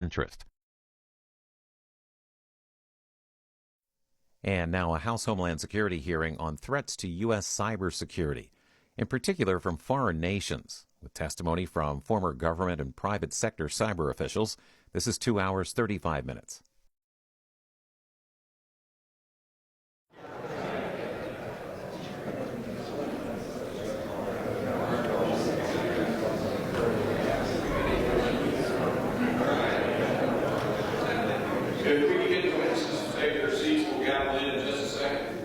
interest. And now a House Homeland Security hearing on threats to U.S. cybersecurity, in particular from foreign nations, with testimony from former government and private sector cyber officials. This is 2 hours, 35 minutes. If we can get the witnesses to take their seats, we'll gavel in just a second.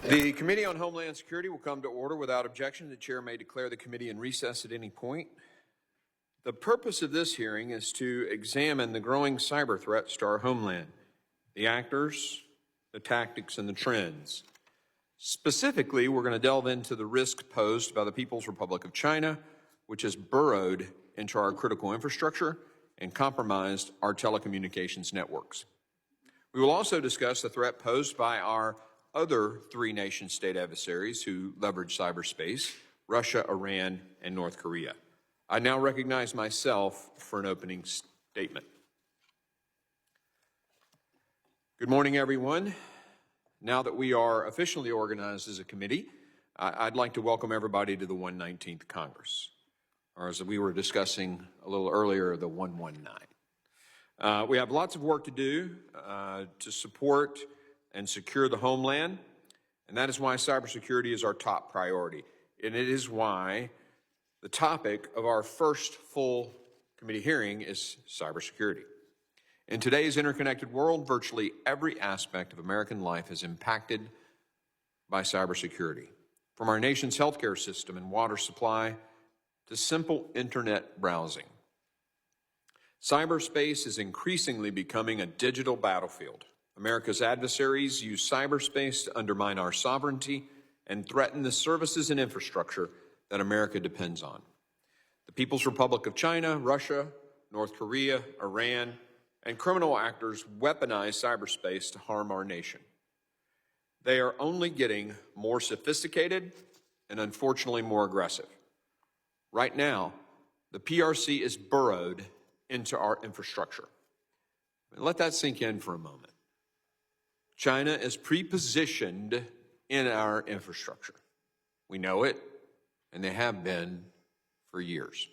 The Committee on Homeland Security will come to order without objection. The chair may declare the committee in recess at any point. The purpose of this hearing is to examine the growing cyber threats to our homeland, the actors, the tactics, and the trends. Specifically, we're going to delve into the risk posed by the People's Republic of China, which has burrowed into our critical infrastructure and compromised our telecommunications networks. We will also discuss the threat posed by our other three nation-state adversaries who leverage cyberspace: Russia, Iran, and North Korea. I now recognize myself for an opening statement. Good morning, everyone. Now that we are officially organized as a committee, I'd like to welcome everybody to the 119th Congress, or as we were discussing a little earlier, the 119. We have lots of work to do to support and secure the homeland, and that is why cybersecurity is our top priority. And it is why the topic of our first full committee hearing is cybersecurity. In today's interconnected world, virtually every aspect of American life is impacted by cybersecurity, from our nation's healthcare system and water supply to simple internet browsing. Cyberspace is increasingly becoming a digital battlefield. America's adversaries use cyberspace to undermine our sovereignty and threaten the services and infrastructure that America depends on. The People's Republic of China, Russia, North Korea, Iran, and criminal actors weaponize cyberspace to harm our nation. They are only getting more sophisticated and unfortunately more aggressive. Right now, the PRC is burrowed into our infrastructure. Let that sink in for a moment. China is pre-positioned in our infrastructure. We know it, and they have been for years.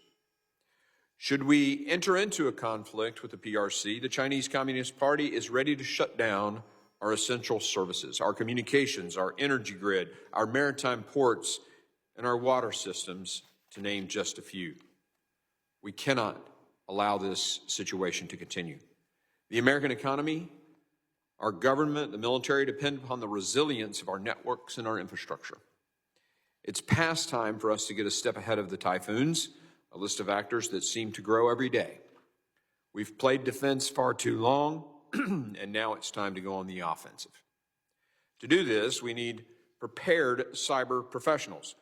Should we enter into a conflict with the PRC, the Chinese Communist Party is ready to shut down our essential services, our communications, our energy grid, our maritime ports, and our water systems, to name just a few. We cannot allow this situation to continue. The American economy, our government, the military depend upon the resilience of our networks and our infrastructure. It's past time for us to get a step ahead of the Typhoons, a list of actors that seem to grow every day. We've played defense far too long, and now it's time to go on the offensive. To do this, we need prepared cyber professionals.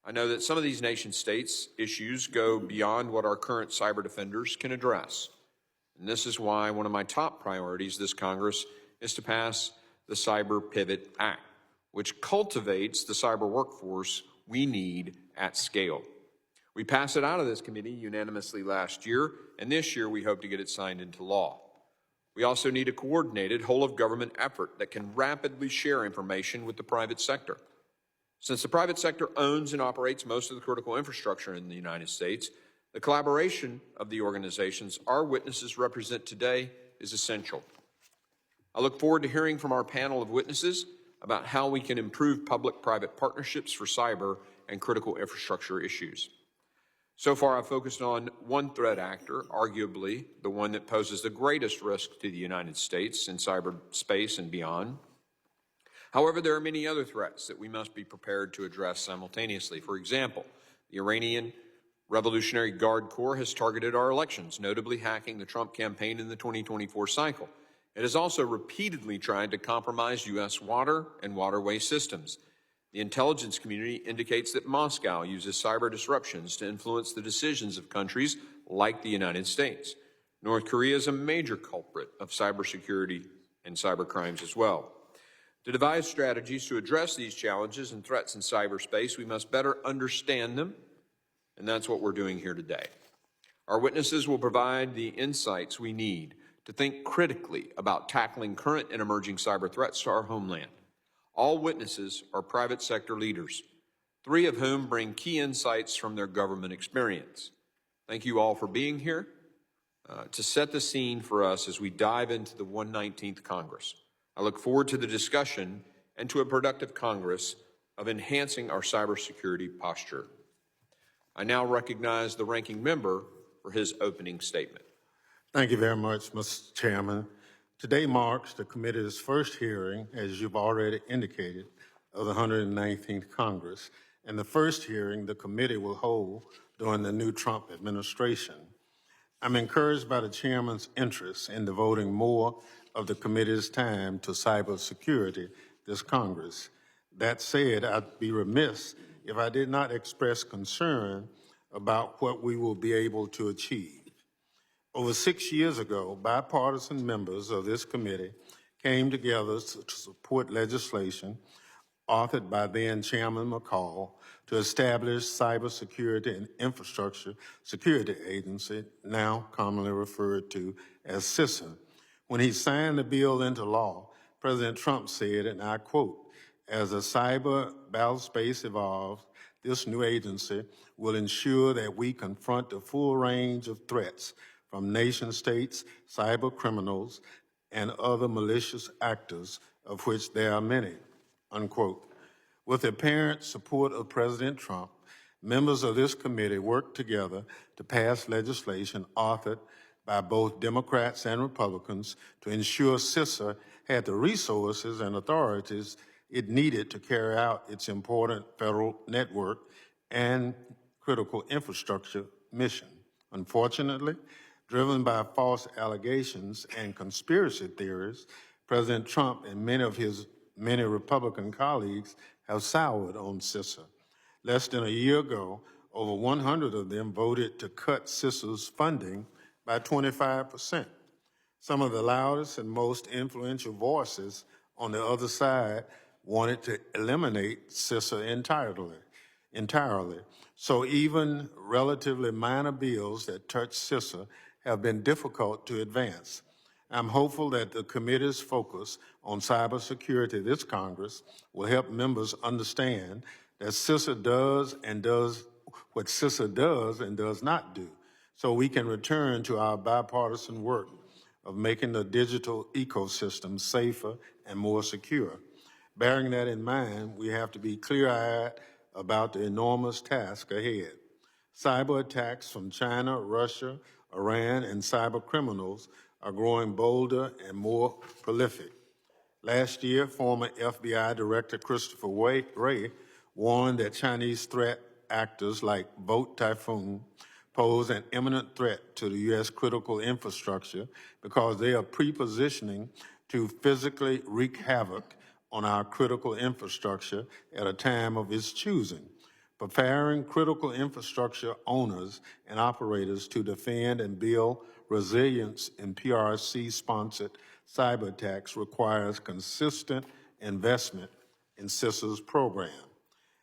I know that some of these nation states' issues go beyond what our current cyber defenders can address. And this is why one of my top priorities this Congress is to pass the Cyber Pivot Act, which cultivates the cyber workforce we need at scale. We passed it out of this committee unanimously last year, and this year we hope to get it signed into law. We also need a coordinated whole-of-government effort that can rapidly share information with the private sector. Since the private sector owns and operates most of the critical infrastructure in the United States, the collaboration of the organizations our witnesses represent today is essential. I look forward to hearing from our panel of witnesses about how we can improve public-private partnerships for cyber and critical infrastructure issues. So far, I've focused on one threat actor, arguably the one that poses the greatest risk to the United States in cyberspace and beyond. However, there are many other threats that we must be prepared to address simultaneously. For example, the Iranian Revolutionary Guard Corps has targeted our elections, notably hacking the Trump campaign in the 2024 cycle. It has also repeatedly tried to compromise U.S. water and waterway systems. The intelligence community indicates that Moscow uses cyber disruptions to influence the decisions of countries like the United States. North Korea is a major culprit of cybersecurity and cybercrimes as well. To devise strategies to address these challenges and threats in cyberspace, we must better understand them, and that's what we're doing here today. Our witnesses will provide the insights we need to think critically about tackling current and emerging cyber threats to our homeland. All witnesses are private sector leaders, 3 of whom bring key insights from their government experience. Thank you all for being here to set the scene for us as we dive into the 119th Congress. I look forward to the discussion and to a productive Congress of enhancing our cybersecurity posture. I now recognize the ranking member for his opening statement. Thank you very much, Mr. Chairman. Today marks the committee's first hearing, as you've already indicated, of the 119th Congress, and the first hearing the committee will hold during the new Trump administration. I'm encouraged by the chairman's interest in devoting more of the committee's time to cybersecurity this Congress. That said, I'd be remiss if I did not express concern about what we will be able to achieve. Over 6 years ago, bipartisan members of this committee came together to support legislation authored by then Chairman McCall to establish Cybersecurity and Infrastructure Security Agency, now commonly referred to as CISA. When he signed the bill into law, President Trump said, and I quote, "As the cyber battlespace evolves, this new agency will ensure that we confront the full range of threats from nation states, cyber criminals, and other malicious actors, of which there are many," unquote. With the apparent support of President Trump, members of this committee worked together to pass legislation authored by both Democrats and Republicans to ensure CISA had the resources and authorities it needed to carry out its important federal network and critical infrastructure mission. Unfortunately, driven by false allegations and conspiracy theories, President Trump and many Republican colleagues have soured on CISA. Less than a year ago, over 100 of them voted to cut CISA's funding by 25%. Some of the loudest and most influential voices on the other side wanted to eliminate CISA entirely. So even relatively minor bills that touch CISA have been difficult to advance. I'm hopeful that the committee's focus on cybersecurity this Congress will help members understand that CISA does what CISA does and does not do, so we can return to our bipartisan work of making the digital ecosystem safer and more secure. Bearing that in mind, we have to be clear-eyed about the enormous task ahead. Cyber attacks from China, Russia, Iran, and cyber criminals are growing bolder and more prolific. Last year, former FBI Director Christopher Wray warned that Chinese threat actors like Typhoon pose an imminent threat to the U.S. critical infrastructure because they are pre-positioning to physically wreak havoc on our critical infrastructure at a time of its choosing. Preparing critical infrastructure owners and operators to defend and build resilience in PRC-sponsored cyber attacks requires consistent investment in CISA's program.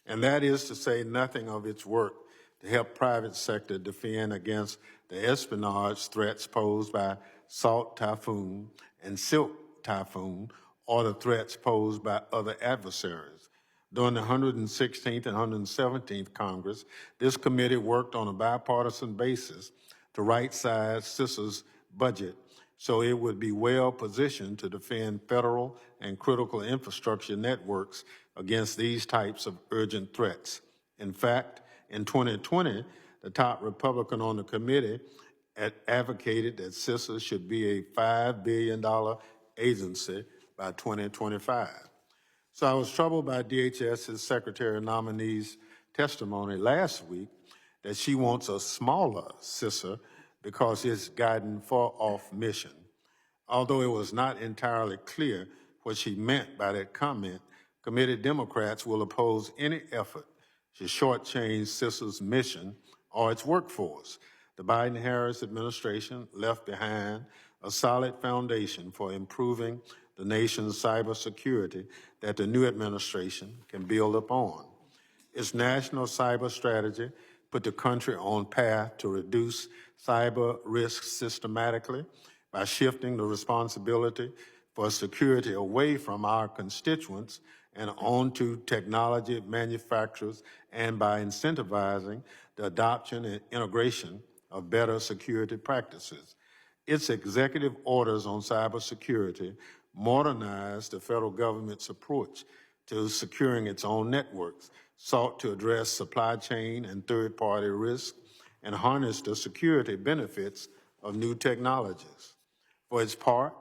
And that is to say nothing of its work to help private sector defend against the espionage threats posed by Salt Typhoon and Silk Typhoon, or the threats posed by other adversaries. During the 116th and 117th Congress, this committee worked on a bipartisan basis to right-size CISA's budget so it would be well positioned to defend federal and critical infrastructure networks against these types of urgent threats. In fact, in 2020, the top Republican on the committee advocated that CISA should be a $5 billion agency by 2025. So I was troubled by DHS's Secretary nominee's testimony last week that she wants a smaller CISA because it's gotten far off mission. Although it was not entirely clear what she meant by that comment, committee Democrats will oppose any effort to shortchange CISA's mission or its workforce. The Biden-Harris administration left behind a solid foundation for improving the nation's cybersecurity that the new administration can build upon. Its national cyber strategy put the country on path to reduce cyber risks systematically by shifting the responsibility for security away from our constituents and onto technology manufacturers, and by incentivizing the adoption and integration of better security practices. Its executive orders on cybersecurity modernized the federal government's approach to securing its own networks, sought to address supply chain and third-party risk, and harness the security benefits of new technologies. For its part,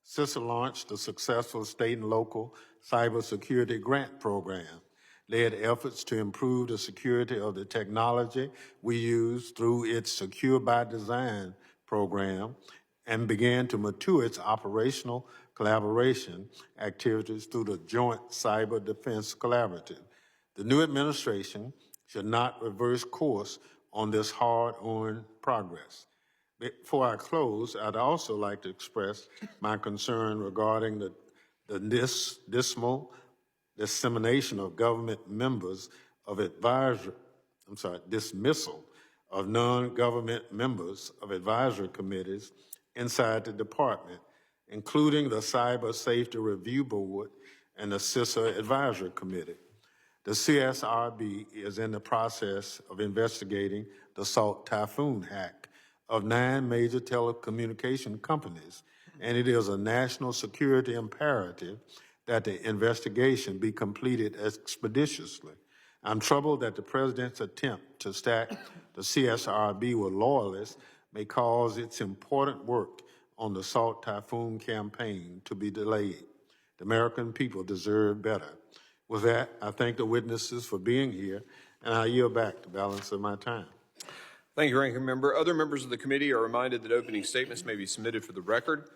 CISA launched a successful state and local cybersecurity grant program, led efforts to improve the security of the technology we use through its Secure by Design program, and began to mature its operational collaboration activities through the Joint Cyber Defense Collaborative. The new administration should not reverse course on this hard-earned progress. Before I close, I'd also like to express my concern regarding the dismal dissemination of government members of dismissal of non-government members of advisory committees inside the department, including the Cyber Safety Review Board and the CISA Advisory Committee. The CSRB is in the process of investigating the Typhoon hack of 9 major telecommunication companies, and it is a national security imperative that the investigation be completed expeditiously. I'm troubled that the President's attempt to stack the CSRB with loyalists may cause its important work on the Salt Typhoon campaign to be delayed. The American people deserve better. With that, I thank the witnesses for being here, and I yield back the balance of my time. Thank you, Ranking Member. Other members of the committee are reminded that opening statements may be submitted for the record.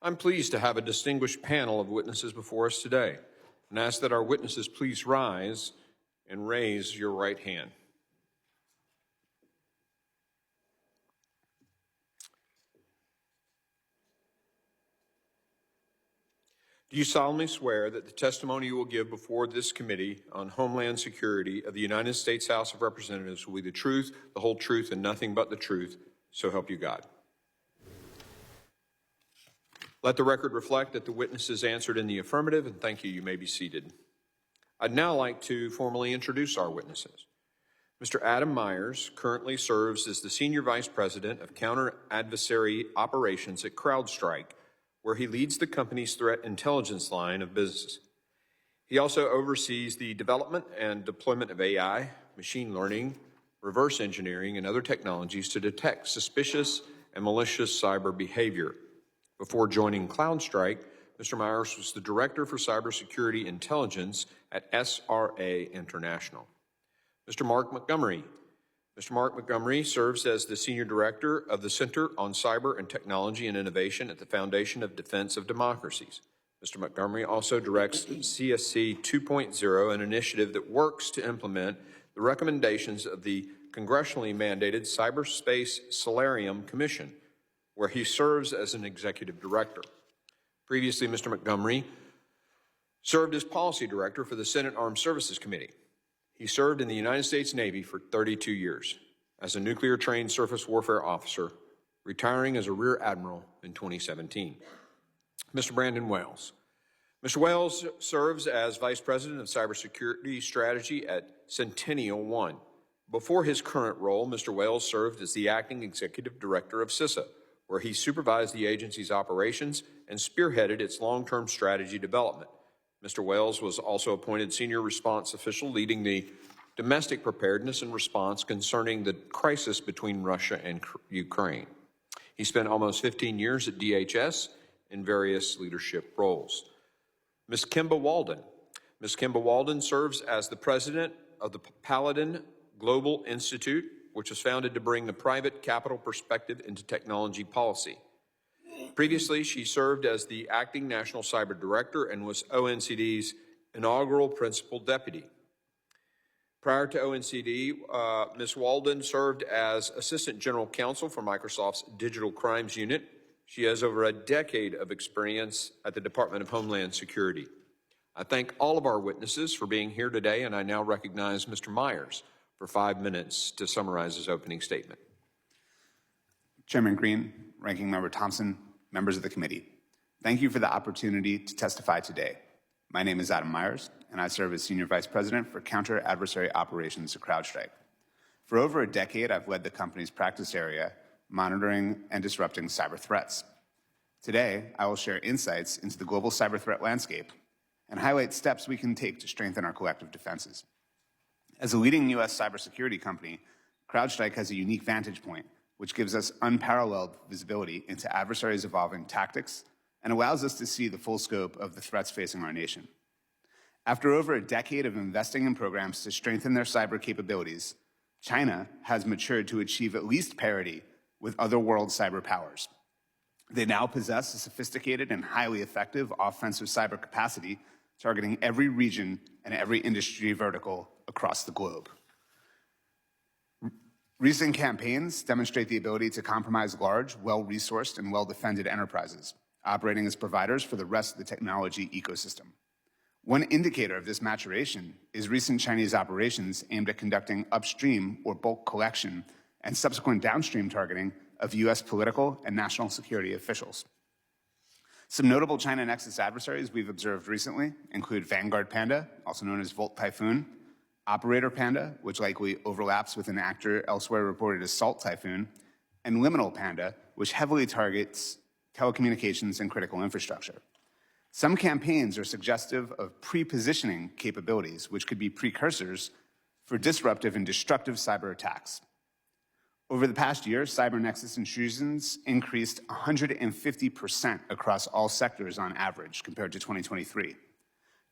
I'm pleased to have a distinguished panel of witnesses before us today, and ask that our witnesses please rise and raise your right hand. Do you solemnly swear that the testimony you will give before this Committee on Homeland Security of the United States House of Representatives will be the truth, the whole truth, and nothing but the truth, so help you God? Let the record reflect that the witnesses answered in the affirmative, and thank you. You may be seated. I'd now like to formally introduce our witnesses. Mr. Adam Myers currently serves as the Senior Vice President of Counter-Adversary Operations at CrowdStrike, where he leads the company's threat intelligence line of business. He also oversees the development and deployment of AI, machine learning, reverse engineering, and other technologies to detect suspicious and malicious cyber behavior. Before joining CrowdStrike, Mr. Myers was the Director for Cybersecurity Intelligence at SRA International. Mr. Mark Montgomery. Mr. Mark Montgomery serves as the Senior Director of the Center on Cyber and Technology and Innovation at the Foundation of Defense of Democracies. Mr. Montgomery also directs CSC 2.0, an initiative that works to implement the recommendations of the congressionally mandated Cyberspace Solarium Commission, where he serves as an Executive Director. Previously, Mr. Montgomery served as Policy Director for the Senate Armed Services Committee. He served in the United States Navy for 32 years as a nuclear-trained surface warfare officer, retiring as a Rear Admiral in 2017. Mr. Brandon Wales. Mr. Wales serves as Vice President of Cybersecurity Strategy at Centennial One. Before his current role, Mr. Wales served as the Acting Executive Director of CISA, where he supervised the agency's operations and spearheaded its long-term strategy development. Mr. Wales was also appointed Senior Response Official leading the domestic preparedness and response concerning the crisis between Russia and Ukraine. He spent almost 15 years at DHS in various leadership roles. Ms. Kimba Walden. Ms. Kimba Walden serves as the President of the Paladin Global Institute, which was founded to bring the private capital perspective into technology policy. Previously, she served as the Acting National Cyber Director and was ONCD's inaugural Principal Deputy. Prior to ONCD, Ms. Walden served as Assistant General Counsel for Microsoft's Digital Crimes Unit. She has over a decade of experience at the Department of Homeland Security. I thank all of our witnesses for being here today, and I now recognize Mr. Myers for 5 minutes to summarize his opening statement. Chairman Green, Ranking Member Thompson, members of the committee, thank you for the opportunity to testify today. My name is Adam Myers, and I serve as Senior Vice President for Counter-Adversary Operations at CrowdStrike. For over a decade, I've led the company's practice area, monitoring and disrupting cyber threats. Today, I will share insights into the global cyber threat landscape and highlight steps we can take to strengthen our collective defenses. As a leading U.S. cybersecurity company, CrowdStrike has a unique vantage point, which gives us unparalleled visibility into adversaries' evolving tactics and allows us to see the full scope of the threats facing our nation. After over a decade of investing in programs to strengthen their cyber capabilities, China has matured to achieve at least parity with other world cyber powers. They now possess a sophisticated and highly effective offensive cyber capacity targeting every region and every industry vertical across the globe. Recent campaigns demonstrate the ability to compromise large, well-resourced, and well-defended enterprises, operating as providers for the rest of the technology ecosystem. One indicator of this maturation is recent Chinese operations aimed at conducting upstream or bulk collection and subsequent downstream targeting of U.S. political and national security officials. Some notable China Nexus adversaries we've observed recently include Vanguard Panda, also known as Volt Typhoon, Operator Panda, which likely overlaps with an actor elsewhere reported as Salt Typhoon, and Liminal Panda, which heavily targets telecommunications and critical infrastructure. Some campaigns are suggestive of pre-positioning capabilities, which could be precursors for disruptive and destructive cyber attacks. Over the past year, cyber nexus intrusions increased 150% across all sectors on average compared to 2023.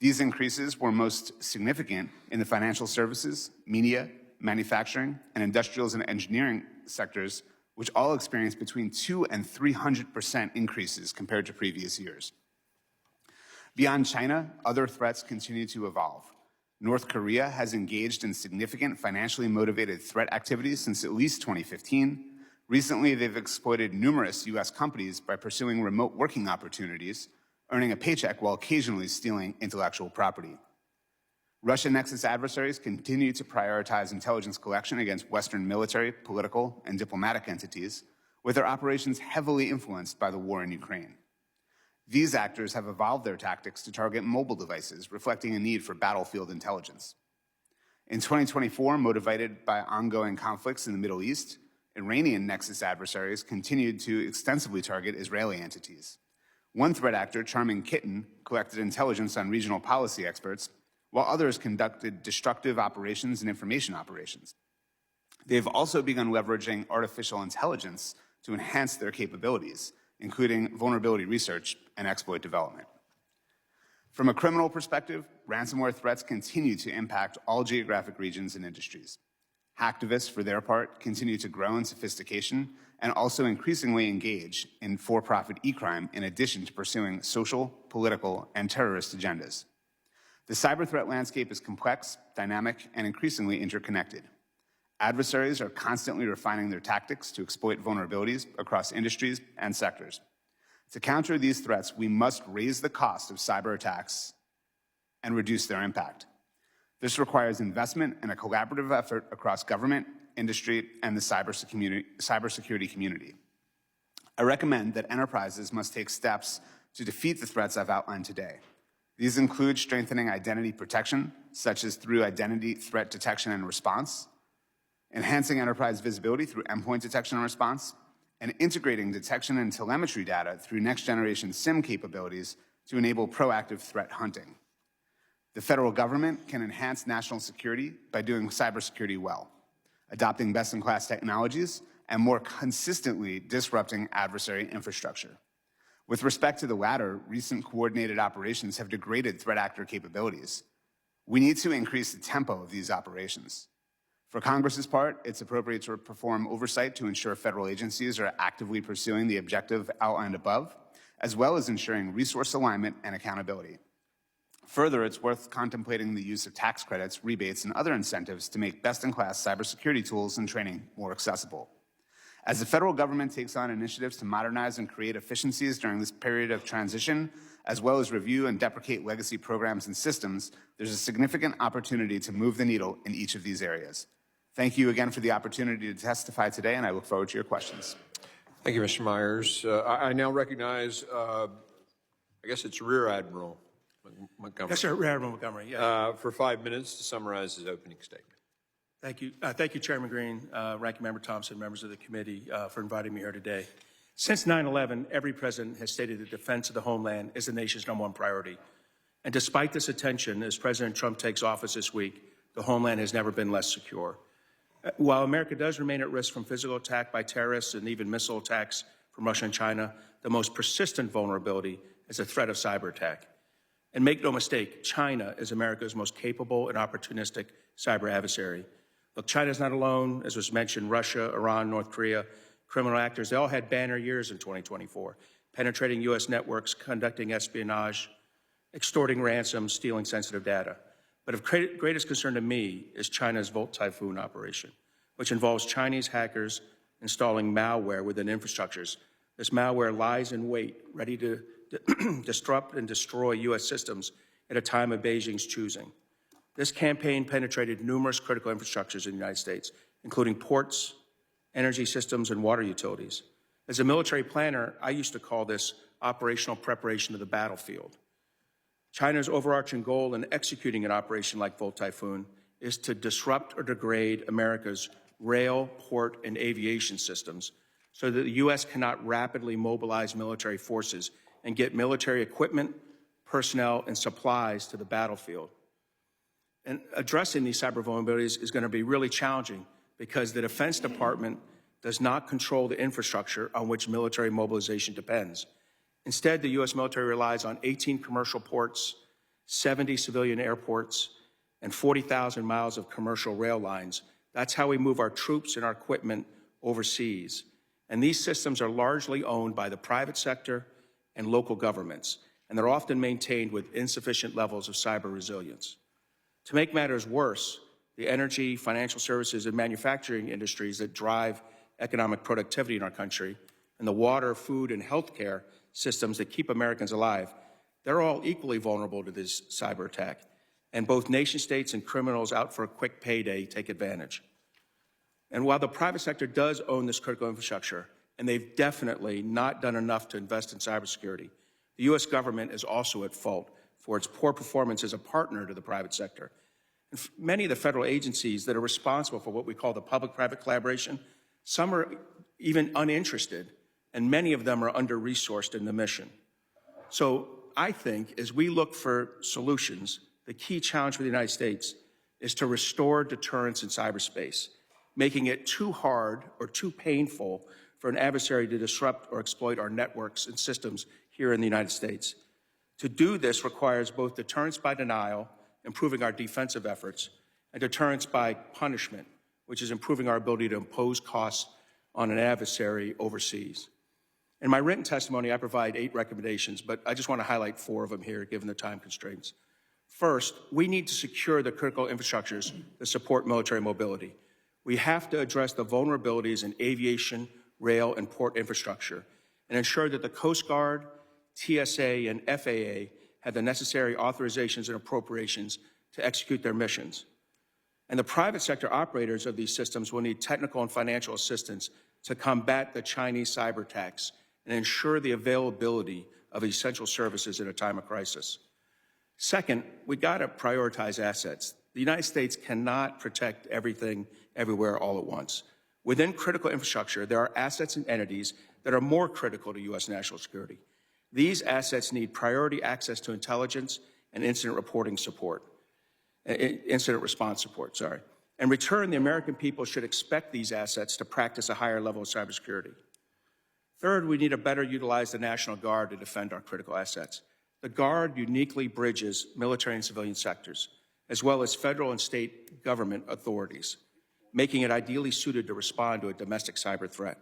These increases were most significant in the financial services, media, manufacturing, and industrials and engineering sectors, which all experienced between 200% and 300% increases compared to previous years. Beyond China, other threats continue to evolve. North Korea has engaged in significant financially motivated threat activities since at least 2015. Recently, they've exploited numerous U.S. companies by pursuing remote working opportunities, earning a paycheck while occasionally stealing intellectual property. Russian Nexus adversaries continue to prioritize intelligence collection against Western military, political, and diplomatic entities, with their operations heavily influenced by the war in Ukraine. These actors have evolved their tactics to target mobile devices, reflecting a need for battlefield intelligence. In 2024, motivated by ongoing conflicts in the Middle East, Iranian Nexus adversaries continued to extensively target Israeli entities. One threat actor, Charming Kitten, collected intelligence on regional policy experts, while others conducted destructive operations and information operations. They've also begun leveraging artificial intelligence to enhance their capabilities, including vulnerability research and exploit development. From a criminal perspective, ransomware threats continue to impact all geographic regions and industries. Hacktivists, for their part, continue to grow in sophistication and also increasingly engage in for-profit e-crime in addition to pursuing social, political, and terrorist agendas. The cyber threat landscape is complex, dynamic, and increasingly interconnected. Adversaries are constantly refining their tactics to exploit vulnerabilities across industries and sectors. To counter these threats, we must raise the cost of cyber attacks and reduce their impact. This requires investment and a collaborative effort across government, industry, and the cybersecurity community. I recommend that enterprises must take steps to defeat the threats I've outlined today. These include strengthening identity protection, such as through identity threat detection and response, enhancing enterprise visibility through endpoint detection and response, and integrating detection and telemetry data through next-generation SIM capabilities to enable proactive threat hunting. The federal government can enhance national security by doing cybersecurity well, adopting best-in-class technologies, and more consistently disrupting adversary infrastructure. With respect to the latter, recent coordinated operations have degraded threat actor capabilities. We need to increase the tempo of these operations. For Congress's part, it's appropriate to perform oversight to ensure federal agencies are actively pursuing the objective outlined above, as well as ensuring resource alignment and accountability. Further, it's worth contemplating the use of tax credits, rebates, and other incentives to make best-in-class cybersecurity tools and training more accessible. As the federal government takes on initiatives to modernize and create efficiencies during this period of transition, as well as review and deprecate legacy programs and systems, there's a significant opportunity to move the needle in each of these areas. Thank you again for the opportunity to testify today, and I look forward to your questions. Thank you, Mr. Myers. I now recognize, I guess it's Rear Admiral Montgomery. Yes, sir. Rear Admiral Montgomery. Yes. For 5 minutes to summarize his opening statement. Thank you. Thank you, Chairman Green, Ranking Member Thompson, members of the committee, for inviting me here today. Since 9/11, every president has stated that defense of the homeland is the nation's #1 priority. And despite this attention, as President Trump takes office this week, the homeland has never been less secure. While America does remain at risk from physical attack by terrorists and even missile attacks from Russia and China, the most persistent vulnerability is the threat of cyber attack. And make no mistake, China is America's most capable and opportunistic cyber adversary. Look, China's not alone. As was mentioned, Russia, Iran, North Korea, criminal actors, they all had banner years in 2024, penetrating U.S. networks, conducting espionage, extorting ransoms, stealing sensitive data. But of greatest concern to me is China's Typhoon operation, which involves Chinese hackers installing malware within infrastructures. This malware lies in wait, ready to disrupt and destroy U.S. systems at a time of Beijing's choosing. This campaign penetrated numerous critical infrastructures in the United States, including ports, energy systems, and water utilities. As a military planner, I used to call this operational preparation of the battlefield. China's overarching goal in executing an operation like Typhoon is to disrupt or degrade America's rail, port, and aviation systems so that the U.S. cannot rapidly mobilize military forces and get military equipment, personnel, and supplies to the battlefield. And addressing these cyber vulnerabilities is going to be really challenging because the Defense Department does not control the infrastructure on which military mobilization depends. Instead, the U.S. military relies on 18 commercial ports, 70 civilian airports, and 40,000 miles of commercial rail lines. That's how we move our troops and our equipment overseas. And these systems are largely owned by the private sector and local governments, and they're often maintained with insufficient levels of cyber resilience. To make matters worse, the energy, financial services, and manufacturing industries that drive economic productivity in our country, and the water, food, and healthcare systems that keep Americans alive, they're all equally vulnerable to this cyber attack. And both nation states and criminals out for a quick payday take advantage. And while the private sector does own this critical infrastructure, and they've definitely not done enough to invest in cybersecurity, the U.S. government is also at fault for its poor performance as a partner to the private sector. And many of the federal agencies that are responsible for what we call the public-private collaboration, some are even uninterested, and many of them are under-resourced in the mission. So I think as we look for solutions, the key challenge for the United States is to restore deterrence in cyberspace, making it too hard or too painful for an adversary to disrupt or exploit our networks and systems here in the United States. To do this requires both deterrence by denial, improving our defensive efforts, and deterrence by punishment, which is improving our ability to impose costs on an adversary overseas. In my written testimony, I provide 8 recommendations, but I just want to highlight 4 of them here, given the time constraints. First, we need to secure the critical infrastructures that support military mobility. We have to address the vulnerabilities in aviation, rail, and port infrastructure, and ensure that the Coast Guard, TSA, and FAA have the necessary authorizations and appropriations to execute their missions. And the private sector operators of these systems will need technical and financial assistance to combat the Chinese cyber attacks and ensure the availability of essential services in a time of crisis. Second, we got to prioritize assets. The United States cannot protect everything everywhere all at once. Within critical infrastructure, there are assets and entities that are more critical to U.S. national security. These assets need priority access to intelligence and incident response support. In return, the American people should expect these assets to practice a higher level of cybersecurity. Third, we need to better utilize the National Guard to defend our critical assets. The Guard uniquely bridges military and civilian sectors, as well as federal and state government authorities, making it ideally suited to respond to a domestic cyber threat.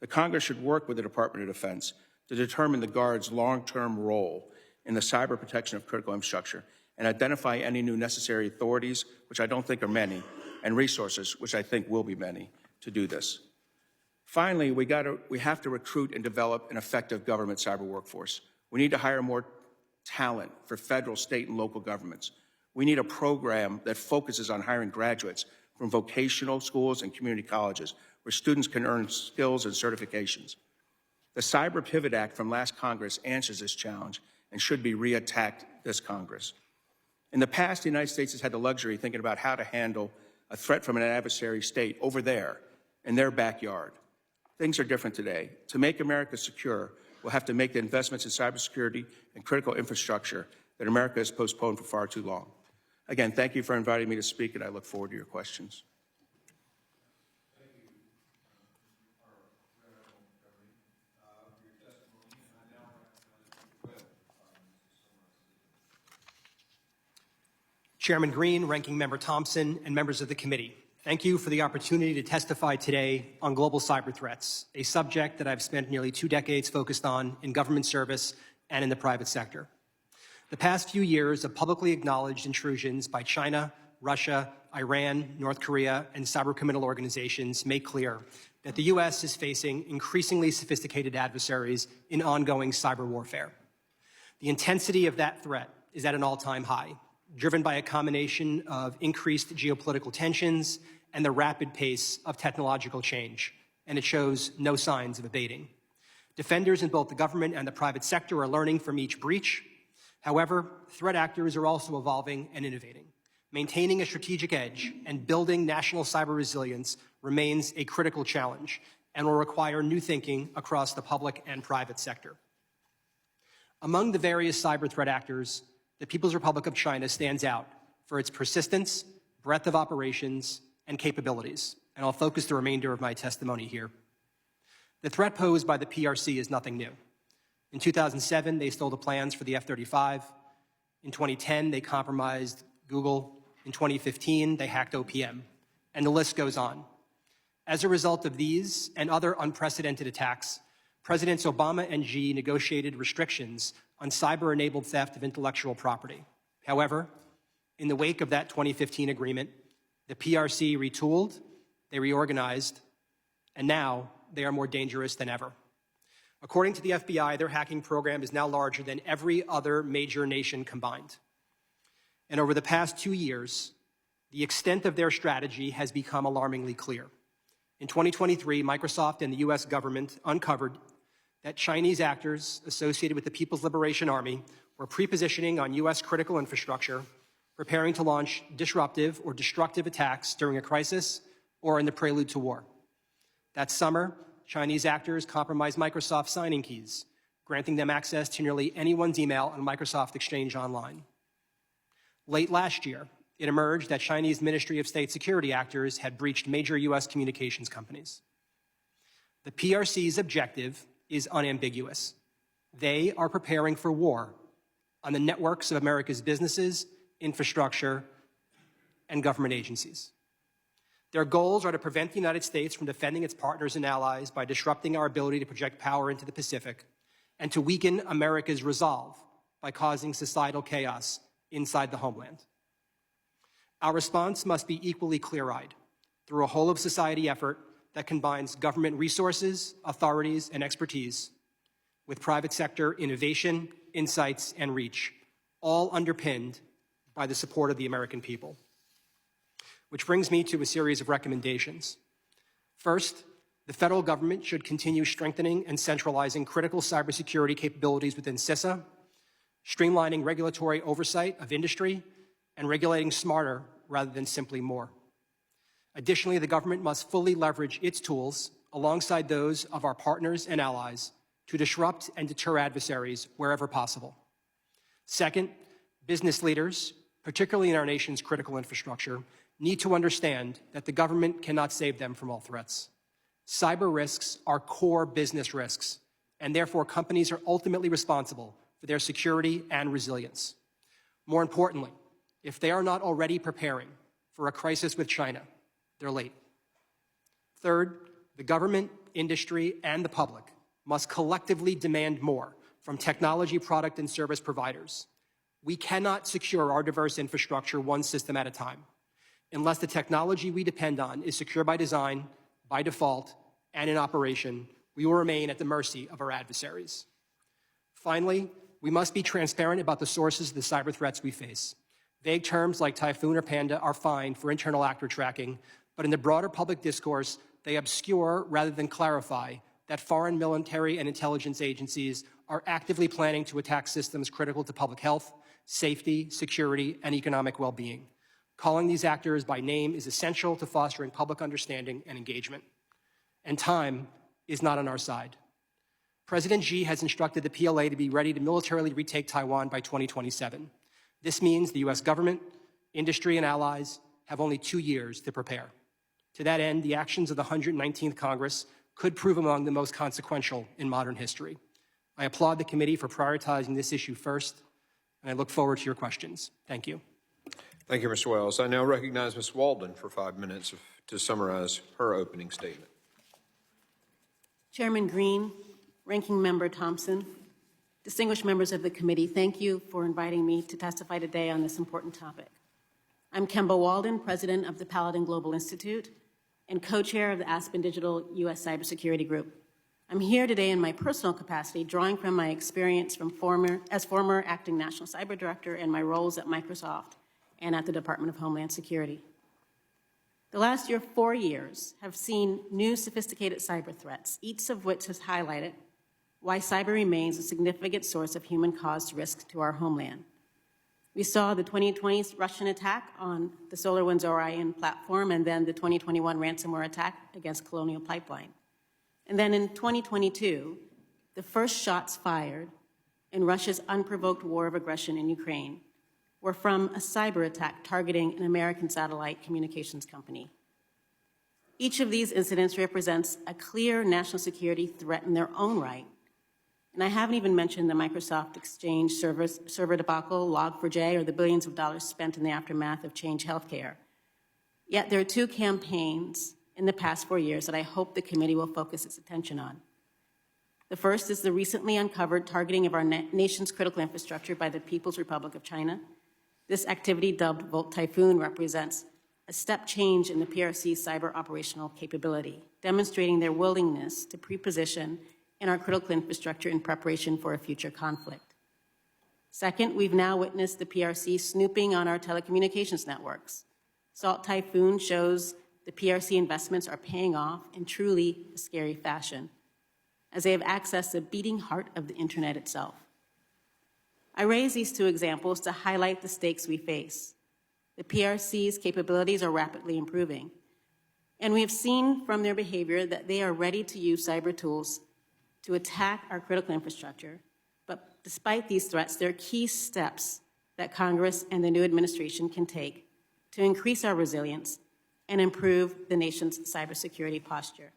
The Congress should work with the Department of Defense to determine the Guard's long-term role in the cyber protection of critical infrastructure and identify any new necessary authorities, which I don't think are many, and resources, which I think will be many, to do this. Finally, we have to recruit and develop an effective government cyber workforce. We need to hire more talent for federal, state, and local governments. We need a program that focuses on hiring graduates from vocational schools and community colleges, where students can earn skills and certifications. The Cyber Pivot Act from last Congress answers this challenge and should be re-attacked this Congress. In the past, the United States has had the luxury of thinking about how to handle a threat from an adversary state over there, in their backyard. Things are different today. To make America secure, we'll have to make the investments in cybersecurity and critical infrastructure that America has postponed for far too long. Again, thank you for inviting me to speak, and I look forward to your questions. Chairman Green, Ranking Member Thompson, and members of the committee, thank you for the opportunity to testify today on global cyber threats, a subject that I've spent nearly 2 decades focused on in government service and in the private sector. The past few years of publicly acknowledged intrusions by China, Russia, Iran, North Korea, and cybercriminal organizations make clear that the U.S. is facing increasingly sophisticated adversaries in ongoing cyber warfare. The intensity of that threat is at an all-time high, driven by a combination of increased geopolitical tensions and the rapid pace of technological change, and it shows no signs of abating. Defenders in both the government and the private sector are learning from each breach. However, threat actors are also evolving and innovating. Maintaining a strategic edge and building national cyber resilience remains a critical challenge and will require new thinking across the public and private sector. Among the various cyber threat actors, the People's Republic of China stands out for its persistence, breadth of operations, and capabilities, and I'll focus the remainder of my testimony here. The threat posed by the PRC is nothing new. In 2007, they stole the plans for the F-35. In 2010, they compromised Google. In 2015, they hacked OPM, and the list goes on. As a result of these and other unprecedented attacks, Presidents Obama and Xi negotiated restrictions on cyber-enabled theft of intellectual property. However, in the wake of that 2015 agreement, the PRC retooled, they reorganized, and now they are more dangerous than ever. According to the FBI, their hacking program is now larger than every other major nation combined. And over the past 2 years, the extent of their strategy has become alarmingly clear. In 2023, Microsoft and the US government uncovered that Chinese actors associated with the People's Liberation Army were pre-positioning on US critical infrastructure, preparing to launch disruptive or destructive attacks during a crisis or in the prelude to war. That summer, Chinese actors compromised Microsoft signing keys, granting them access to nearly anyone's email on Microsoft Exchange Online. Late last year, it emerged that Chinese Ministry of State security actors had breached major US communications companies. The PRC's objective is unambiguous. They are preparing for war on the networks of America's businesses, infrastructure, and government agencies. Their goals are to prevent the United States from defending its partners and allies by disrupting our ability to project power into the Pacific, and to weaken America's resolve by causing societal chaos inside the homeland. Our response must be equally clear-eyed through a whole-of-society effort that combines government resources, authorities, and expertise with private sector innovation, insights, and reach, all underpinned by the support of the American people. Which brings me to a series of recommendations. First, the federal government should continue strengthening and centralizing critical cybersecurity capabilities within CISA, streamlining regulatory oversight of industry, and regulating smarter rather than simply more. Additionally, the government must fully leverage its tools alongside those of our partners and allies to disrupt and deter adversaries wherever possible. Second, business leaders, particularly in our nation's critical infrastructure, need to understand that the government cannot save them from all threats. Cyber risks are core business risks, and therefore companies are ultimately responsible for their security and resilience. More importantly, if they are not already preparing for a crisis with China, they're late. Third, the government, industry, and the public must collectively demand more from technology product and service providers. We cannot secure our diverse infrastructure one system at a time, unless the technology we depend on is secure by design, by default, and in operation. We will remain at the mercy of our adversaries. Finally, we must be transparent about the sources of the cyber threats we face. Vague terms like Typhoon or Panda are fine for internal actor tracking, but in the broader public discourse, they obscure rather than clarify that foreign military and intelligence agencies are actively planning to attack systems critical to public health, safety, security, and economic well-being. Calling these actors by name is essential to fostering public understanding and engagement. And time is not on our side. President Xi has instructed the PLA to be ready to militarily retake Taiwan by 2027. This means the US government, industry, and allies have only 2 years to prepare. To that end, the actions of the 119th Congress could prove among the most consequential in modern history. I applaud the committee for prioritizing this issue first, and I look forward to your questions. Thank you. Thank you, Mr. Wells. I now recognize Ms. Walden for 5 minutes to summarize her opening statement. Chairman Green, Ranking Member Thompson, distinguished members of the committee, thank you for inviting me to testify today on this important topic. I'm Kemba Walden, president of the Paladin Global Institute and co-chair of the Aspen Digital U.S. Cybersecurity Group. I'm here today in my personal capacity, drawing from my experience as former acting national cyber director and my roles at Microsoft and at the Department of Homeland Security. The last 4 years have seen new sophisticated cyber threats, each of which has highlighted why cyber remains a significant source of human-caused risk to our homeland. We saw the 2020 Russian attack on the SolarWinds Orion platform, and then the 2021 ransomware attack against Colonial Pipeline. And then in 2022, the first shots fired in Russia's unprovoked war of aggression in Ukraine were from a cyber attack targeting an American satellite communications company. Each of these incidents represents a clear national security threat in their own right. And I haven't even mentioned the Microsoft Exchange server debacle, Log4j, or the billions of dollars spent in the aftermath of Change Healthcare. Yet there are 2 campaigns in the past 4 years that I hope the committee will focus its attention on. The first is the recently uncovered targeting of our nation's critical infrastructure by the People's Republic of China. This activity, dubbed Typhoon, represents a step change in the PRC's cyber operational capability, demonstrating their willingness to pre-position in our critical infrastructure in preparation for a future conflict. Second, we've now witnessed the PRC snooping on our telecommunications networks. Salt Typhoon shows the PRC investments are paying off in truly a scary fashion, as they have accessed the beating heart of the internet itself. I raise these 2 examples to highlight the stakes we face. The PRC's capabilities are rapidly improving, and we have seen from their behavior that they are ready to use cyber tools to attack our critical infrastructure. But despite these threats, there are key steps that Congress and the new administration can take to increase our resilience and improve the nation's cybersecurity posture.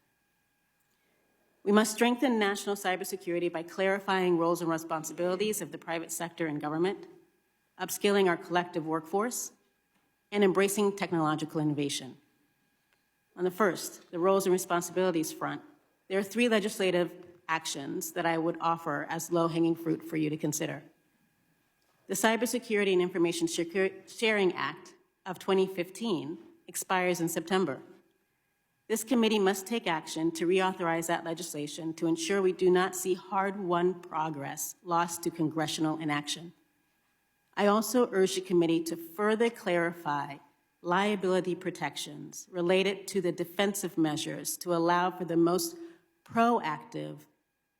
We must strengthen national cybersecurity by clarifying roles and responsibilities of the private sector and government, upskilling our collective workforce, and embracing technological innovation. On the first, the roles and responsibilities front, there are 3 legislative actions that I would offer as low-hanging fruit for you to consider. The Cybersecurity and Information Sharing Act of 2015 expires in September. This committee must take action to reauthorize that legislation to ensure we do not see hard-won progress lost to congressional inaction. I also urge the committee to further clarify liability protections related to the defensive measures to allow for the most proactive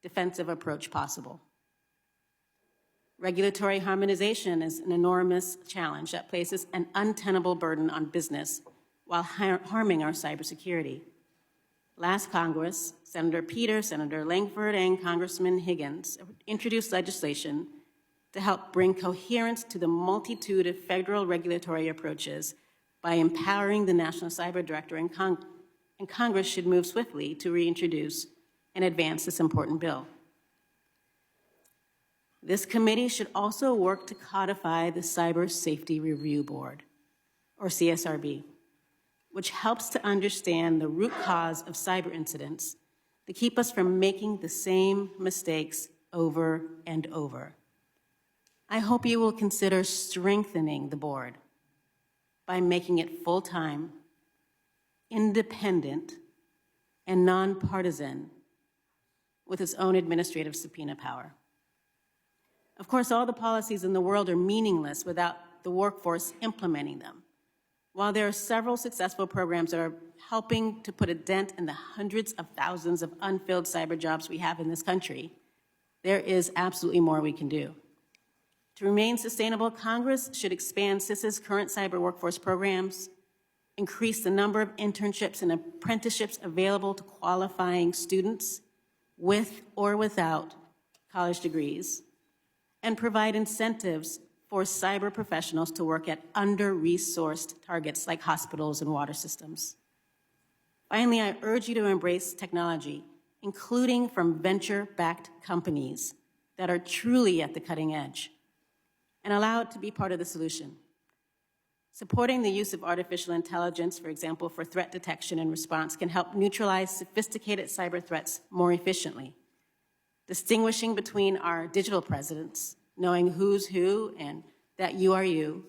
defensive approach possible. Regulatory harmonization is an enormous challenge that places an untenable burden on business while harming our cybersecurity. Last Congress, Senator Peters, Senator Langford, and Congressman Higgins introduced legislation to help bring coherence to the multitude of federal regulatory approaches by empowering the National Cyber Director, and Congress should move swiftly to reintroduce and advance this important bill. This committee should also work to codify the Cyber Safety Review Board, or CSRB, which helps to understand the root cause of cyber incidents to keep us from making the same mistakes over and over. I hope you will consider strengthening the board by making it full-time, independent, and nonpartisan with its own administrative subpoena power. Of course, all the policies in the world are meaningless without the workforce implementing them. While there are several successful programs that are helping to put a dent in the hundreds of thousands of unfilled cyber jobs we have in this country, there is absolutely more we can do. To remain sustainable, Congress should expand CISA's current cyber workforce programs, increase the number of internships and apprenticeships available to qualifying students with or without college degrees, and provide incentives for cyber professionals to work at under-resourced targets like hospitals and water systems. Finally, I urge you to embrace technology, including from venture-backed companies that are truly at the cutting edge, and allow it to be part of the solution. Supporting the use of artificial intelligence, for example, for threat detection and response, can help neutralize sophisticated cyber threats more efficiently. Distinguishing between our digital presence, knowing who's who and that you are you,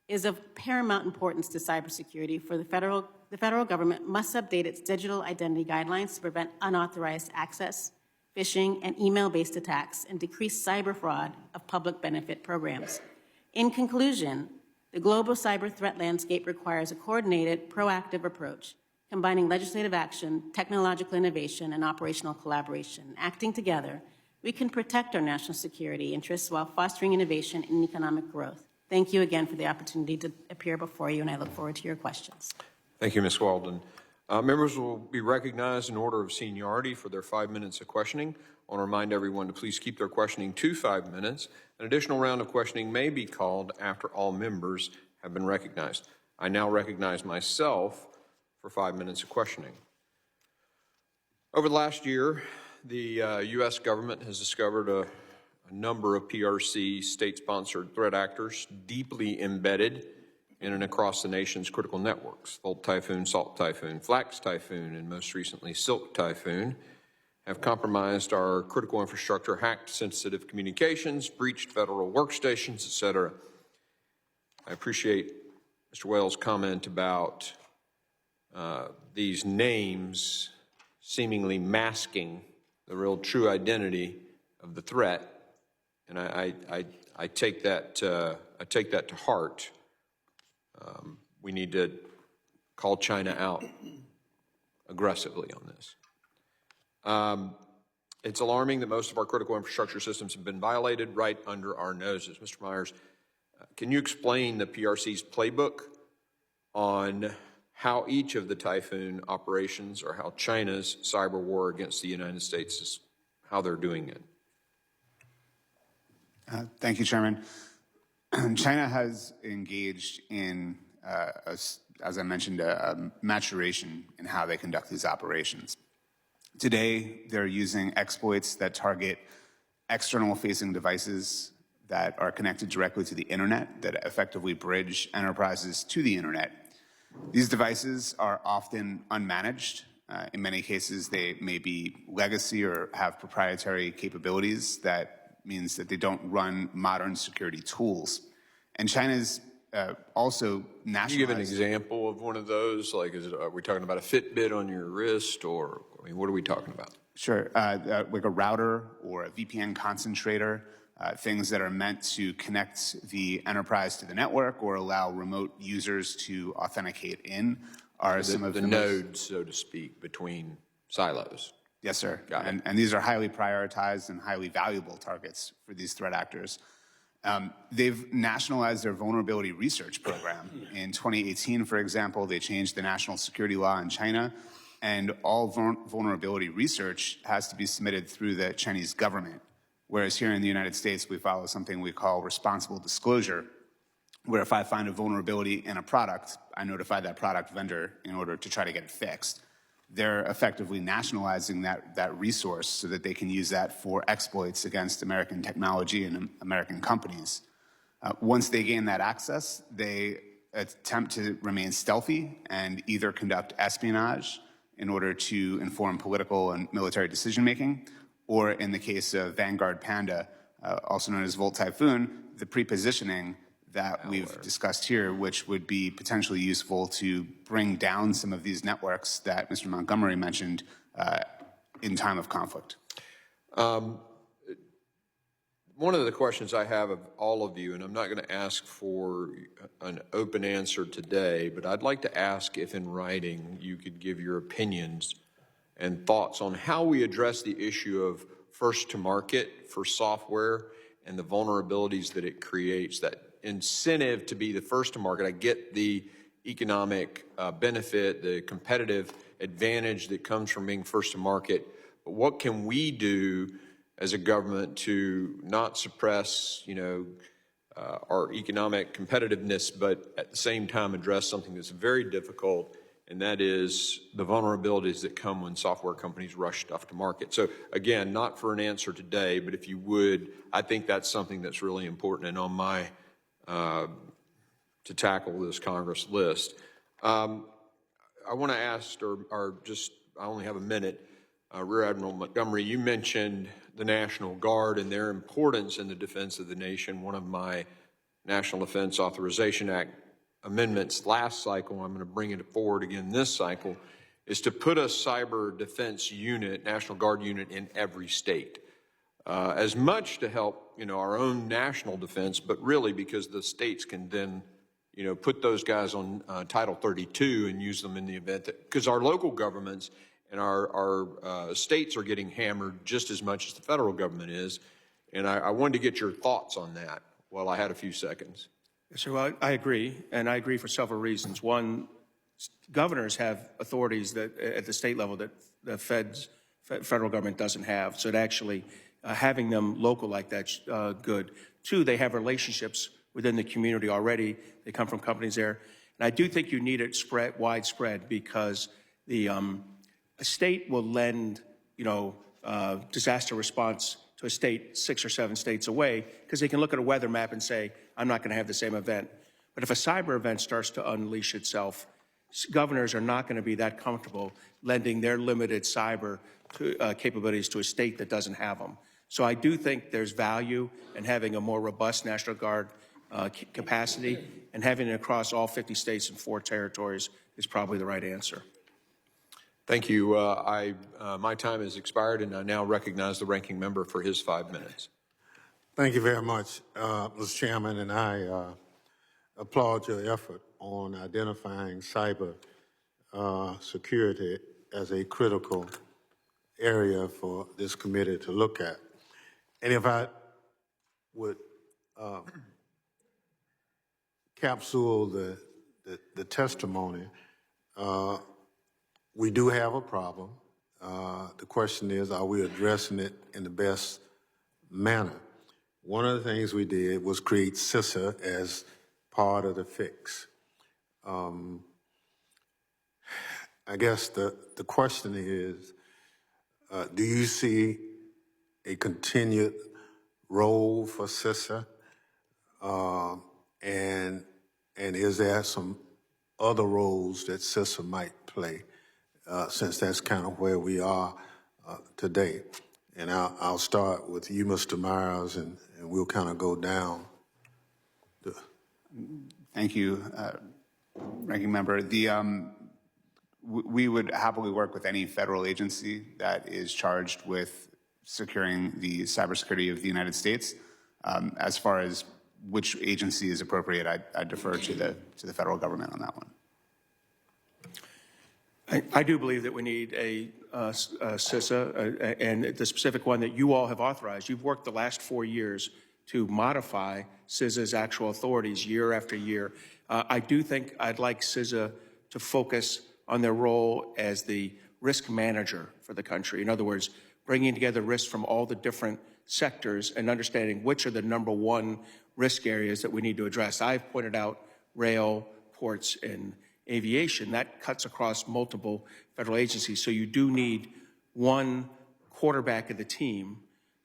is of paramount importance to cybersecurity. For the federal government must update its digital identity guidelines to prevent unauthorized access, phishing, and email-based attacks, and decrease cyber fraud of public benefit programs. In conclusion, the global cyber threat landscape requires a coordinated, proactive approach, combining legislative action, technological innovation, and operational collaboration. Acting together, we can protect our national security interests while fostering innovation and economic growth. Thank you again for the opportunity to appear before you, and I look forward to your questions. Thank you, Ms. Walden. Members will be recognized in order of seniority for their 5 minutes of questioning. I want to remind everyone to please keep their questioning to 5 minutes. An additional round of questioning may be called after all members have been recognized. I now recognize myself for 5 minutes of questioning. Over the last year, the U.S. government has discovered a number of PRC state-sponsored threat actors deeply embedded in and across the nation's critical networks. Volt Typhoon, Salt Typhoon, Flax Typhoon, and most recently Silk Typhoon have compromised our critical infrastructure, hacked sensitive communications, breached federal workstations, etc. I appreciate Mr. Wales' comment about these names seemingly masking the real true identity of the threat, and I take that to heart. We need to call China out aggressively on this. It's alarming that most of our critical infrastructure systems have been violated right under our noses. Mr. Myers, can you explain the PRC's playbook on how each of the Typhoon operations, or how China's cyber war against the United States is, how they're doing it? Thank you, Chairman. China has engaged in, as I mentioned, a maturation in how they conduct these operations. Today, they're using exploits that target external-facing devices that are connected directly to the internet, that effectively bridge enterprises to the internet. These devices are often unmanaged. In many cases, they may be legacy or have proprietary capabilities. That means that they don't run modern security tools. And China's also nationalized. Can you give an example of one of those? Like, are we talking about a Fitbit on your wrist, or I mean, what are we talking about? Sure, like a router or a VPN concentrator, things that are meant to connect the enterprise to the network or allow remote users to authenticate in, are some of the nodes, so to speak, between silos. Yes, sir. Got it. And these are highly prioritized and highly valuable targets for these threat actors. They've nationalized their vulnerability research program. In 2018, for example, they changed the national security law in China, and all vulnerability research has to be submitted through the Chinese government. Whereas here in the United States, we follow something we call responsible disclosure, where if I find a vulnerability in a product, I notify that product vendor in order to try to get it fixed. They're effectively nationalizing that resource so that they can use that for exploits against American technology and American companies. Once they gain that access, they attempt to remain stealthy and either conduct espionage in order to inform political and military decision-making, or in the case of Vanguard Panda, also known as Volt Typhoon, the pre-positioning that we've discussed here, which would be potentially useful to bring down some of these networks that Mr. Montgomery mentioned in time of conflict. One of the questions I have of all of you, and I'm not going to ask for an open answer today, but I'd like to ask if in writing you could give your opinions and thoughts on how we address the issue of first to market for software and the vulnerabilities that it creates, that incentive to be the first to market. I get the economic benefit, the competitive advantage that comes from being first to market, but what can we do as a government to not suppress, our economic competitiveness, but at the same time address something that's very difficult, and that is the vulnerabilities that come when software companies rush stuff to market. So again, not for an answer today, but if you would, I think that's something that's really important and on my, to tackle this Congress list. I want to ask, or just, I only have a minute, Rear Admiral Montgomery, you mentioned the National Guard and their importance in the defense of the nation. One of my National Defense Authorization Act amendments last cycle, I'm going to bring it forward again this cycle, is to put a cyber defense unit, National Guard unit, in every state. As much to help, our own national defense, but really because the states can then, put those guys on Title 32 and use them in the event that, because our local governments and our states are getting hammered just as much as the federal government is. And I wanted to get your thoughts on that while I had a few seconds. Yes, well, I agree, and I agree for several reasons. One, governors have authorities that at the state level that the federal government doesn't have. So actually having them local like that's good. Two, they have relationships within the community already. They come from companies there. And I do think you need it widespread because a state will lend, disaster response to a state 6 or 7 states away because they can look at a weather map and say, I'm not going to have the same event. But if a cyber event starts to unleash itself, governors are not going to be that comfortable lending their limited cyber capabilities to a state that doesn't have them. So I do think there's value in having a more robust National Guard capacity, and having it across all 50 states and 4 territories is probably the right answer. Thank you. My time has expired, and I now recognize the ranking member for his 5 minutes. Thank you very much, Mr. Chairman, and I applaud your effort on identifying cyber security as a critical area for this committee to look at. And if I would capsule the testimony, we do have a problem. The question is, are we addressing it in the best manner? One of the things we did was create CISA as part of the fix. I guess the question is, do you see a continued role for CISA? And is there some other roles that CISA might play, since that's kind of where we are today? And I'll start with you, Mr. Myers, and we'll kind of go down. Thank you, Ranking Member. We would happily work with any federal agency that is charged with securing the cybersecurity of the United States. As far as which agency is appropriate, I defer to the federal government on that one. I do believe that we need a CISA, and the specific one that you all have authorized. You've worked the last 4 years to modify CISA's actual authorities year after year. I do think I'd like CISA to focus on their role as the risk manager for the country. In other words, bringing together risks from all the different sectors and understanding which are the #1 risk areas that we need to address. I've pointed out rail, ports, and aviation. That cuts across multiple federal agencies. So you do need one quarterback of the team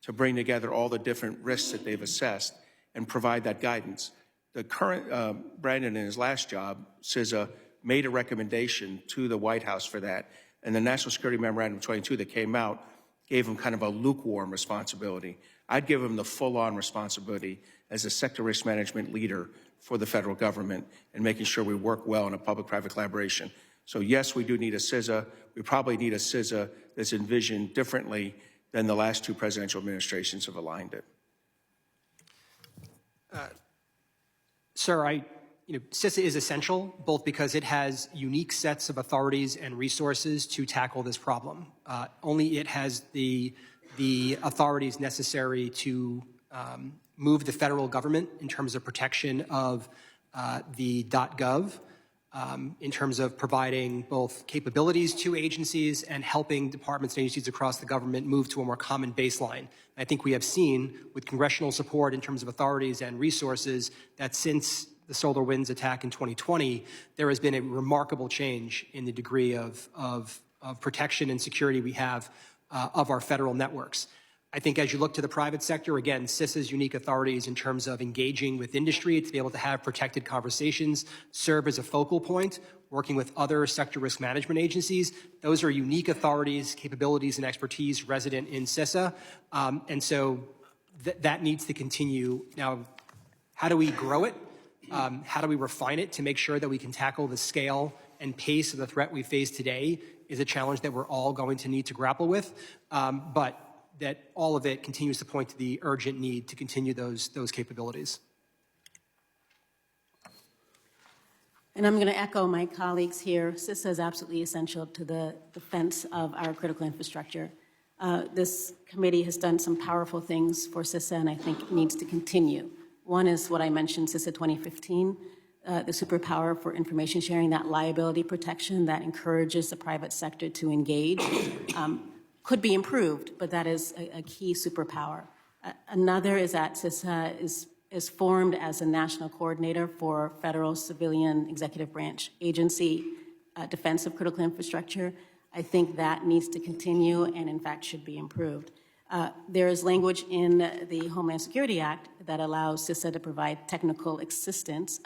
to bring together all the different risks that they've assessed and provide that guidance. The current, Brandon in his last job, CISA made a recommendation to the White House for that. And the National Security Memorandum 22 that came out gave him kind of a lukewarm responsibility. I'd give him the full-on responsibility as a sector risk management leader for the federal government and making sure we work well in a public-private collaboration. So yes, we do need a CISA. We probably need a CISA that's envisioned differently than the last two presidential administrations have aligned it. Sir, CISA is essential, both because it has unique sets of authorities and resources to tackle this problem. Only it has the authorities necessary to move the federal government in terms of protection of the .gov, in terms of providing both capabilities to agencies and helping departments and agencies across the government move to a more common baseline. I think we have seen with congressional support in terms of authorities and resources that since the SolarWinds attack in 2020, there has been a remarkable change in the degree of protection and security we have of our federal networks. I think as you look to the private sector, again, CISA's unique authorities in terms of engaging with industry to be able to have protected conversations serve as a focal point, working with other sector risk management agencies. Those are unique authorities, capabilities, and expertise resident in CISA. And so that needs to continue. Now, how do we grow it? How do we refine it to make sure that we can tackle the scale and pace of the threat we face today is a challenge that we're all going to need to grapple with. But that all of it continues to point to the urgent need to continue those capabilities. And I'm going to echo my colleagues here. CISA is absolutely essential to the defense of our critical infrastructure. This committee has done some powerful things for CISA, and I think it needs to continue. One is what I mentioned, CISA 2015, the superpower for information sharing, that liability protection that encourages the private sector to engage. Could be improved, but that is a key superpower. Another is that CISA is formed as a national coordinator for federal civilian executive branch agency defense of critical infrastructure. I think that needs to continue and in fact should be improved. There is language in the Homeland Security Act that allows CISA to provide technical assistance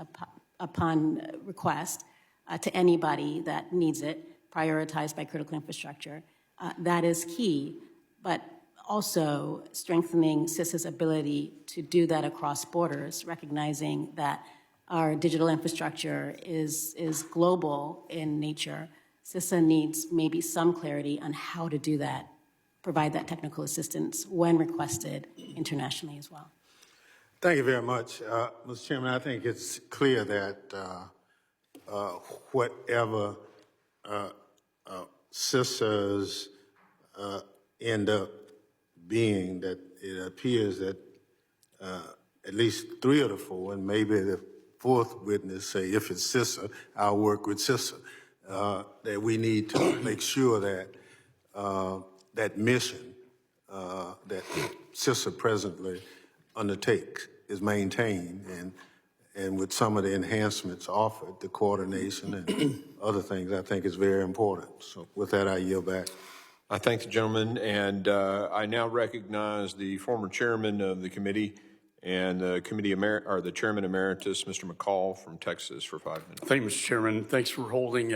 upon request to anybody that needs it, prioritized by critical infrastructure. That is key, but also strengthening CISA's ability to do that across borders, recognizing that our digital infrastructure is global in nature. CISA needs maybe some clarity on how to do that, provide that technical assistance when requested internationally as well. Thank you very much. Mr. Chairman, I think it's clear that whatever CISAs end up being, that it appears that at least 3 of the 4, and maybe the 4th witness say, if it's CISA, I'll work with CISA, that we need to make sure that that mission that CISA presently undertakes is maintained, and with some of the enhancements offered, the coordination and other things, I think is very important. So with that, I yield back. I thank the gentleman, and I now recognize the former chairman of the committee and the the chairman emeritus, Mr. McCall from Texas, for 5 minutes. Thank you, Mr. Chairman. Thanks for holding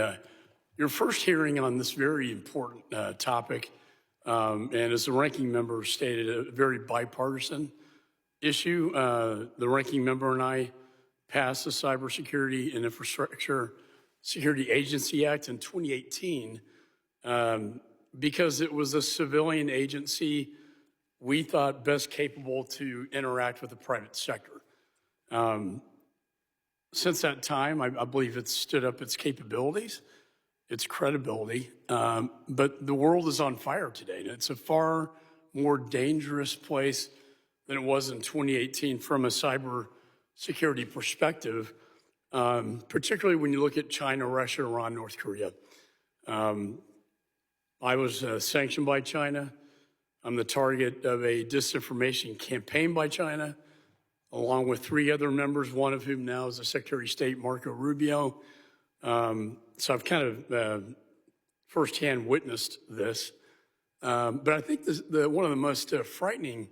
your first hearing on this very important topic. And as the ranking member stated, a very bipartisan issue. The ranking member and I passed the Cybersecurity and Infrastructure Security Agency Act in 2018 because it was a civilian agency we thought best capable to interact with the private sector. Since that time, I believe it's stood up its capabilities, its credibility, but the world is on fire today. And it's a far more dangerous place than it was in 2018 from a cyber security perspective, particularly when you look at China, Russia, Iran, North Korea. I was sanctioned by China. I'm the target of a disinformation campaign by China, along with 3 other members, one of whom now is the Secretary of State, Marco Rubio. So I've kind of firsthand witnessed this. But I think one of the most frightening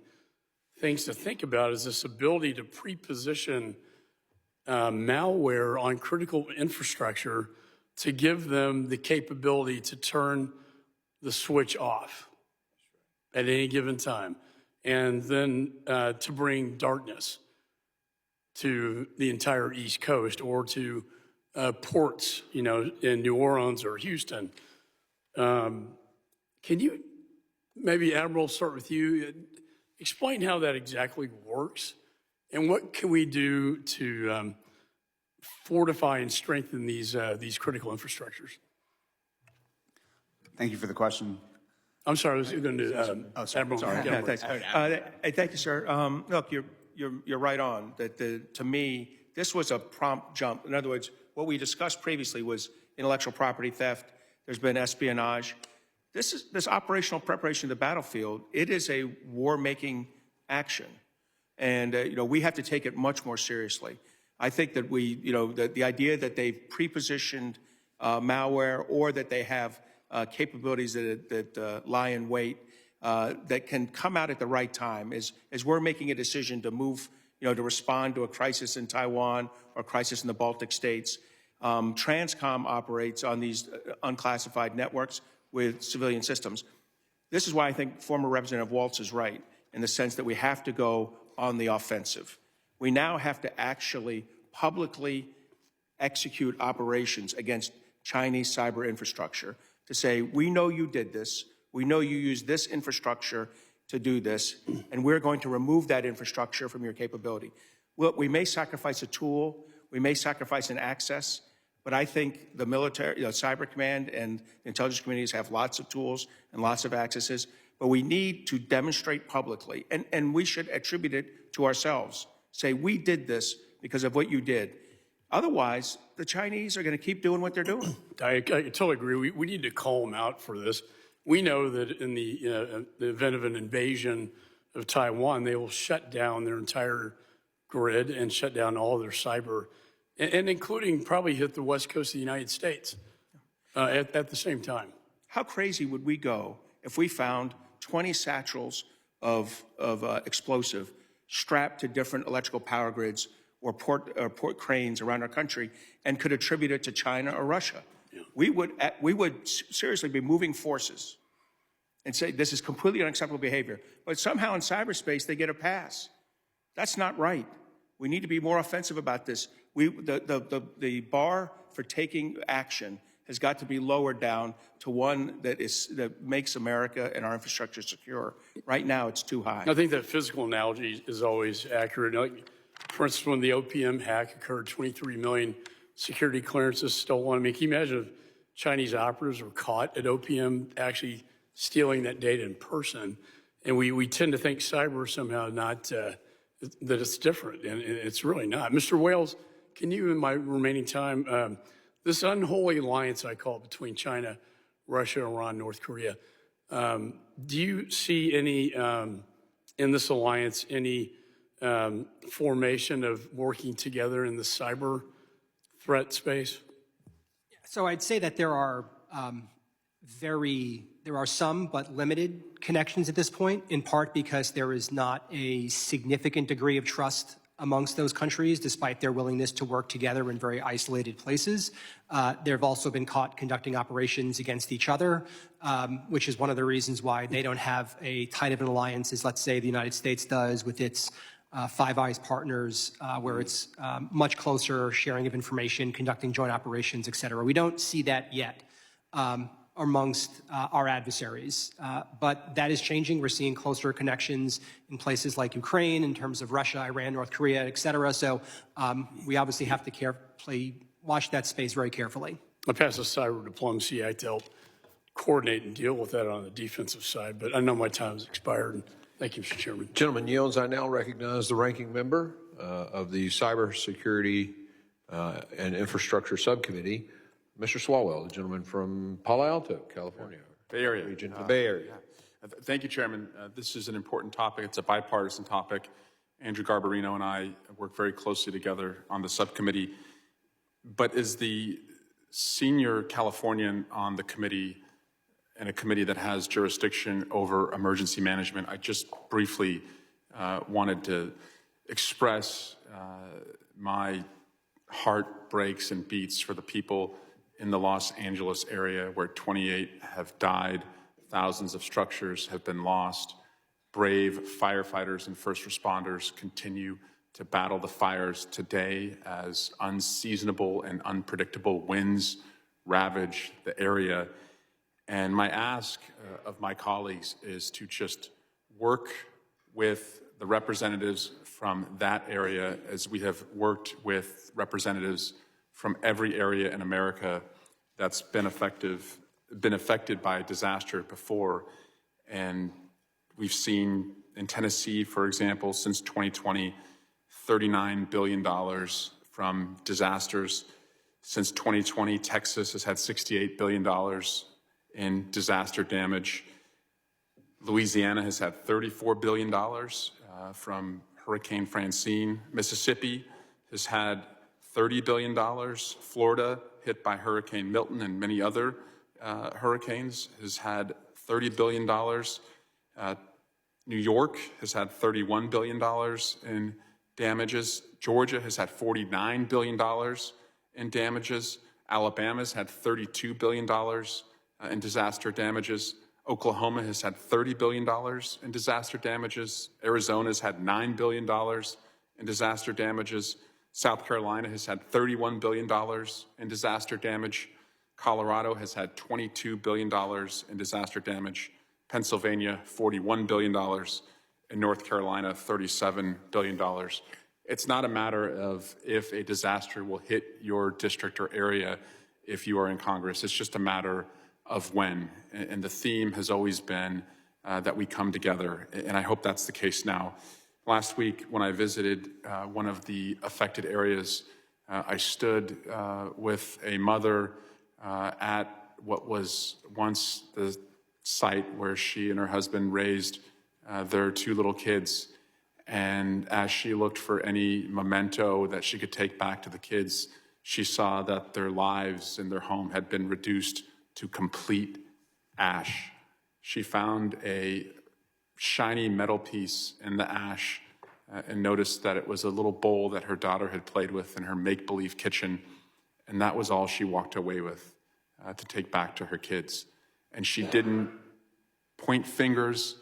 things to think about is this ability to pre-position malware on critical infrastructure to give them the capability to turn the switch off. at any given time, and then to bring darkness to the entire East Coast or to ports, you know, in New Orleans or Houston. Can you, maybe Admiral, start with you, explain how that exactly works and what can we do to fortify and strengthen these critical infrastructures? Thank you for the question. I'm sorry, I was going to Admiral. Sorry. Yeah, thanks. Thank you, sir. Look, you're right on. That to me, this was a prompt jump. In other words, what we discussed previously was intellectual property theft. There's been espionage. This operational preparation of the battlefield. It is a war-making action, and you know, we have to take it much more seriously. I think that the idea that they've pre-positioned malware or that they have capabilities that lie in wait that can come out at the right time as we're making a decision to move, to respond to a crisis in Taiwan or a crisis in the Baltic states. Transcom operates on these unclassified networks with civilian systems. This is why I think former Representative Waltz is right in the sense that we have to go on the offensive. We now have to actually publicly execute operations against Chinese cyber infrastructure to say, we know you did this, we know you used this infrastructure to do this, and we're going to remove that infrastructure from your capability. Well, we may sacrifice a tool, we may sacrifice an access, but I think the military, Cyber Command and the intelligence communities have lots of tools and lots of accesses, but we need to demonstrate publicly, and we should attribute it to ourselves. Say, we did this because of what you did. Otherwise, the Chinese are going to keep doing what they're doing. I totally agree. We need to call them out for this. We know that in the event of an invasion of Taiwan, they will shut down their entire grid and shut down all their cyber, and including probably hit the west coast of the United States at the same time. How crazy would we go if we found 20 satchels of explosive strapped to different electrical power grids or port cranes around our country and could attribute it to China or Russia? Yeah. We would seriously be moving forces and say this is completely unacceptable behavior. But somehow in cyberspace they get a pass. That's not right. We need to be more offensive about this. The bar for taking action has got to be lowered down to one that makes America and our infrastructure secure. Right now, it's too high. I think that physical analogy is always accurate. Like, for instance, when the OPM hack occurred, 23 million security clearances stolen. I mean, can you imagine if Chinese operatives were caught at OPM actually stealing that data in person? And we tend to think cyber somehow not that it's different, and it's really not. Mr. Wales, can you, in my remaining time, this unholy alliance I call it between China, Russia, Iran, North Korea, do you see any, in this alliance, any formation of working together in the cyber threat space? So I'd say that there are some but limited connections at this point, in part because there is not a significant degree of trust amongst those countries, despite their willingness to work together in very isolated places. There have also been caught conducting operations against each other, which is one of the reasons why they don't have a tight of an alliance as, let's say, the United States does with its Five Eyes partners, where it's much closer sharing of information, conducting joint operations, et cetera. We don't see that yet amongst our adversaries, but that is changing. We're seeing closer connections in places like Ukraine in terms of Russia, Iran, North Korea, et cetera. So we obviously have to carefully watch that space very carefully. I pass the cyber diplomacy act to help coordinate and deal with that on the defensive side, but I know my time has expired. And thank you, Mr. Chairman. Gentleman yields. I now recognize the ranking member of the Cybersecurity and Infrastructure Subcommittee, Mr. Swalwell, the gentleman from Palo Alto, California. Bay Area. Region of the Bay Area. Thank you, Chairman. This is an important topic. It's a bipartisan topic. Andrew Garbarino and I work very closely together on the subcommittee. But as the senior Californian on the committee, and a committee that has jurisdiction over emergency management, I just briefly wanted to express my heart breaks and beats for the people in the Los Angeles area where 28 have died, thousands of structures have been lost. Brave firefighters and first responders continue to battle the fires today as unseasonable and unpredictable winds ravage the area. And my ask of my colleagues is to just work with the representatives from that area as we have worked with representatives from every area in America that's been affected by a disaster before. And we've seen in Tennessee, for example, since 2020, $39 billion from disasters. Since 2020, Texas has had $68 billion in disaster damage. Louisiana has had $34 billion from Hurricane Francine. Mississippi has had $30 billion. Florida, hit by Hurricane Milton and many other hurricanes, has had $30 billion. New York has had $31 billion in damages. Georgia has had $49 billion in damages. Alabama's had $32 billion in disaster damages. Oklahoma has had $30 billion in disaster damages. Arizona's had $9 billion in disaster damages. South Carolina has had $31 billion in disaster damage. Colorado has had $22 billion in disaster damage. Pennsylvania, $41 billion. In North Carolina, $37 billion. It's not a matter of if a disaster will hit your district or area if you are in Congress. It's just a matter of when. And the theme has always been that we come together, and I hope that's the case now. Last week, when I visited one of the affected areas, I stood with a mother at what was once the site where she and her husband raised their two little kids. And as she looked for any memento that she could take back to the kids, she saw that their lives in their home had been reduced to complete ash. She found a shiny metal piece in the ash and noticed that it was a little bowl that her daughter had played with in her make-believe kitchen. And that was all she walked away with to take back to her kids. And she didn't point fingers.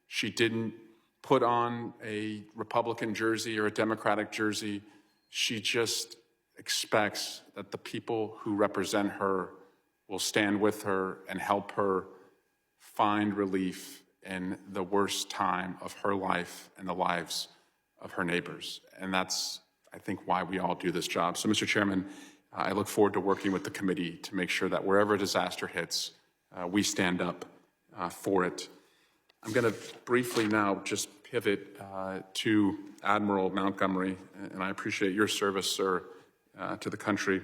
She didn't put on a Republican jersey or a Democratic jersey. She just expects that the people who represent her will stand with her and help her find relief in the worst time of her life and the lives of her neighbors. And that's, I think, why we all do this job. So, Mr. Chairman, I look forward to working with the committee to make sure that wherever a disaster hits, we stand up for it. I'm going to briefly now just pivot to Admiral Montgomery, and I appreciate your service, sir, to the country.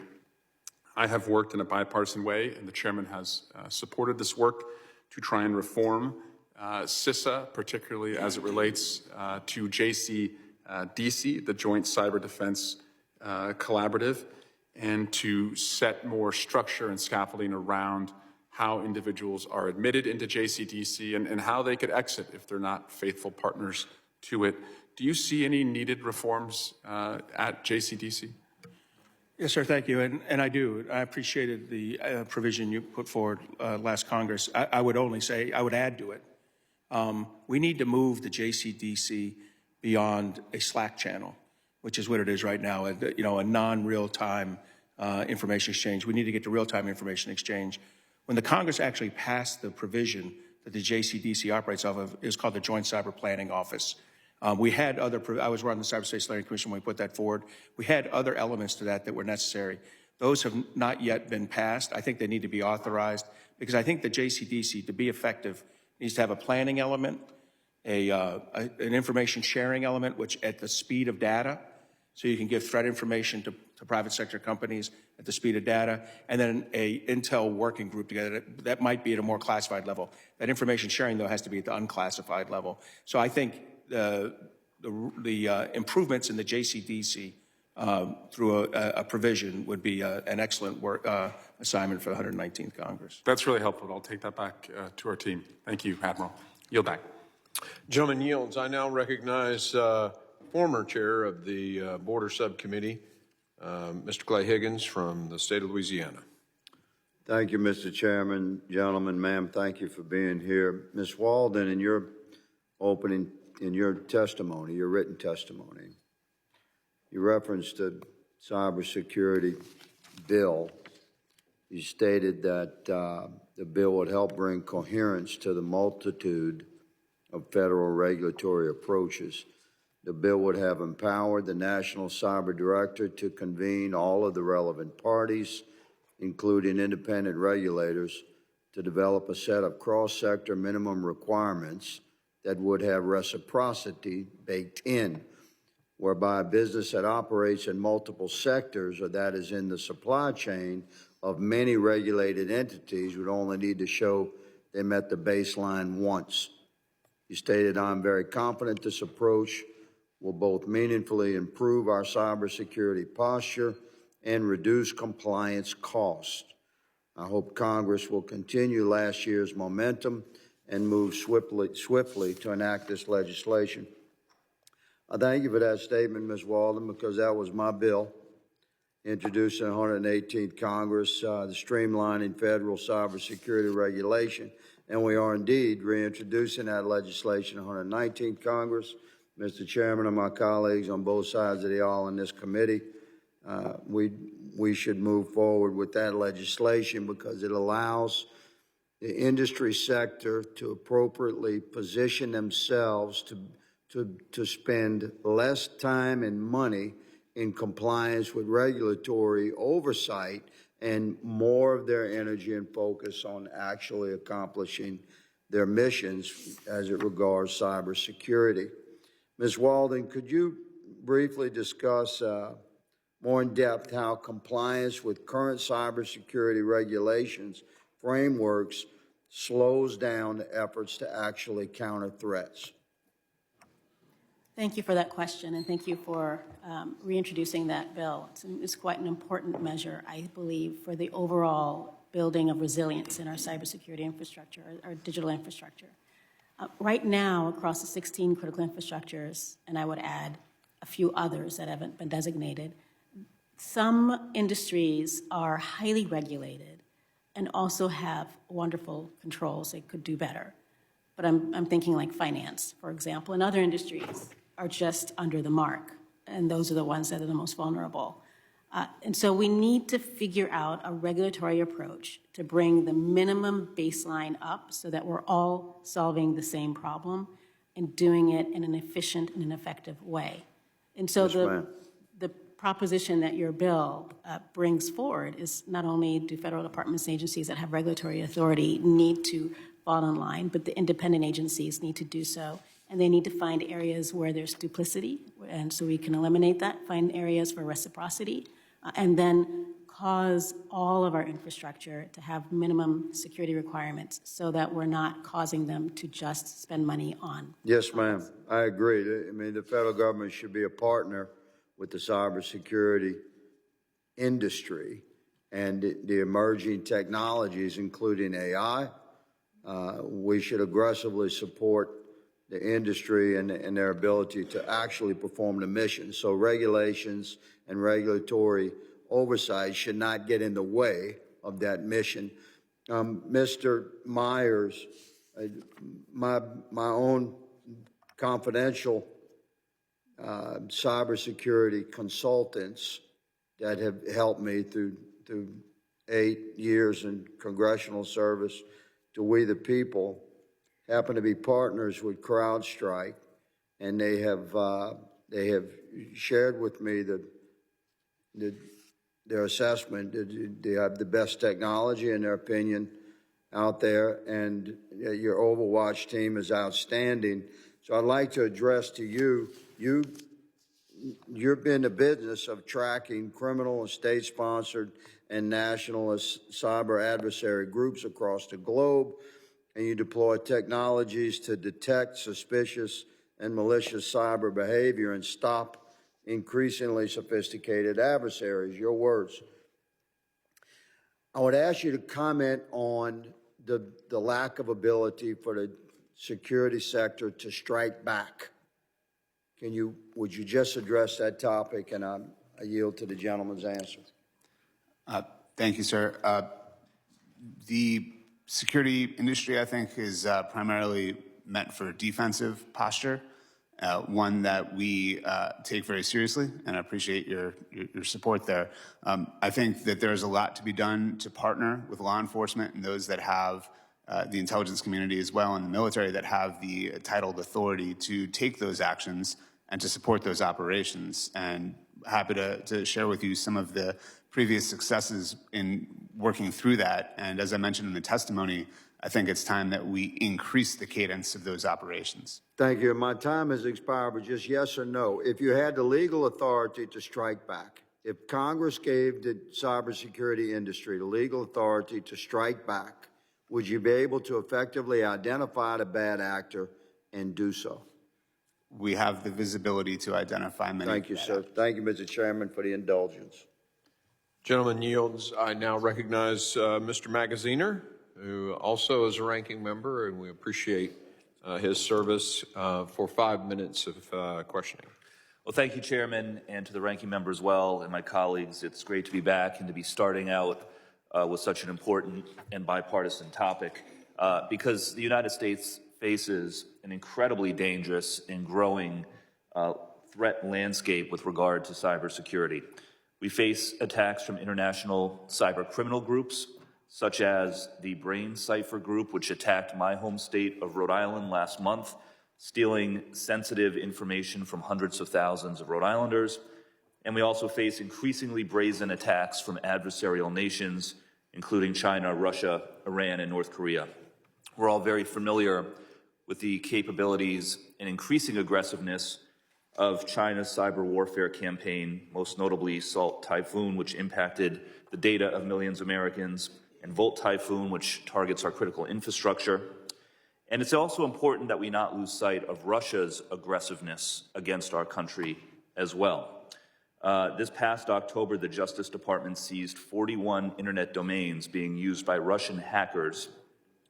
I have worked in a bipartisan way, and the chairman has supported this work to try and reform CISA, particularly as it relates to JCDC, the Joint Cyber Defense Collaborative, and to set more structure and scaffolding around how individuals are admitted into JCDC and how they could exit if they're not faithful partners to it. Do you see any needed reforms at JCDC? Yes, sir, thank you, and I do. I appreciated the provision you put forward last Congress. I would only say, I would add to it, we need to move the JCDC beyond a Slack channel, which is what it is right now, a non-real-time information exchange. We need to get to real-time information exchange. When the Congress actually passed the provision that the JCDC operates off of, is called the Joint Cyber Planning Office. We had other, I was running the Cyberspace Learning Commission when we put that forward. We had other elements to that were necessary. Those have not yet been passed. I think they need to be authorized because I think the JCDC, to be effective, needs to have a planning element, an information sharing element, which at the speed of data, so you can give threat information to private sector companies at the speed of data, and then a intel working group together that might be at a more classified level. That information sharing, though, has to be at the unclassified level. So I think the improvements in the JCDC through a provision would be an excellent assignment for the 119th Congress. That's really helpful. I'll take that back to our team. Thank you, Admiral. Yield back. Gentleman yields. I now recognize former chair of the Border Subcommittee, Mr. Clay Higgins from the state of Louisiana. Thank you, Mr. Chairman. Gentlemen, ma'am, thank you for being here. Ms. Walden, in your testimony, your written testimony, you referenced the cybersecurity bill. You stated that the bill would help bring coherence to the multitude of federal regulatory approaches. The bill would have empowered the National Cyber Director to convene all of the relevant parties, including independent regulators, to develop a set of cross-sector minimum requirements that would have reciprocity baked in, whereby a business that operates in multiple sectors or that is in the supply chain of many regulated entities would only need to show they met the baseline once. You stated, I'm very confident this approach will both meaningfully improve our cybersecurity posture and reduce compliance costs. I hope Congress will continue last year's momentum and move swiftly to enact this legislation. I thank you for that statement, Ms. Walden, because that was my bill, introduced in the 118th Congress, the streamlining federal cybersecurity regulation, and we are indeed reintroducing that legislation in the 119th Congress. Mr. Chairman and my colleagues on both sides of the aisle in this committee, we should move forward with that legislation because it allows the industry sector to appropriately position themselves to spend less time and money in compliance with regulatory oversight and more of their energy and focus on actually accomplishing their missions as it regards cybersecurity. Ms. Walden, could you briefly discuss more in depth how compliance with current cybersecurity regulations frameworks slows down the efforts to actually counter threats? Thank you for that question, and thank you for reintroducing that bill. It's quite an important measure, I believe, for the overall building of resilience in our cybersecurity infrastructure, our digital infrastructure. Right now, across the 16 critical infrastructures, and I would add a few others that haven't been designated, some industries are highly regulated and also have wonderful controls. They could do better. But I'm thinking like finance, for example, and other industries are just under the mark, and those are the ones that are the most vulnerable. And so we need to figure out a regulatory approach to bring the minimum baseline up so that we're all solving the same problem and doing it in an efficient and an effective way. And so the proposition that your bill brings forward is not only do federal departments and agencies that have regulatory authority need to fall in line, but the independent agencies need to do so. And they need to find areas where there's duplicity, and so we can eliminate that, find areas for reciprocity, and then cause all of our infrastructure to have minimum security requirements so that we're not causing them to just spend money on. Yes, ma'am. I agree. I mean, the federal government should be a partner with the cybersecurity industry and the emerging technologies, including AI. We should aggressively support the industry and their ability to actually perform the mission. So regulations and regulatory oversight should not get in the way of that mission. Mr. Myers, my own confidential cybersecurity consultants that have helped me through 8 years in congressional service to We the People happen to be partners with CrowdStrike, and they have shared with me their assessment. They have the best technology, in their opinion, out there, and your Overwatch team is outstanding. So I'd like to address to you, you've been in the business of tracking criminal and state-sponsored and nationalist cyber adversary groups across the globe, and you deploy technologies to detect suspicious and malicious cyber behavior and stop increasingly sophisticated adversaries. Your words. I would ask you to comment on the lack of ability for the security sector to strike back. Would you just address that topic, and I yield to the gentleman's answer. Thank you, sir. The security industry, I think, is primarily meant for defensive posture, one that we take very seriously, and I appreciate your support there. I think that there's a lot to be done to partner with law enforcement and those that have the intelligence community as well, and the military that have the titled authority to take those actions and to support those operations. And happy to share with you some of the previous successes in working through that. And as I mentioned in the testimony, I think it's time that we increase the cadence of those operations. Thank you. My time has expired, but just yes or no. If you had the legal authority to strike back, if Congress gave the cybersecurity industry the legal authority to strike back, would you be able to effectively identify the bad actor and do so? We have the visibility to identify many. Thank you, sir. Thank you, Mr. Chairman, for the indulgence. Gentleman yields. I now recognize Mr. Magaziner, who also is a ranking member, and we appreciate his service for 5 minutes of questioning. Well, thank you, Chairman, and to the ranking member as well, and my colleagues. It's great to be back and to be starting out with such an important and bipartisan topic because the United States faces an incredibly dangerous and growing threat landscape with regard to cybersecurity. We face attacks from international cyber criminal groups, such as the Brain Cipher Group, which attacked my home state of Rhode Island last month, stealing sensitive information from hundreds of thousands of Rhode Islanders. And we also face increasingly brazen attacks from adversarial nations, including China, Russia, Iran, and North Korea. We're all very familiar with the capabilities and increasing aggressiveness of China's cyber warfare campaign, most notably Typhoon, which impacted the data of millions of Americans, and Typhoon, which targets our critical infrastructure. And it's also important that we not lose sight of Russia's aggressiveness against our country as well. This past October, the Justice Department seized 41 internet domains being used by Russian hackers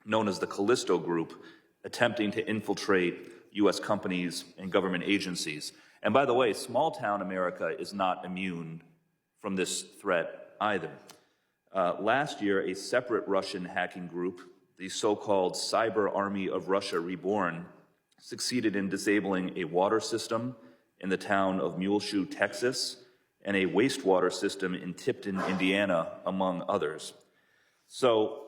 known as the Callisto Group, attempting to infiltrate U.S. companies and government agencies. And by the way, small-town America is not immune from this threat either. Last year, a separate Russian hacking group, the so-called Cyber Army of Russia Reborn, succeeded in disabling a water system in the town of Muleshoe, Texas, and a wastewater system in Tipton, Indiana, among others. So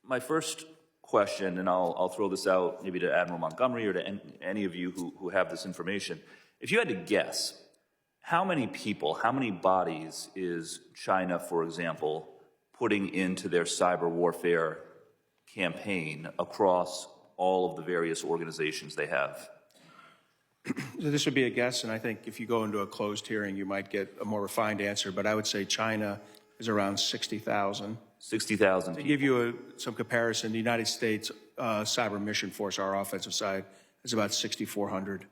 my first question, and I'll throw this out maybe to Admiral Montgomery or to any of you who have this information. If you had to guess, how many people, how many bodies is China, for example, putting into their cyber warfare campaign across all of the various organizations they have? So this would be a guess, and I think if you go into a closed hearing, you might get a more refined answer, but I would say China is around 60,000. 60,000 people. To give you some comparison, the United States Cyber Mission Force, our offensive side, is about 6,400.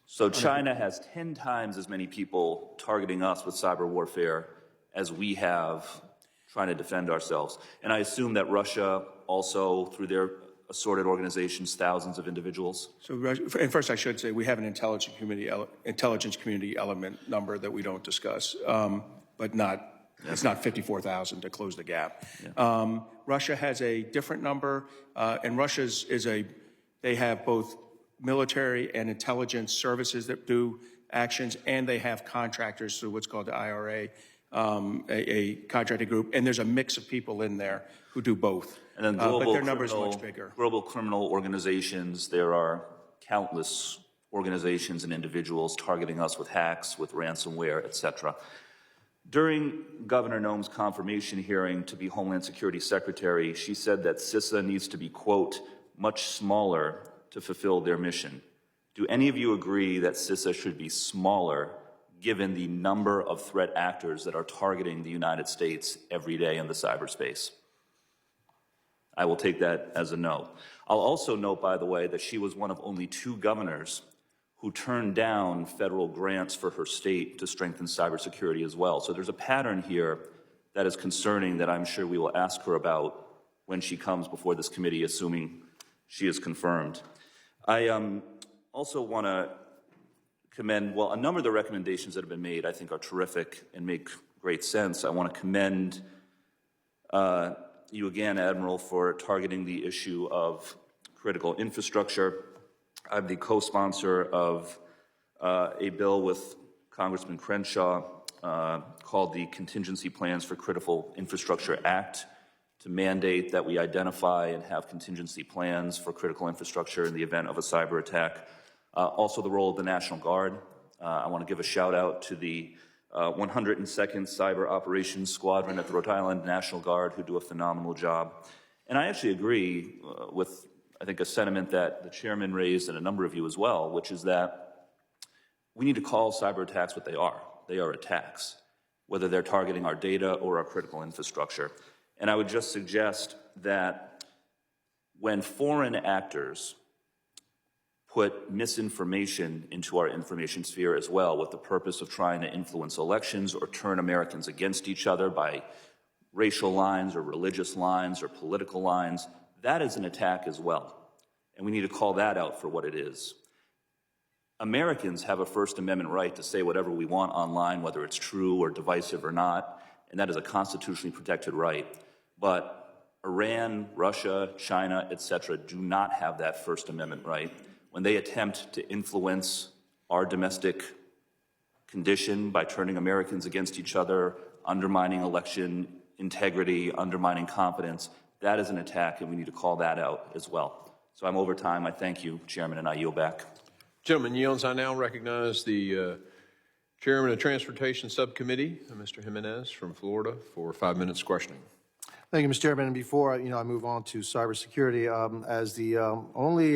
So China has 10 times as many people targeting us with cyber warfare as we have trying to defend ourselves. And I assume that Russia also, through their assorted organizations, thousands of individuals. So, and first I should say we have an intelligence community element number that we don't discuss, but it's not 54,000 to close the gap. Yeah. Russia has a different number, and Russia's they have both military and intelligence services that do actions, and they have contractors through what's called the IRA, a contracting group, and there's a mix of people in there who do both. And then but their number is much bigger. Global criminal organizations, there are countless organizations and individuals targeting us with hacks, with ransomware, et cetera. During Governor Noem's confirmation hearing to be Homeland Security Secretary, she said that CISA needs to be, quote, much smaller to fulfill their mission. Do any of you agree that CISA should be smaller given the number of threat actors that are targeting the United States every day in the cyberspace? I will take that as a no. I'll also note, by the way, that she was one of only 2 governors who turned down federal grants for her state to strengthen cybersecurity as well. So there's a pattern here that is concerning that I'm sure we will ask her about when she comes before this committee, assuming she is confirmed. I also want to commend, well, a number of the recommendations that have been made I think are terrific and make great sense. I want to commend you again, Admiral, for targeting the issue of critical infrastructure. I'm the co-sponsor of a bill with Congressman Crenshaw called the Contingency Plans for Critical Infrastructure Act to mandate that we identify and have contingency plans for critical infrastructure in the event of a cyber attack. Also the role of the National Guard. I want to give a shout out to the 102nd Cyber Operations Squadron at the Rhode Island National Guard, who do a phenomenal job. And I actually agree with, I think, a sentiment that the chairman raised and a number of you as well, which is that we need to call cyber attacks what they are. They are attacks, whether they're targeting our data or our critical infrastructure. And I would just suggest that when foreign actors put misinformation into our information sphere as well, with the purpose of trying to influence elections or turn Americans against each other by racial lines or religious lines or political lines, that is an attack as well. And we need to call that out for what it is. Americans have a First Amendment right to say whatever we want online, whether it's true or divisive or not, and that is a constitutionally protected right. But Iran, Russia, China, etc., do not have that First Amendment right. When they attempt to influence our domestic condition by turning Americans against each other, undermining election integrity, undermining confidence, that is an attack, and we need to call that out as well. So I'm over time. I thank you, Chairman, and I yield back. Gentleman yields. I now recognize the Chairman of Transportation Subcommittee, Mr. Jimenez from Florida, for 5 minutes questioning. Thank you, Mr. Chairman. And before I move on to cybersecurity, as the only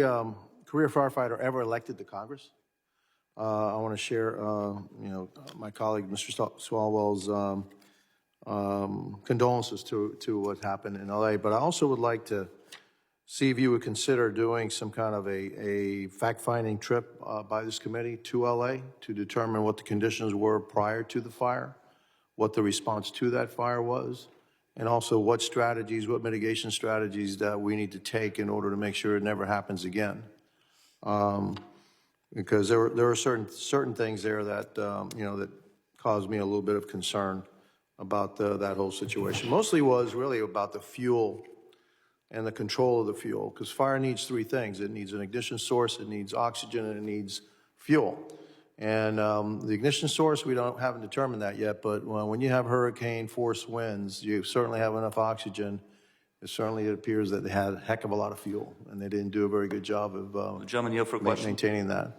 career firefighter ever elected to Congress, I want to share, my colleague, Mr. Swalwell's condolences to what happened in LA. But I also would like to see if you would consider doing some kind of a fact-finding trip by this committee to LA to determine what the conditions were prior to the fire, what the response to that fire was, and also what strategies, what mitigation strategies that we need to take in order to make sure it never happens again. Because there are certain things there that that caused me a little bit of concern about that whole situation. Mostly was really about the fuel and the control of the fuel, because fire needs three things. It needs an ignition source, it needs oxygen, and it needs fuel. And the ignition source, we haven't determined that yet, but when you have hurricane force winds, you certainly have enough oxygen. It appears that they had a heck of a lot of fuel, and they didn't do a very good job of Gentleman, you have for a question? Maintaining that.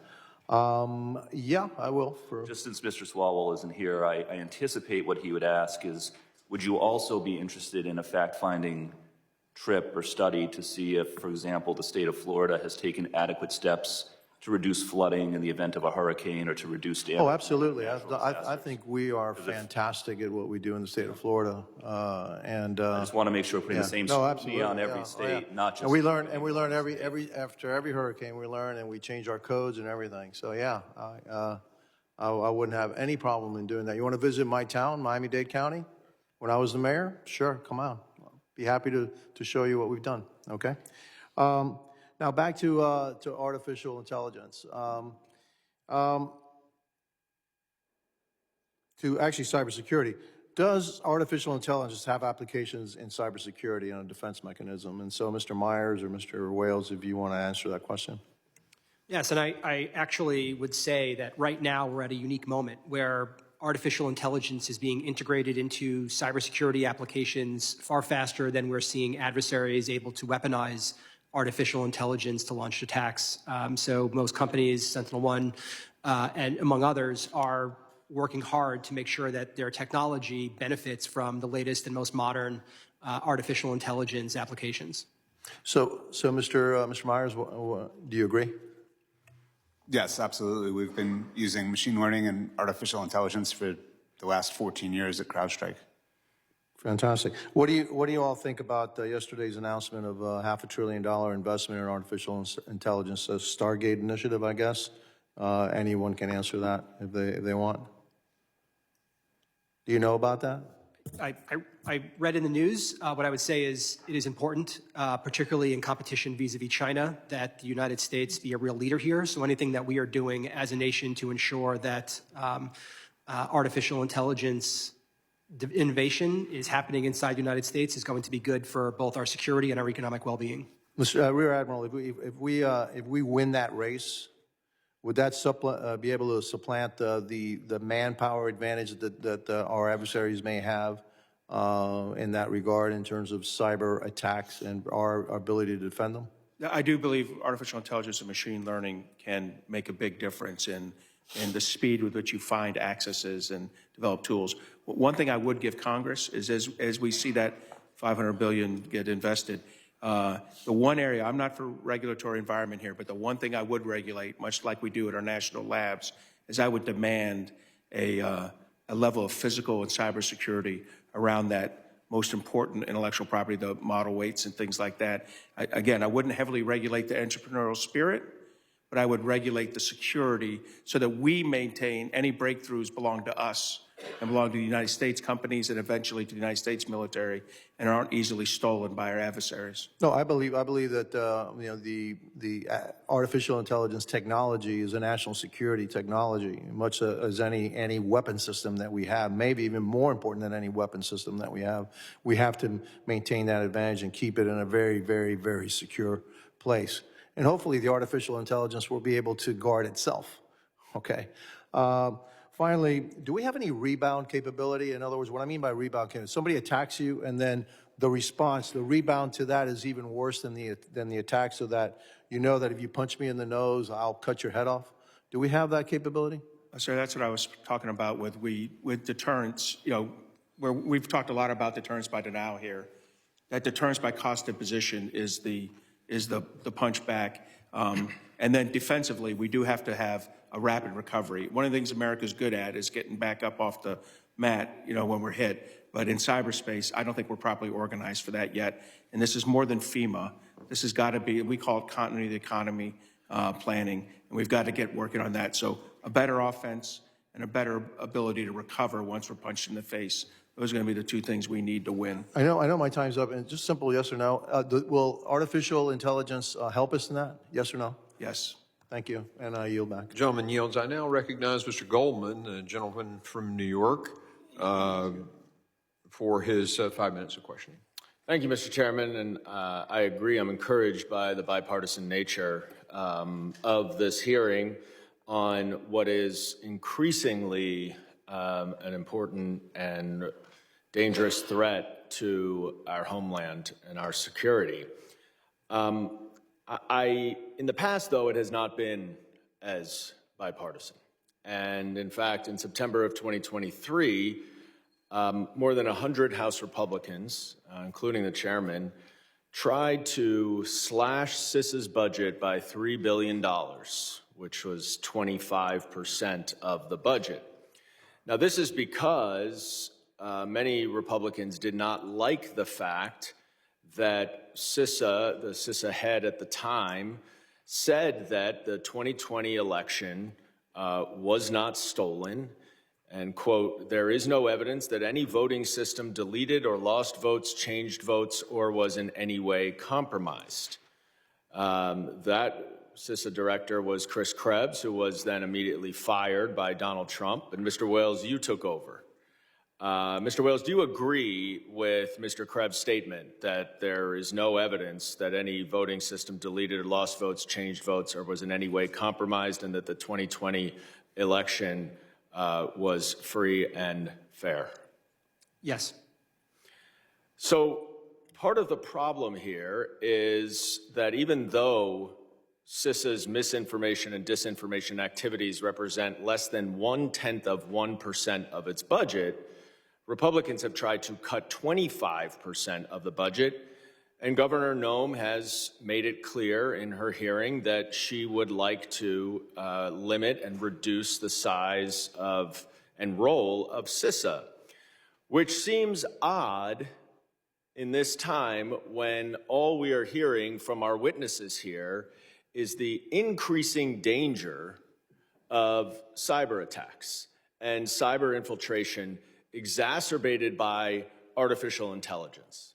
Yeah, I will. Just since Mr. Swalwell isn't here, I anticipate what he would ask is, would you also be interested in a fact-finding trip or study to see if, for example, the state of Florida has taken adequate steps to reduce flooding in the event of a hurricane or to reduce damage? Oh, absolutely. I think we are fantastic at what we do in the state of Florida. I just want to make sure we're putting the same scrutiny on every state, not just... And we learn after every hurricane, we learn and we change our codes and everything. So, yeah, I wouldn't have any problem in doing that. You want to visit my town, Miami-Dade County, when I was the mayor? Sure, come on. Be happy to show you what we've done, okay? Now back to artificial intelligence. To actually cybersecurity. Does artificial intelligence have applications in cybersecurity and a defense mechanism? And so Mr. Myers or Mr. Wales, if you want to answer that question. Yes, and I actually would say that right now we're at a unique moment where artificial intelligence is being integrated into cybersecurity applications far faster than we're seeing adversaries able to weaponize artificial intelligence to launch attacks. So most companies, SentinelOne, and among others, are working hard to make sure that their technology benefits from the latest and most modern artificial intelligence applications. So Mr. Myers, do you agree? Yes, absolutely. We've been using machine learning and artificial intelligence for the last 14 years at CrowdStrike. Fantastic. What do you all think about yesterday's announcement of $500 billion investment in artificial intelligence, a Stargate initiative, I guess? Anyone can answer that if they want. Do you know about that? I read in the news. What I would say is it is important, particularly in competition vis-a-vis China, that the United States be a real leader here. So anything that we are doing as a nation to ensure that artificial intelligence innovation is happening inside the United States is going to be good for both our security and our economic well-being. Mr. Rear Admiral, if we win that race, would that be able to supplant the manpower advantage that our adversaries may have in that regard in terms of cyber attacks and our ability to defend them? I do believe artificial intelligence and machine learning can make a big difference in the speed with which you find accesses and develop tools. One thing I would give Congress is as we see that $500 billion get invested, the one area, I'm not for regulatory environment here, but the one thing I would regulate, much like we do at our national labs, is I would demand a level of physical and cybersecurity around that most important intellectual property, the model weights and things like that. Again, I wouldn't heavily regulate the entrepreneurial spirit, but I would regulate the security so that we maintain any breakthroughs belong to us and belong to the United States companies and eventually to the United States military and aren't easily stolen by our adversaries. No, I believe that the artificial intelligence technology is a national security technology, much as any weapon system that we have, maybe even more important than any weapon system that we have. We have to maintain that advantage and keep it in a very, very, very secure place. And hopefully the artificial intelligence will be able to guard itself, okay? Finally, do we have any rebound capability? In other words, what I mean by rebound capability, somebody attacks you and then the response, the rebound to that is even worse than the attack, so that you know that if you punch me in the nose, I'll cut your head off. Do we have that capability? Sir, that's what I was talking about with deterrence. You know, where we've talked a lot about deterrence by denial here. That deterrence by cost of position is the punch back. And then defensively, we do have to have a rapid recovery. One of the things America's good at is getting back up off the mat, you know, when we're hit. But in cyberspace, I don't think we're properly organized for that yet. And this is more than FEMA. This has got to be, we call it continuity of the economy planning, and we've got to get working on that. So a better offense and a better ability to recover once we're punched in the face. Those are going to be the two things we need to win. I know my time's up, and just simple yes or no. Will artificial intelligence help us in that? Yes or no? Yes. Thank you, and I yield back. The gentleman yields. I now recognize Mr. Goldman, a gentleman from New York, for his 5 minutes of questioning. Thank you, Mr. Chairman, and I agree. I'm encouraged by the bipartisan nature of this hearing on what is increasingly an important and dangerous threat to our homeland and our security. In the past, though, it has not been as bipartisan. And in fact, in September of 2023, more than 100 House Republicans, including the chairman, tried to slash CISA's budget by $3 billion, which was 25% of the budget. Now, this is because many Republicans did not like the fact that CISA, the CISA head at the time, said that the 2020 election was not stolen, and, quote, there is no evidence that any voting system deleted or lost votes, changed votes, or was in any way compromised. That CISA director was Chris Krebs, who was then immediately fired by Donald Trump. And Mr. Wales, you took over. Mr. Wales, do you agree with Mr. Krebs' statement that there is no evidence that any voting system deleted or lost votes, changed votes, or was in any way compromised, and that the 2020 election was free and fair? Yes. So part of the problem here is that even though CISA's misinformation and disinformation activities represent less than 0.1% of its budget, Republicans have tried to cut 25% of the budget, and Governor Noem has made it clear in her hearing that she would like to limit and reduce the size of and role of CISA, which seems odd in this time when all we are hearing from our witnesses here is the increasing danger of cyber attacks and cyber infiltration exacerbated by artificial intelligence.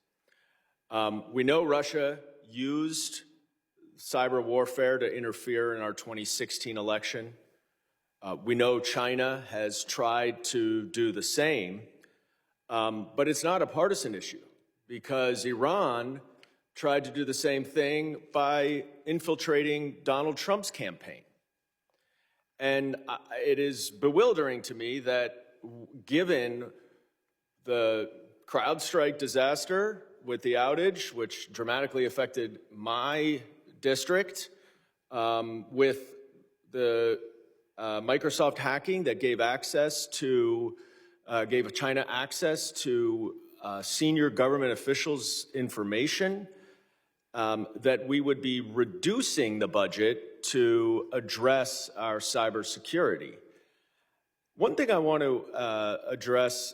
We know Russia used cyber warfare to interfere in our 2016 election. We know China has tried to do the same. But it's not a partisan issue because Iran tried to do the same thing by infiltrating Donald Trump's campaign. And it is bewildering to me that given the CrowdStrike disaster with the outage, which dramatically affected my district, with the Microsoft hacking that gave China access to senior government officials' information, that we would be reducing the budget to address our cybersecurity. One thing I want to address,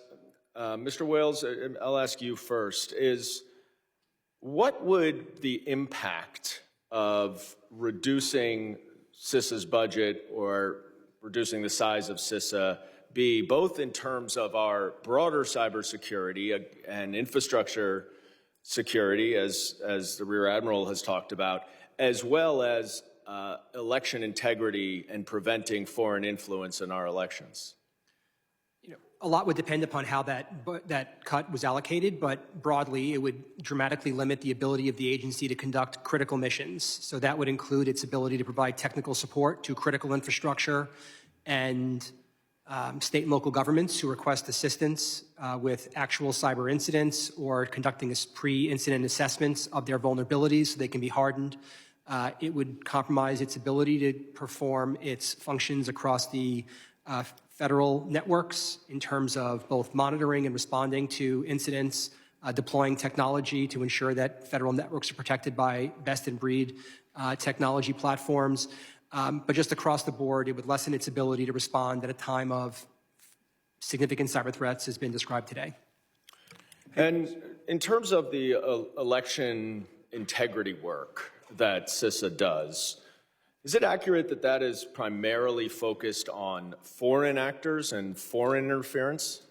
Mr. Wales, I'll ask you first, is what would the impact of reducing CISA's budget or reducing the size of CISA be, both in terms of our broader cybersecurity and infrastructure security, as the Rear Admiral has talked about, as well as election integrity and preventing foreign influence in our elections? A lot would depend upon how that cut was allocated, but broadly, it would dramatically limit the ability of the agency to conduct critical missions. So that would include its ability to provide technical support to critical infrastructure and state and local governments who request assistance with actual cyber incidents or conducting pre-incident assessments of their vulnerabilities so they can be hardened. It would compromise its ability to perform its functions across the federal networks in terms of both monitoring and responding to incidents, deploying technology to ensure that federal networks are protected by best-in-breed technology platforms. But just across the board, it would lessen its ability to respond at a time of significant cyber threats as been described today. And in terms of the election integrity work that CISA does, is it accurate that that is primarily focused on foreign actors and foreign interference?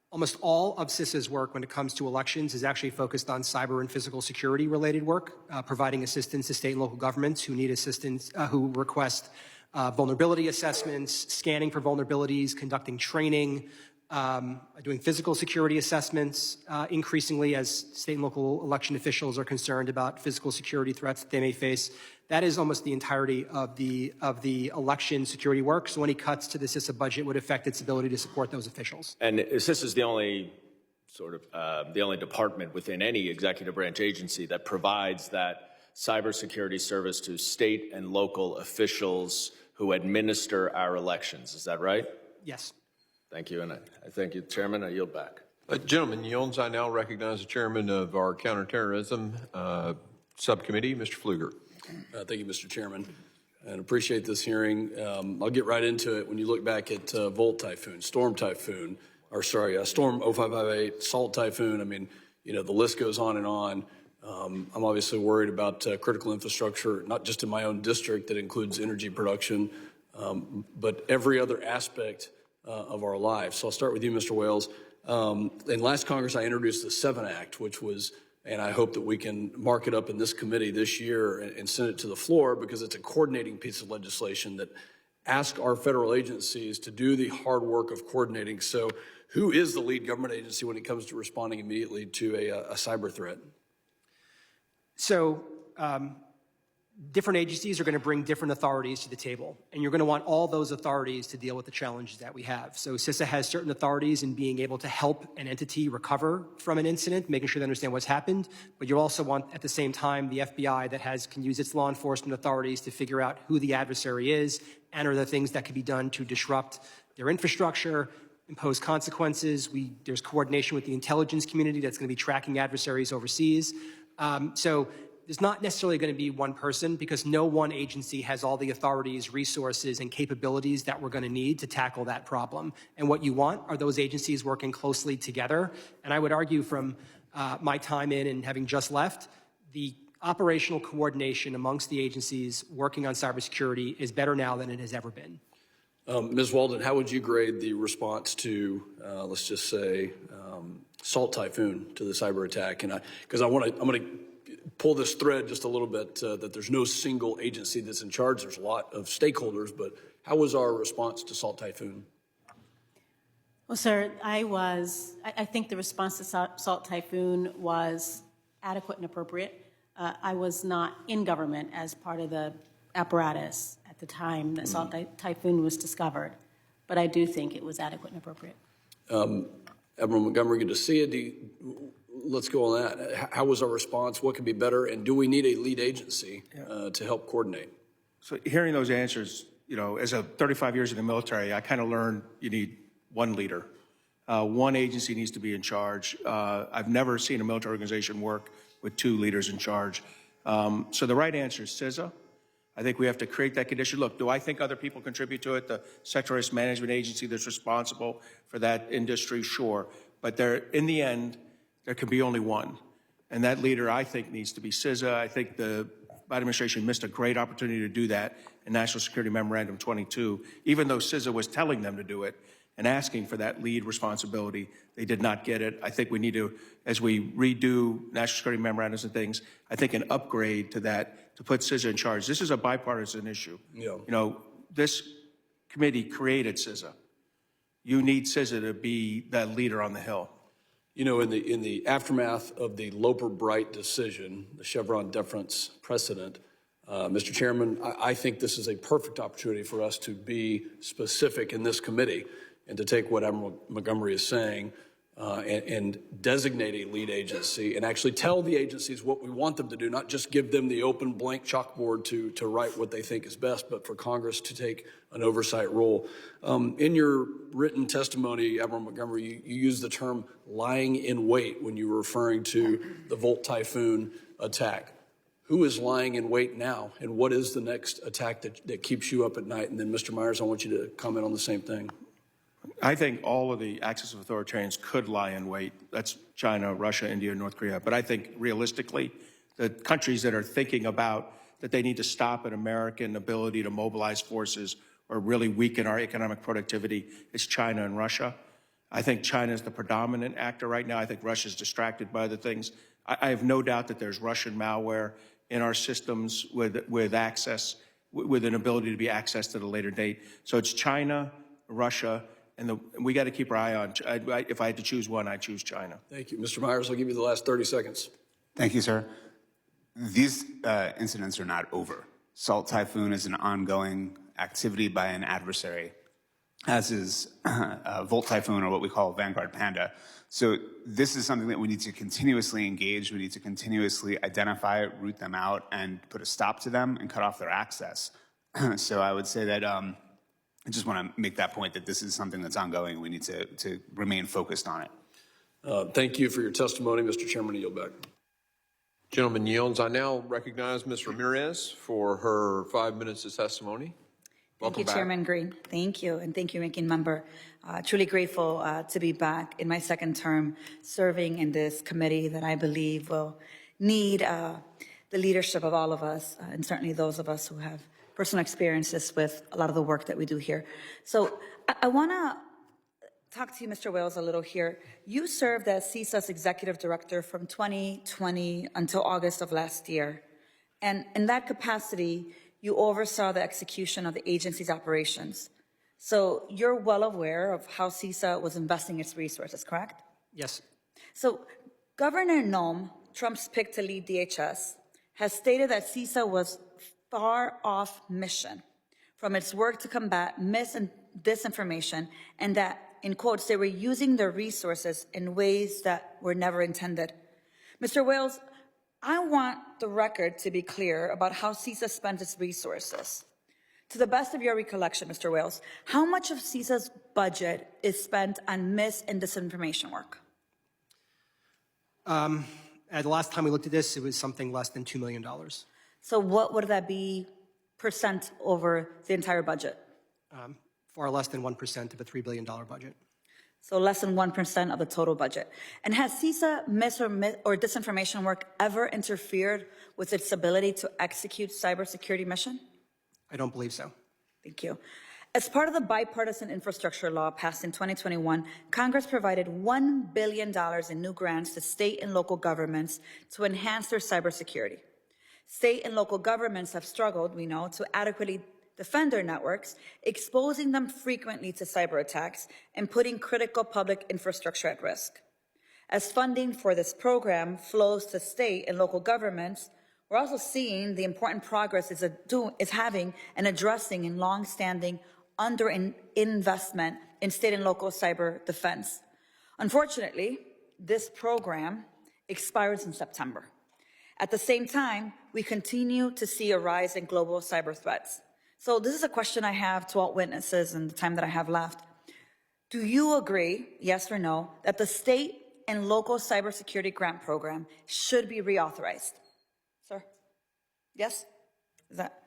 Almost all of CISA's work when it comes to elections is actually focused on cyber and physical security related work, providing assistance to state and local governments who need assistance, who request vulnerability assessments, scanning for vulnerabilities, conducting training, doing physical security assessments, increasingly as state and local election officials are concerned about physical security threats that they may face. That is almost the entirety of the election security work. So any cuts to the CISA budget would affect its ability to support those officials. And CISA is the only the only department within any executive branch agency that provides that cybersecurity service to state and local officials who administer our elections. Is that right? Yes. Thank you, and I thank you, Chairman. I yield back. Gentlemen yields. I now recognize the chairman of our counterterrorism subcommittee, Mr. Pfluger. Thank you, Mr. Chairman, and appreciate this hearing. I'll get right into it. When you look back at Volt Typhoon, Storm 0558, Salt Typhoon, I mean, you know, the list goes on and on. I'm obviously worried about critical infrastructure, not just in my own district that includes energy production, but every other aspect of our lives. So I'll start with you, Mr. Wales. In last Congress, I introduced the 7 Act, which was, and I hope that we can mark it up in this committee this year and send it to the floor because it's a coordinating piece of legislation that asks our federal agencies to do the hard work of coordinating. So who is the lead government agency when it comes to responding immediately to a cyber threat? So different agencies are going to bring different authorities to the table, and you're going to want all those authorities to deal with the challenges that we have. So CISA has certain authorities in being able to help an entity recover from an incident, making sure they understand what's happened, but you also want, at the same time, the FBI that can use its law enforcement authorities to figure out who the adversary is and are the things that can be done to disrupt their infrastructure, impose consequences. There's coordination with the intelligence community that's going to be tracking adversaries overseas. So there's not necessarily going to be one person because no one agency has all the authorities, resources, and capabilities that we're going to need to tackle that problem. And what you want are those agencies working closely together. And I would argue from my time in and having just left, the operational coordination amongst the agencies working on cybersecurity is better now than it has ever been. Ms. Walden, how would you grade the response to, let's just say, Salt Typhoon to the cyber attack? And because I'm going to pull this thread just a little bit, that there's no single agency that's in charge. There's a lot of stakeholders, but how was our response to Salt Typhoon? Well, sir, I think the response to Salt Typhoon was adequate and appropriate. I was not in government as part of the apparatus at the time that Salt Typhoon was discovered, but I do think it was adequate and appropriate. Admiral Montgomery, good to see you. Let's go on that. How was our response? What could be better? And do we need a lead agency to help coordinate? So hearing those answers, as a 35 years in the military, I kind of learned you need one leader. One agency needs to be in charge. I've never seen a military organization work with two leaders in charge. So the right answer is CISA. I think we have to create that condition. Look, do I think other people contribute to it? The Sector Risk Management Agency that's responsible for that industry, sure. But in the end, there can be only one. And that leader, I think, needs to be CISA. I think the Biden administration missed a great opportunity to do that in National Security Memorandum 22. Even though CISA was telling them to do it and asking for that lead responsibility, they did not get it. I think we need to, as we redo National Security Memorandums and things, I think an upgrade to that to put CISA in charge. This is a bipartisan issue. Yeah. This committee created CISA. You need CISA to be that leader on the Hill. In the aftermath of the Loper-Bright decision, the Chevron deference precedent, Mr. Chairman, I think this is a perfect opportunity for us to be specific in this committee and to take what Admiral Montgomery is saying and designate a lead agency and actually tell the agencies what we want them to do, not just give them the open blank chalkboard to write what they think is best, but for Congress to take an oversight role. In your written testimony, Admiral Montgomery, you used the term lying in wait when you were referring to the Volt Typhoon attack. Who is lying in wait now, and what is the next attack that keeps you up at night? And then, Mr. Myers, I want you to comment on the same thing. I think all of the axis of authoritarians could lie in wait. That's China, Russia, India, North Korea. But I think realistically, the countries that are thinking about that they need to stop an American ability to mobilize forces or really weaken our economic productivity is China and Russia. I think China is the predominant actor right now. I think Russia is distracted by other things. I have no doubt that there's Russian malware in our systems with access, with an ability to be accessed at a later date. So it's China, Russia, and we got to keep our eye on. If I had to choose one, I'd choose China. Thank you. Mr. Myers, I'll give you the last 30 seconds. Thank you, sir. These incidents are not over. Salt Typhoon is an ongoing activity by an adversary, as is Volt Typhoon, or what we call Vanguard Panda. So this is something that we need to continuously engage. We need to continuously identify, root them out, and put a stop to them and cut off their access. So I would say that I just want to make that point that this is something that's ongoing. We need to remain focused on it. Thank you for your testimony, Mr. Chairman. I yield back. Gentleman yields. I now recognize Ms. Ramirez for her 5 minutes of testimony. Thank you, Chairman Green. Thank you, and thank you, Ranking Member. Truly grateful to be back in my second term serving in this committee that I believe will need the leadership of all of us, and certainly those of us who have personal experiences with a lot of the work that we do here. So I want to talk to you, Mr. Wales, a little here. You served as CISA's executive director from 2020 until August of last year. And in that capacity, you oversaw the execution of the agency's operations. So you're well aware of how CISA was investing its resources, correct? Yes. So Governor Noem, Trump's pick to lead DHS, has stated that CISA was far off mission from its work to combat mis and disinformation, and that, in quotes, they were using their resources in ways that were never intended. Mr. Wales, I want the record to be clear about how CISA spends its resources. To the best of your recollection, Mr. Wales, how much of CISA's budget is spent on mis and disinformation work? At the last time we looked at this, it was something less than $2 million. So what would that be percent over the entire budget? Far less than 1% of a $3 billion budget. So less than 1% of the total budget. And has CISA mis or disinformation work ever interfered with its ability to execute cybersecurity mission? I don't believe so. Thank you. As part of the bipartisan infrastructure law passed in 2021, Congress provided $1 billion in new grants to state and local governments to enhance their cybersecurity. State and local governments have struggled, we know, to adequately defend their networks, exposing them frequently to cyber attacks, and putting critical public infrastructure at risk. As funding for this program flows to state and local governments, we're also seeing the important progress it's having and addressing in long-standing underinvestment in state and local cyber defense. Unfortunately, this program expires in September. At the same time, we continue to see a rise in global cyber threats. So this is a question I have to all witnesses in the time that I have left. Do you agree, yes or no, that the state and local cybersecurity grant program should be reauthorized? Sir? Yes? Is that?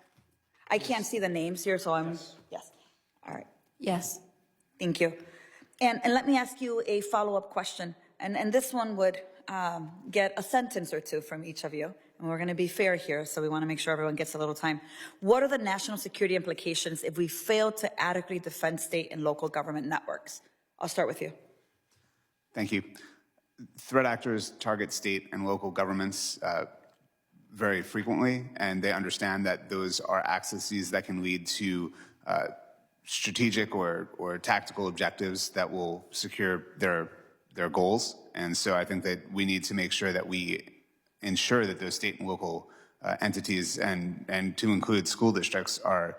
I can't see the names here, so I'm, yes. All right. Yes. Thank you. And let me ask you a follow-up question. And this one would get a sentence or two from each of you. And we're going to be fair here, so we want to make sure everyone gets a little time. What are the national security implications if we fail to adequately defend state and local government networks? I'll start with you. Thank you. Threat actors target state and local governments very frequently, and they understand that those are accesses that can lead to strategic or tactical objectives that will secure their goals. And so I think that we need to make sure that we ensure that those state and local entities and to include school districts are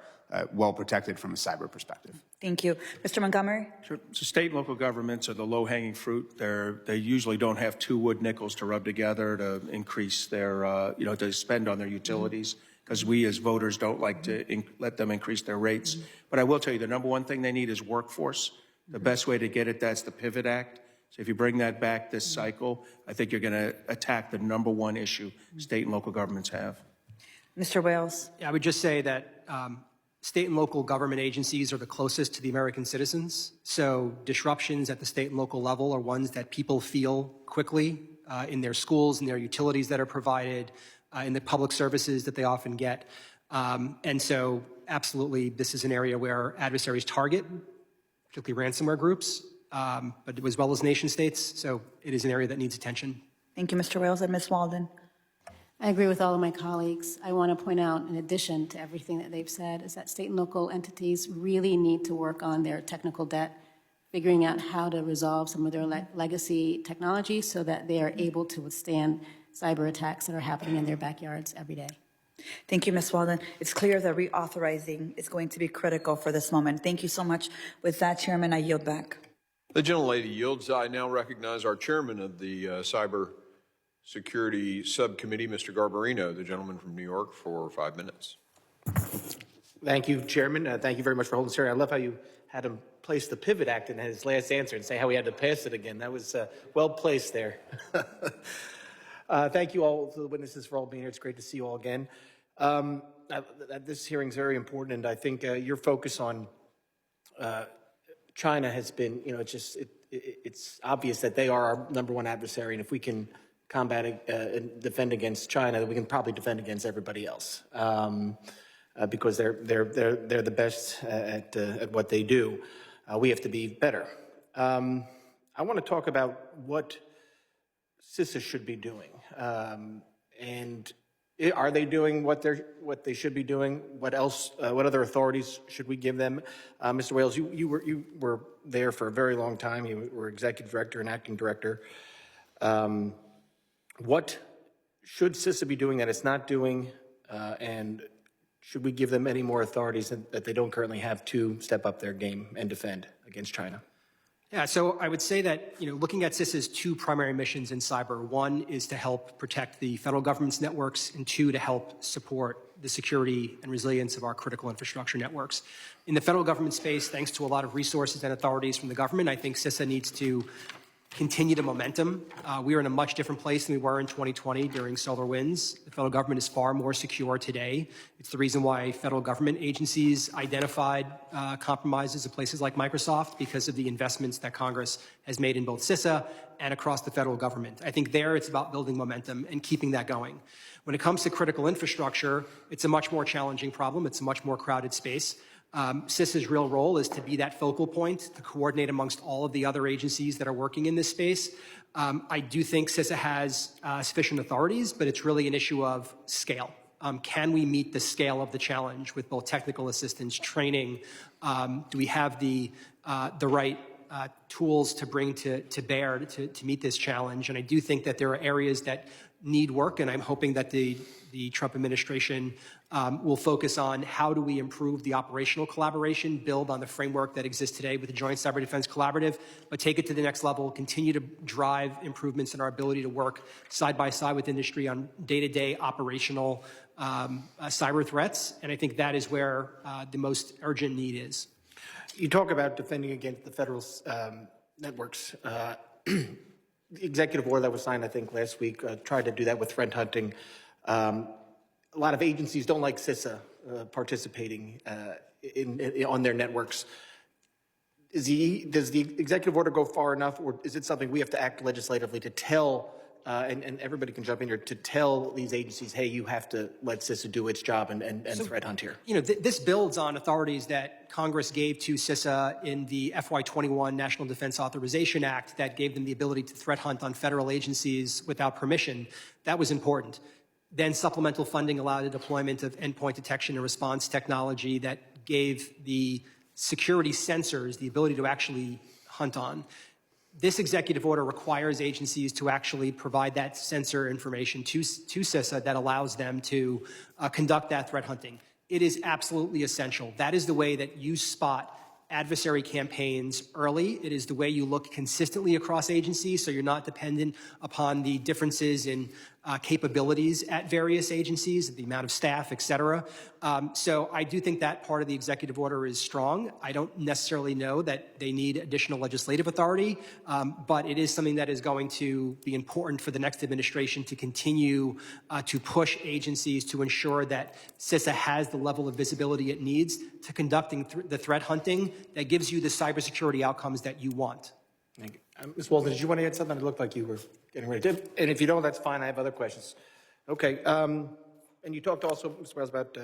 well protected from a cyber perspective. Thank you. Mr. Montgomery? Sure. So state and local governments are the low-hanging fruit. They usually don't have two wood nickels to rub together to increase their, to spend on their utilities, because we as voters don't like to let them increase their rates. But I will tell you, the number one thing they need is workforce. The best way to get it, that's the Pivot Act. So if you bring that back this cycle, I think you're going to attack the number one issue state and local governments have. Mr. Wales? Yeah, I would just say that state and local government agencies are the closest to the American citizens. So disruptions at the state and local level are ones that people feel quickly in their schools, in their utilities that are provided, in the public services that they often get. And so absolutely, this is an area where adversaries target, particularly ransomware groups, but as well as nation states. So it is an area that needs attention. Thank you, Mr. Wales. And Ms. Walden? I agree with all of my colleagues. I want to point out, in addition to everything that they've said, is that state and local entities really need to work on their technical debt, figuring out how to resolve some of their legacy technology so that they are able to withstand cyber attacks that are happening in their backyards every day. Thank you, Ms. Walden. It's clear that reauthorizing is going to be critical for this moment. Thank you so much. With that, Chairman, I yield back. The gentlelady yields. I now recognize our chairman of the Cybersecurity Subcommittee, Mr. Garbarino, the gentleman from New York, for 5 minutes. Thank you, Chairman. Thank you very much for holding this hearing. I love how you had him place the Pivot Act in his last answer and say how he had to pass it again. That was well placed there. Thank you all to the witnesses for all being here. It's great to see you all again. This hearing is very important, and I think your focus on China has been, it's obvious that they are our number one adversary, and if we can combat and defend against China, we can probably defend against everybody else because they're the best at what they do. We have to be better. I want to talk about what CISA should be doing, and are they doing what they should be doing? What else? What other authorities should we give them? Mr. Wales, you were there for a very long time. You were executive director and acting director. What should CISA be doing that it's not doing, and should we give them any more authorities that they don't currently have to step up their game and defend against China? Yeah, so I would say that, looking at CISA's two primary missions in cyber, one is to help protect the federal government's networks, and two, to help support the security and resilience of our critical infrastructure networks. In the federal government space, thanks to a lot of resources and authorities from the government, I think CISA needs to continue the momentum. We are in a much different place than we were in 2020 during SolarWinds. The federal government is far more secure today. It's the reason why federal government agencies identified compromises of places like Microsoft, because of the investments that Congress has made in both CISA and across the federal government. I think there it's about building momentum and keeping that going. When it comes to critical infrastructure, it's a much more challenging problem. It's a much more crowded space. CISA's real role is to be that focal point, to coordinate amongst all of the other agencies that are working in this space. I do think CISA has sufficient authorities, but it's really an issue of scale. Can we meet the scale of the challenge with both technical assistance, training? Do we have the right tools to bring to bear to meet this challenge? And I do think that there are areas that need work, and I'm hoping that the Trump administration will focus on how do we improve the operational collaboration, build on the framework that exists today with the Joint Cyber Defense Collaborative, but take it to the next level, continue to drive improvements in our ability to work side by side with industry on day-to-day operational cyber threats. And I think that is where the most urgent need is. You talk about defending against the federal networks. The executive order that was signed, I think, last week tried to do that with threat hunting. A lot of agencies don't like CISA participating on their networks. Does the executive order go far enough, or is it something we have to act legislatively to tell, and everybody can jump in here, to tell these agencies, hey, you have to let CISA do its job and so, threat hunt here? You know, this builds on authorities that Congress gave to CISA in the FY21 National Defense Authorization Act that gave them the ability to threat hunt on federal agencies without permission. That was important. Then supplemental funding allowed the deployment of endpoint detection and response technology that gave the security sensors the ability to actually hunt on. This executive order requires agencies to actually provide that sensor information to CISA that allows them to conduct that threat hunting. It is absolutely essential. That is the way that you spot adversary campaigns early. It is the way you look consistently across agencies, so you're not dependent upon the differences in capabilities at various agencies, the amount of staff, et cetera. So I do think that part of the executive order is strong. I don't necessarily know that they need additional legislative authority, but it is something that is going to be important for the next administration to continue to push agencies to ensure that CISA has the level of visibility it needs to conducting the threat hunting that gives you the cybersecurity outcomes that you want. Thank you. Ms. Walden, did you want to add something? It looked like you were getting ready to. And if you don't, that's fine. I have other questions. Okay. And you talked also, Mr. Wells, about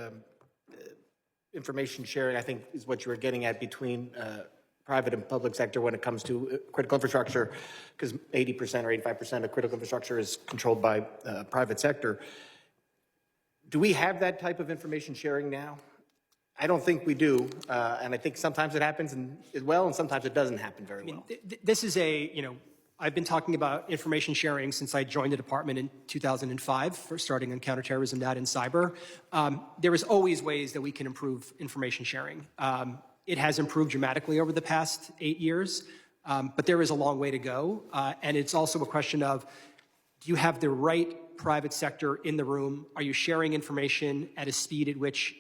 information sharing, I think is what you were getting at between private and public sector when it comes to critical infrastructure, because 80% or 85% of critical infrastructure is controlled by private sector. Do we have that type of information sharing now? I don't think we do, and I think sometimes it happens well, and sometimes it doesn't happen very well. This is I've been talking about information sharing since I joined the department in 2005, for starting on counterterrorism, now in cyber. There is always ways that we can improve information sharing. It has improved dramatically over the past 8 years, but there is a long way to go. And it's also a question of, do you have the right private sector in the room? Are you sharing information at a speed at which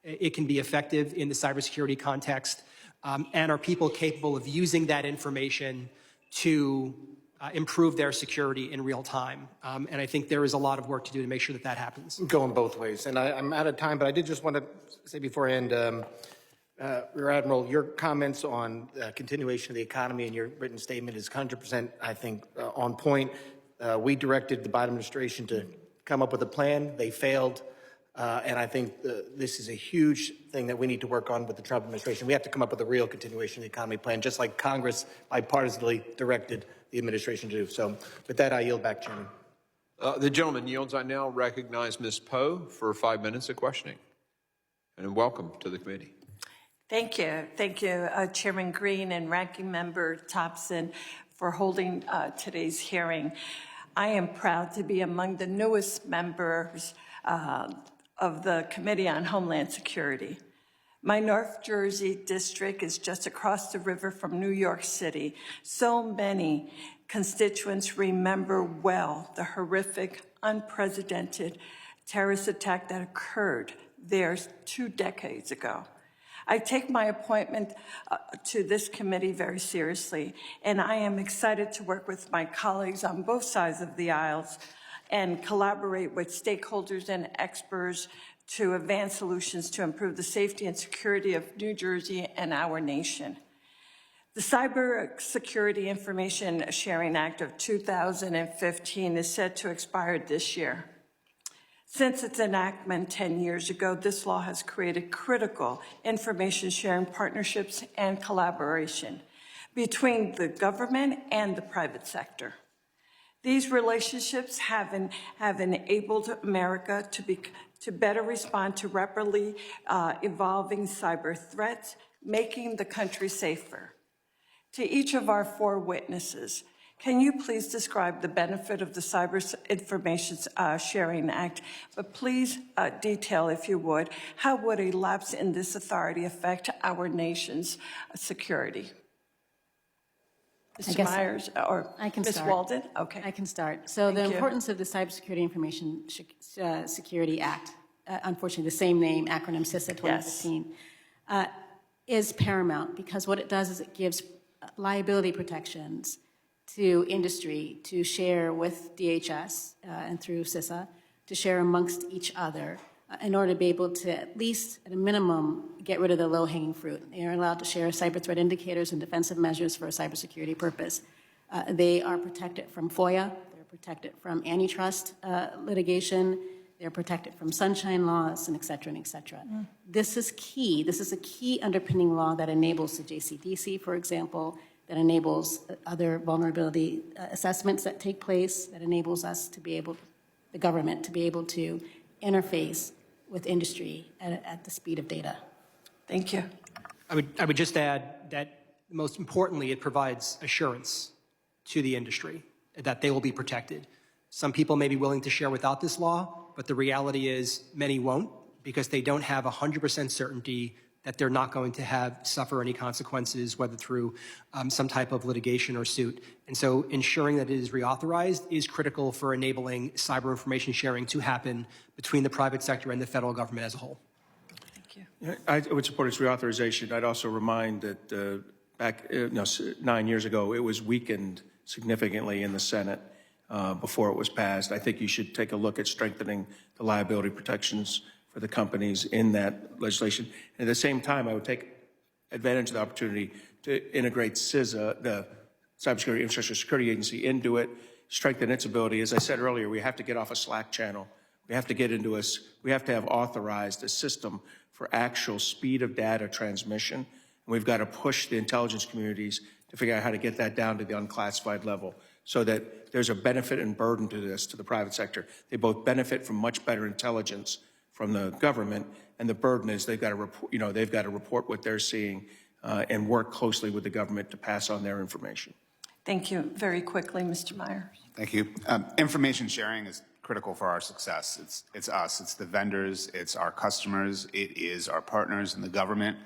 it can be effective in the cybersecurity context? And are people capable of using that information to improve their security in real time? And I think there is a lot of work to do to make sure that that happens. Going both ways. And I'm out of time, but I did just want to say beforehand, Rear Admiral, your comments on continuation of the economy in your written statement is 100%, I think, on point. We directed the Biden administration to come up with a plan. They failed. And I think this is a huge thing that we need to work on with the Trump administration. We have to come up with a real continuation of the economy plan, just like Congress bipartisanly directed the administration to do. So with that, I yield back, Chairman. The gentleman yields. I now recognize Ms. Poe for 5 minutes of questioning. And welcome to the committee. Thank you. Thank you, Chairman Green and Ranking Member Thompson, for holding today's hearing. I am proud to be among the newest members of the Committee on Homeland Security. My North Jersey district is just across the river from New York City. So many constituents remember well the horrific, unprecedented terrorist attack that occurred there 2 decades ago. I take my appointment to this committee very seriously, and I am excited to work with my colleagues on both sides of the aisles and collaborate with stakeholders and experts to advance solutions to improve the safety and security of New Jersey and our nation. The Cybersecurity Information Sharing Act of 2015 is set to expire this year. Since its enactment 10 years ago, this law has created critical information sharing partnerships and collaboration between the government and the private sector. These relationships have enabled America to better respond to rapidly evolving cyber threats, making the country safer. To each of our four witnesses, can you please describe the benefit of the Cyber Information Sharing Act, but please detail, if you would, how would a lapse in this authority affect our nation's security? Mr. Myers or Ms. Walden? Okay. I can start. So the importance of the Cybersecurity Information Security Act, unfortunately the same name, acronym CISA 2015, is paramount, because what it does is it gives liability protections to industry to share with DHS and through CISA, to share amongst each other in order to be able to, at least at a minimum, get rid of the low-hanging fruit. They are allowed to share cyber threat indicators and defensive measures for a cybersecurity purpose. They are protected from FOIA. They're protected from antitrust litigation. They're protected from sunshine laws, and et cetera, and et cetera. This is key. This is a key underpinning law that enables the JCDC, for example, that enables other vulnerability assessments that take place, that enables us to be able, the government, to be able to interface with industry at the speed of data. Thank you. I would just add that most importantly, it provides assurance to the industry that they will be protected. Some people may be willing to share without this law, but the reality is many won't, because they don't have 100% certainty that they're not going to suffer any consequences, whether through some type of litigation or suit. And so ensuring that it is reauthorized is critical for enabling cyber information sharing to happen between the private sector and the federal government as a whole. Thank you. I would support its reauthorization. I'd also remind that back 9 years ago, it was weakened significantly in the Senate before it was passed. I think you should take a look at strengthening the liability protections for the companies in that legislation. And at the same time, I would take advantage of the opportunity to integrate CISA, the Cybersecurity Infrastructure Security Agency, into it, strengthen its ability. As I said earlier, we have to get off a Slack channel. We have to get into we have to have authorized a system for actual speed of data transmission. And we've got to push the intelligence communities to figure out how to get that down to the unclassified level, so that there's a benefit and burden to this, to the private sector. They both benefit from much better intelligence from the government, and the burden is they've got to report what they're seeing and work closely with the government to pass on their information. Thank you. Very quickly, Mr. Myers. Thank you. Information sharing is critical for our success. It's us, it's the vendors, it's our customers, it is our partners in the government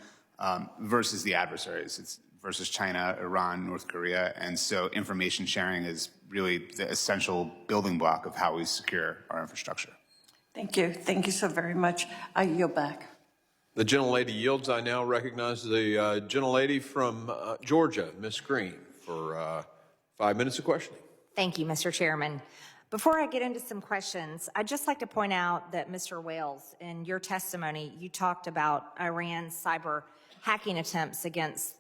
versus the adversaries. It's versus China, Iran, North Korea. And so information sharing is really the essential building block of how we secure our infrastructure. Thank you. Thank you so very much. I yield back. The gentlelady yields. I now recognize the gentlelady from Georgia, Ms. Green, for 5 minutes of questioning. Thank you, Mr. Chairman. Before I get into some questions, I'd just like to point out that, Mr. Wales, in your testimony, you talked about Iran's cyber hacking attempts against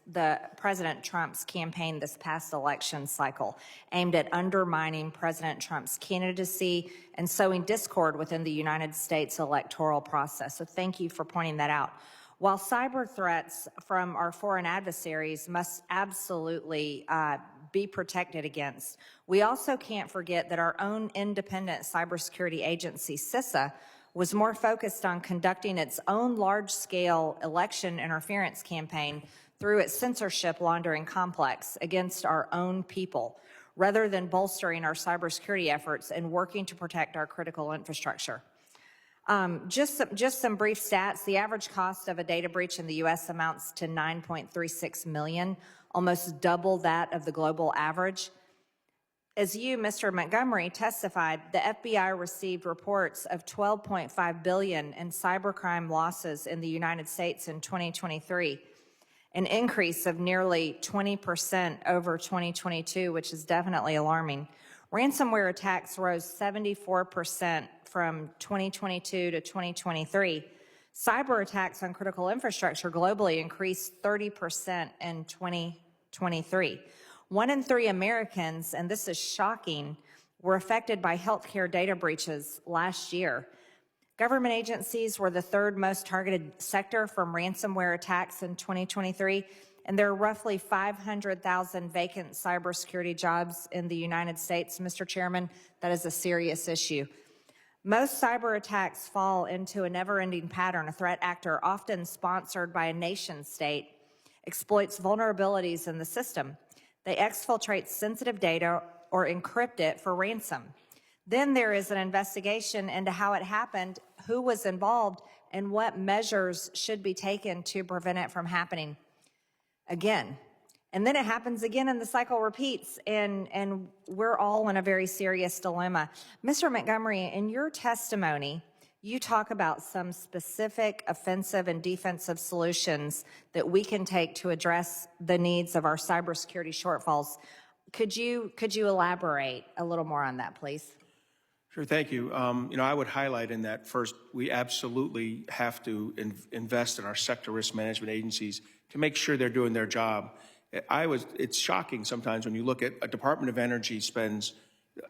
President Trump's campaign this past election cycle, aimed at undermining President Trump's candidacy and sowing discord within the United States electoral process. So thank you for pointing that out. While cyber threats from our foreign adversaries must absolutely be protected against, we also can't forget that our own independent cybersecurity agency, CISA, was more focused on conducting its own large-scale election interference campaign through its censorship laundering complex against our own people, rather than bolstering our cybersecurity efforts and working to protect our critical infrastructure. Just some brief stats. The average cost of a data breach in the U.S. amounts to $9.36 million, almost double that of the global average. As you, Mr. Montgomery, testified, the FBI received reports of $12.5 billion in cybercrime losses in the United States in 2023, an increase of nearly 20% over 2022, which is definitely alarming. Ransomware attacks rose 74% from 2022 to 2023. Cyber attacks on critical infrastructure globally increased 30% in 2023. 1 in 3 Americans, and this is shocking, were affected by healthcare data breaches last year. Government agencies were the third most targeted sector from ransomware attacks in 2023, and there are roughly 500,000 vacant cybersecurity jobs in the United States, Mr. Chairman. That is a serious issue. Most cyber attacks fall into a never-ending pattern. A threat actor, often sponsored by a nation state, exploits vulnerabilities in the system. They exfiltrate sensitive data or encrypt it for ransom. Then there is an investigation into how it happened, who was involved, and what measures should be taken to prevent it from happening again. And then it happens again and the cycle repeats, and we're all in a very serious dilemma. Mr. Montgomery, in your testimony, you talk about some specific offensive and defensive solutions that we can take to address the needs of our cybersecurity shortfalls. Could you elaborate a little more on that, please? Sure, thank you. I would highlight in that first, we absolutely have to invest in our sector risk management agencies to make sure they're doing their job. It's shocking sometimes when you look at a Department of Energy spends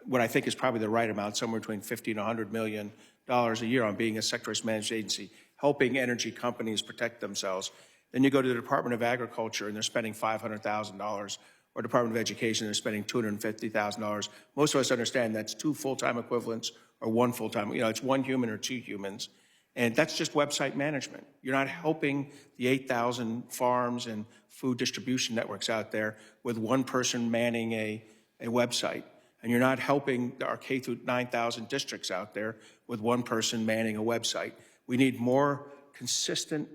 what I think is probably the right amount, somewhere between $50 and $100 million a year on being a sector risk management agency, helping energy companies protect themselves. Then you go to the Department of Agriculture and they're spending $500,000, or Department of Education, they're spending $250,000. Most of us understand that's 2 full-time equivalents or 1 full-time, it's 1 human or 2 humans. And that's just website management. You're not helping the 8,000 farms and food distribution networks out there with 1 person manning a website. And you're not helping our K through 9,000 districts out there with 1 person manning a website. We need more consistent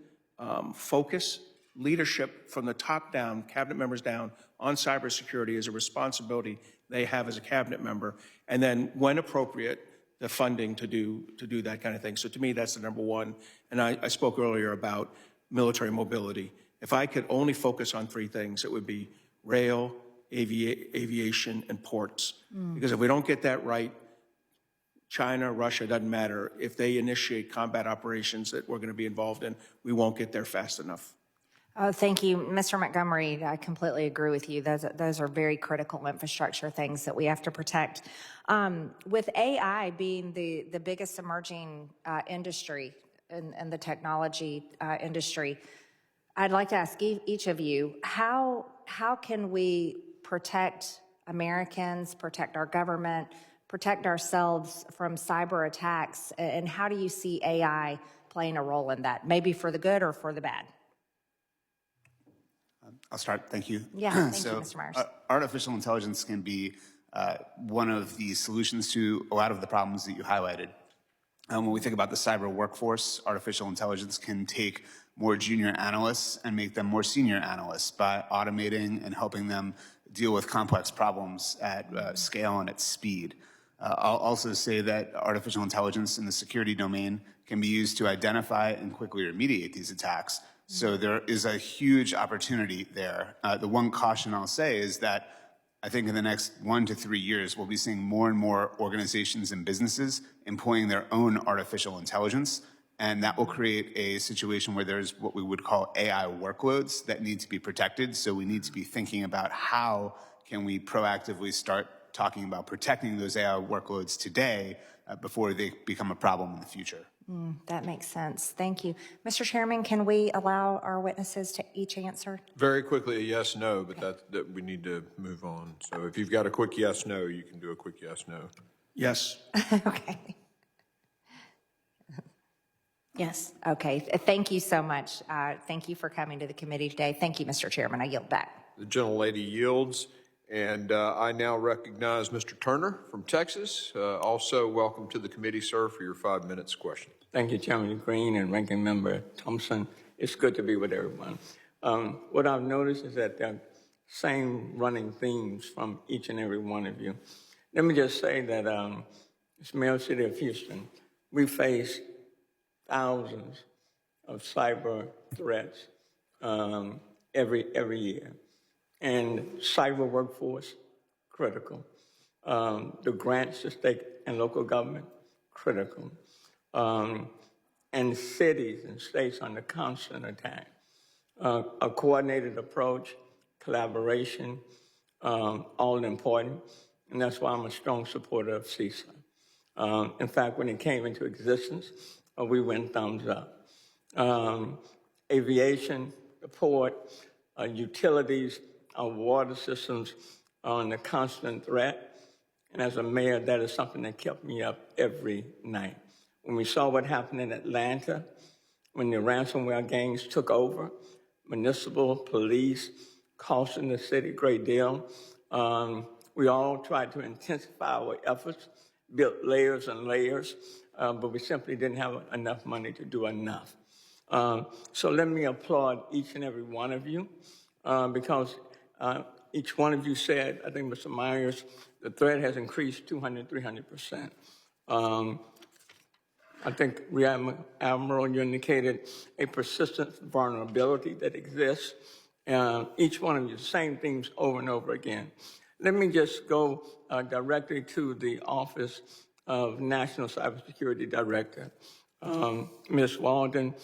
focus, leadership from the top down, cabinet members down, on cybersecurity as a responsibility they have as a cabinet member. And then when appropriate, the funding to do that kind of thing. So to me, that's the number one. And I spoke earlier about military mobility. If I could only focus on 3 things, it would be rail, aviation, and ports. Because if we don't get that right, China, Russia, doesn't matter. If they initiate combat operations that we're going to be involved in, we won't get there fast enough. Oh, thank you, Mr. Montgomery. I completely agree with you. Those are very critical infrastructure things that we have to protect. With AI being the biggest emerging industry in the technology industry, I'd like to ask each of you, how can we protect Americans, protect our government, protect ourselves from cyber attacks, and how do you see AI playing a role in that, maybe for the good or for the bad? I'll start. Thank you. Yeah, thank you, Mr. Myers. Artificial intelligence can be one of the solutions to a lot of the problems that you highlighted. When we think about the cyber workforce, artificial intelligence can take more junior analysts and make them more senior analysts by automating and helping them deal with complex problems at scale and at speed. I'll also say that artificial intelligence in the security domain can be used to identify and quickly remediate these attacks. So there is a huge opportunity there. The one caution I'll say is that I think in the next 1 to 3 years, we'll be seeing more and more organizations and businesses employing their own artificial intelligence. And that will create a situation where there's what we would call AI workloads that need to be protected. So we need to be thinking about how can we proactively start talking about protecting those AI workloads today before they become a problem in the future. That makes sense. Thank you. Mr. Chairman, can we allow our witnesses to each answer? Very quickly, a yes, no, but that we need to move on. So if you've got a quick yes, no, you can do a quick yes, no. Yes. Okay. Yes. Okay. Thank you so much. Thank you for coming to the committee today. Thank you, Mr. Chairman. I yield back. The gentlelady yields. And I now recognize Mr. Turner from Texas. Also, welcome to the committee, sir, for your 5 minutes question. Thank you, Chairman Green and Ranking Member Thompson. It's good to be with everyone. What I've noticed is that there are same running themes from each and every one of you. Let me just say that it's Mayor City of Houston. We face thousands of cyber threats every year. And cyber workforce, critical. The grants to state and local government, critical. And cities and states under constant attack. A coordinated approach, collaboration, all important. And that's why I'm a strong supporter of CISA. In fact, when it came into existence, we went thumbs up. Aviation, the port, utilities, our water systems are under constant threat. And as a mayor, that is something that kept me up every night. When we saw what happened in Atlanta, when the ransomware gangs took over, municipal police costing the city a great deal. We all tried to intensify our efforts, built layers and layers, but we simply didn't have enough money to do enough. So let me applaud each and every one of you, because each one of you said, I think Mr. Myers, the threat has increased 200, 300%. I think Rear Admiral, you indicated a persistent vulnerability that exists. Each one of you, same things over and over again. Let me just go directly to the Office of National Cybersecurity Director. Ms. Walden,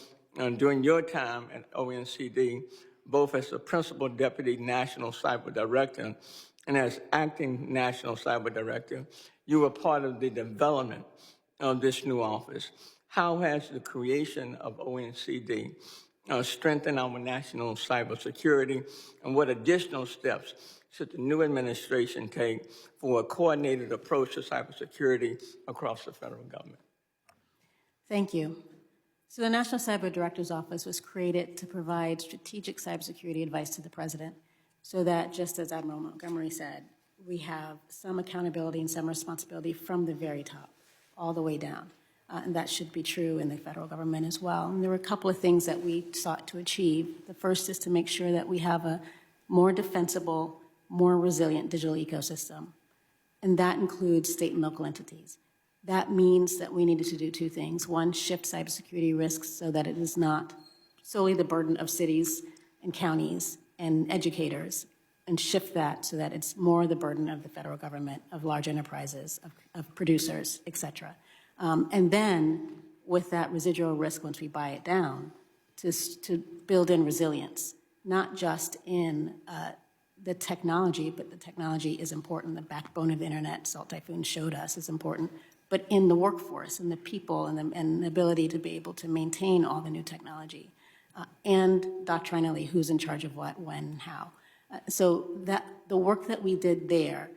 during your time at ONCD, both as the Principal Deputy National Cyber Director and as Acting National Cyber Director, you were part of the development of this new office. How has the creation of ONCD strengthened our national cybersecurity, and what additional steps should the new administration take for a coordinated approach to cybersecurity across the federal government? Thank you. So the National Cyber Director's Office was created to provide strategic cybersecurity advice to the President so that, just as Admiral Montgomery said, we have some accountability and some responsibility from the very top all the way down. And that should be true in the federal government as well. And there were a couple of things that we sought to achieve. The first is to make sure that we have a more defensible, more resilient digital ecosystem. And that includes state and local entities. That means that we needed to do two things. One, shift cybersecurity risks so that it is not solely the burden of cities and counties and educators, and shift that so that it's more the burden of the federal government, of large enterprises, of producers, et cetera. And then, with that residual risk, once we buy it down, to build in resilience, not just in the technology, but the technology is important. The backbone of the internet, Salt Typhoon showed us, is important, but in the workforce, and the people, and the ability to be able to maintain all the new technology, and doctrinally, who's in charge of what, when, and how. So that the work that we did there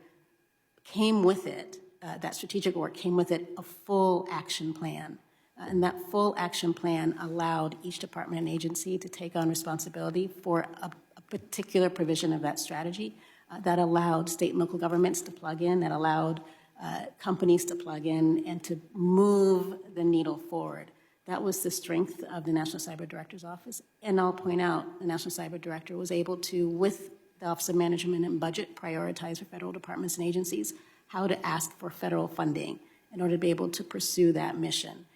came with it, that strategic work came with it a full action plan. And that full action plan allowed each department and agency to take on responsibility for a particular provision of that strategy that allowed state and local governments to plug in, that allowed companies to plug in and to move the needle forward. That was the strength of the National Cyber Director's Office. And I'll point out, the National Cyber Director was able to, with the Office of Management and Budget, prioritize for federal departments and agencies how to ask for federal funding in order to be able to pursue that mission.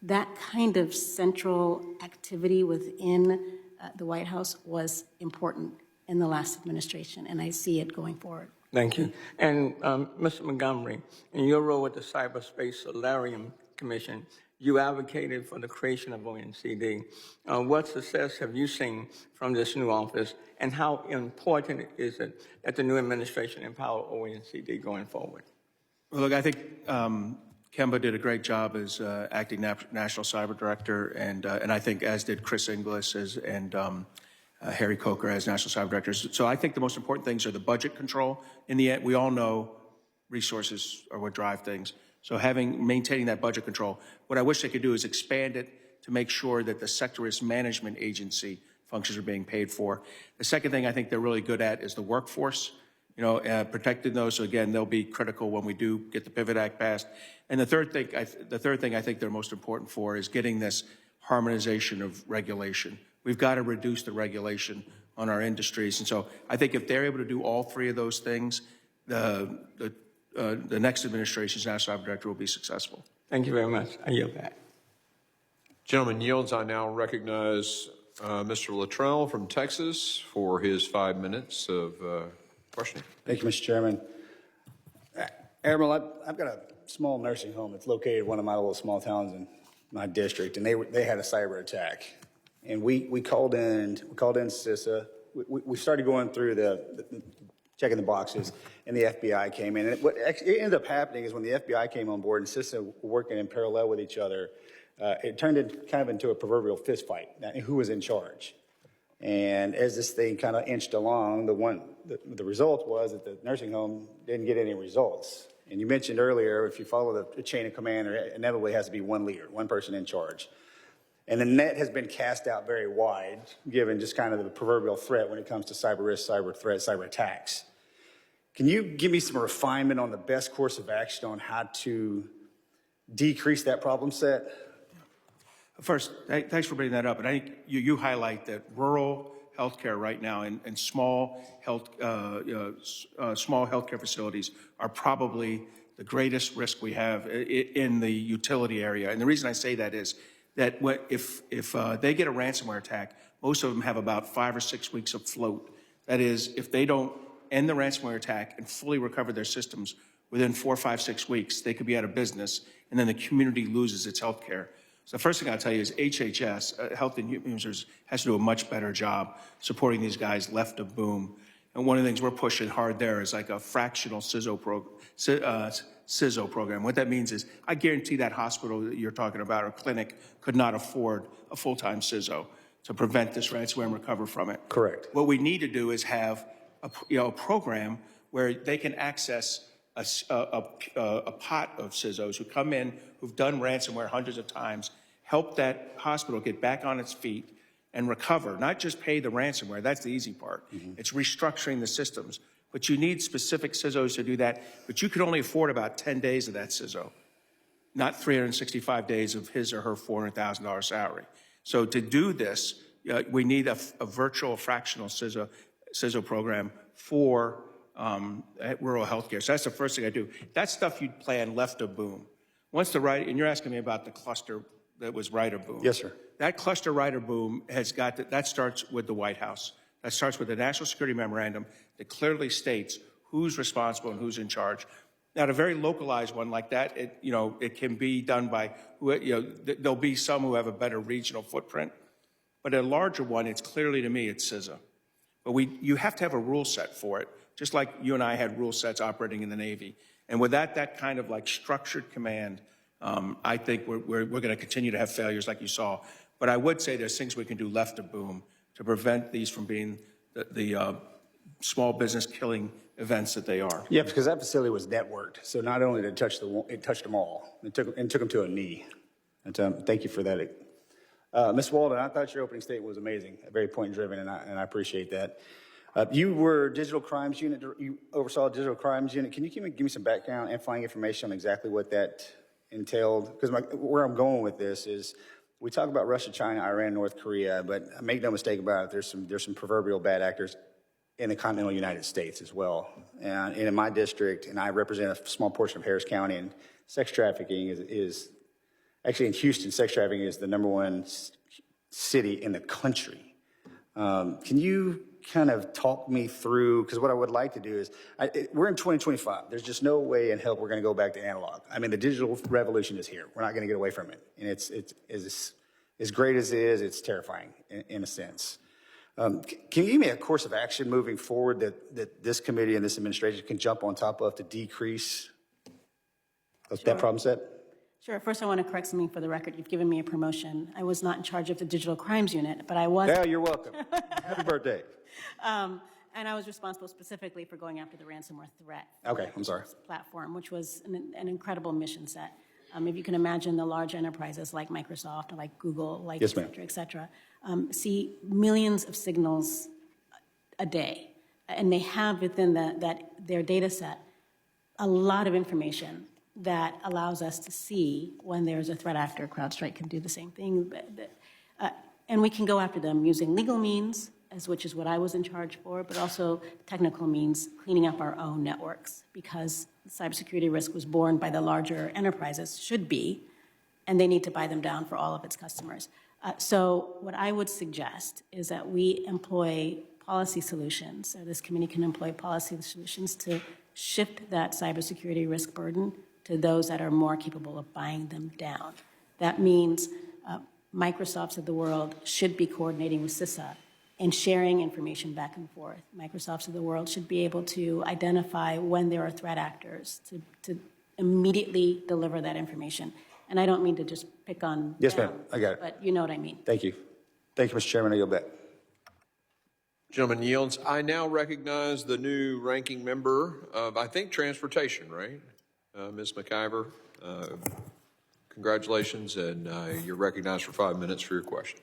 That kind of central activity within the White House was important in the last administration, and I see it going forward. Thank you. And Mr. Montgomery, in your role with the Cyberspace Solarium Commission, you advocated for the creation of ONCD. What success have you seen from this new office, and how important is it that the new administration empower ONCD going forward? Well, look, I think Kemba did a great job as acting National Cyber Director, and I think as did Chris Inglis and Harry Coker as National Cyber Directors. So I think the most important things are the budget control. In the end, we all know resources are what drive things. So maintaining that budget control. What I wish they could do is expand it to make sure that the sector risk management agency functions are being paid for. The second thing I think they're really good at is the workforce. Protecting those. So again, they'll be critical when we do get the Pivot Act passed. And the third thing I think they're most important for is getting this harmonization of regulation. We've got to reduce the regulation on our industries. And so I think if they're able to do all three of those things, the next administration's National Cyber Director will be successful. Thank you very much. I yield back. Gentleman yields. I now recognize Mr. Luttrell from Texas for his 5 minutes of questioning. Thank you, Mr. Chairman. Admiral, I've got a small nursing home that's located in one of my little small towns in my district, and they had a cyber attack. And we called in CISA. We started going through checking the boxes, and the FBI came in. And what ended up happening is when the FBI came on board and CISA were working in parallel with each other, it turned into a proverbial fist fight, who was in charge. And as this thing kind of inched along, the result was that the nursing home didn't get any results. And you mentioned earlier, if you follow the chain of command, there inevitably has to be one leader, one person in charge. And the net has been cast out very wide, given just kind of the proverbial threat when it comes to cyber risk, cyber threat, cyber attacks. Can you give me some refinement on the best course of action on how to decrease that problem set? First, thanks for bringing that up. And I think you highlight that rural healthcare right now and small healthcare facilities are probably the greatest risk we have in the utility area. And the reason I say that is that if they get a ransomware attack, most of them have about 5 or 6 weeks of float. That is, if they don't end the ransomware attack and fully recover their systems within 4, 5, 6 weeks, they could be out of business, and then the community loses its health care. So the first thing I'll tell you is HHS, Health and Human Services, has to do a much better job supporting these guys left of boom. And one of the things we're pushing hard there is like a fractional CISO program. What that means is I guarantee that hospital that you're talking about or clinic could not afford a full-time CISO to prevent this ransomware and recover from it. Correct. What we need to do is have a program where they can access a pot of CISOs who come in, who've done ransomware hundreds of times, help that hospital get back on its feet and recover, not just pay the ransomware. That's the easy part. It's restructuring the systems. But you need specific CISOs to do that. But you could only afford about 10 days of that CISO, not 365 days of his or her $400,000 salary. So to do this, we need a virtual fractional CISO program for rural healthcare. So that's the first thing I do. That stuff you'd plan left of boom. Once and you're asking me about the cluster that was right of boom. Yes, sir. That cluster right of boom that starts with the White House. That starts with the National Security Memorandum that clearly states who's responsible and who's in charge. Now, at a very localized one like that, it can be done by, there'll be some who have a better regional footprint. But a larger one, it's clearly to me, it's CISA. But you have to have a rule set for it, just like you and I had rule sets operating in the Navy. And with that kind of like structured command, I think we're going to continue to have failures like you saw. But I would say there's things we can do left of boom to prevent these from being the small business killing events that they are. Yeah, because that facility was networked. So not only did it touch them all, it took them to a knee. And thank you for that. Ms. Walden, I thought your opening statement was amazing, very point-driven, and I appreciate that. You were digital crimes unit, you oversaw digital crimes unit. Can you give me some background and flying information on exactly what that entailed? Because where I'm going with this is, we talk about Russia, China, Iran, North Korea, but make no mistake about it, there's some proverbial bad actors in the continental United States as well. And in my district, and I represent a small portion of Harris County, and sex trafficking is actually in Houston, sex trafficking is the #1 city in the country. Can you kind of talk me through, because what I would like to do is, we're in 2025. There's just no way in hell we're going to go back to analog. I mean, the digital revolution is here. We're not going to get away from it. And it's as great as it is, it's terrifying in a sense. Can you give me a course of action moving forward that this committee and this administration can jump on top of to decrease that problem set? Sure. First, I want to correct something for the record. You've given me a promotion. I was not in charge of the digital crimes unit, but I was. Yeah, you're welcome. Happy birthday. And I was responsible specifically for going after the ransomware threat. Okay, I'm sorry. Platform, which was an incredible mission set. If you can imagine the large enterprises like Microsoft, or like Google, like yes, et cetera, see millions of signals a day. And they have within their data set a lot of information that allows us to see when there's a threat actor. CrowdStrike can do the same thing. And we can go after them using legal means, which is what I was in charge for, but also technical means, cleaning up our own networks, because cybersecurity risk was borne by the larger enterprises, should be, and they need to buy them down for all of its customers. So what I would suggest is that we employ policy solutions, or this committee can employ policy solutions to shift that cybersecurity risk burden to those that are more capable of buying them down. That means Microsofts of the world should be coordinating with CISA and sharing information back and forth. Microsofts of the world should be able to identify when there are threat actors to immediately deliver that information. And I don't mean to just pick on Yes, them, ma'am. I got it. But you know what I mean. Thank you. Thank you, Mr. Chairman. I yield back. Gentleman yields. I now recognize the new ranking member of, I think, Transportation, right? Ms. McIver. Congratulations, and you're recognized for 5 minutes for your question.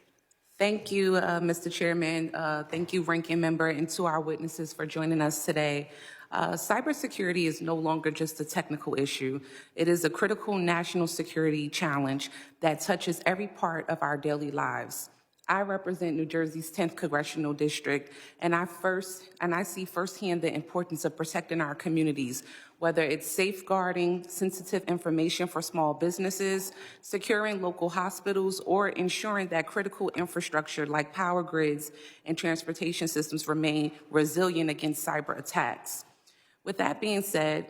Thank you, Mr. Chairman. Thank you, Ranking Member, and to our witnesses for joining us today. Cybersecurity is no longer just a technical issue. It is a critical national security challenge that touches every part of our daily lives. I represent New Jersey's 10th Congressional District, and I see firsthand the importance of protecting our communities, whether it's safeguarding sensitive information for small businesses, securing local hospitals, or ensuring that critical infrastructure like power grids and transportation systems remain resilient against cyber attacks. With that being said,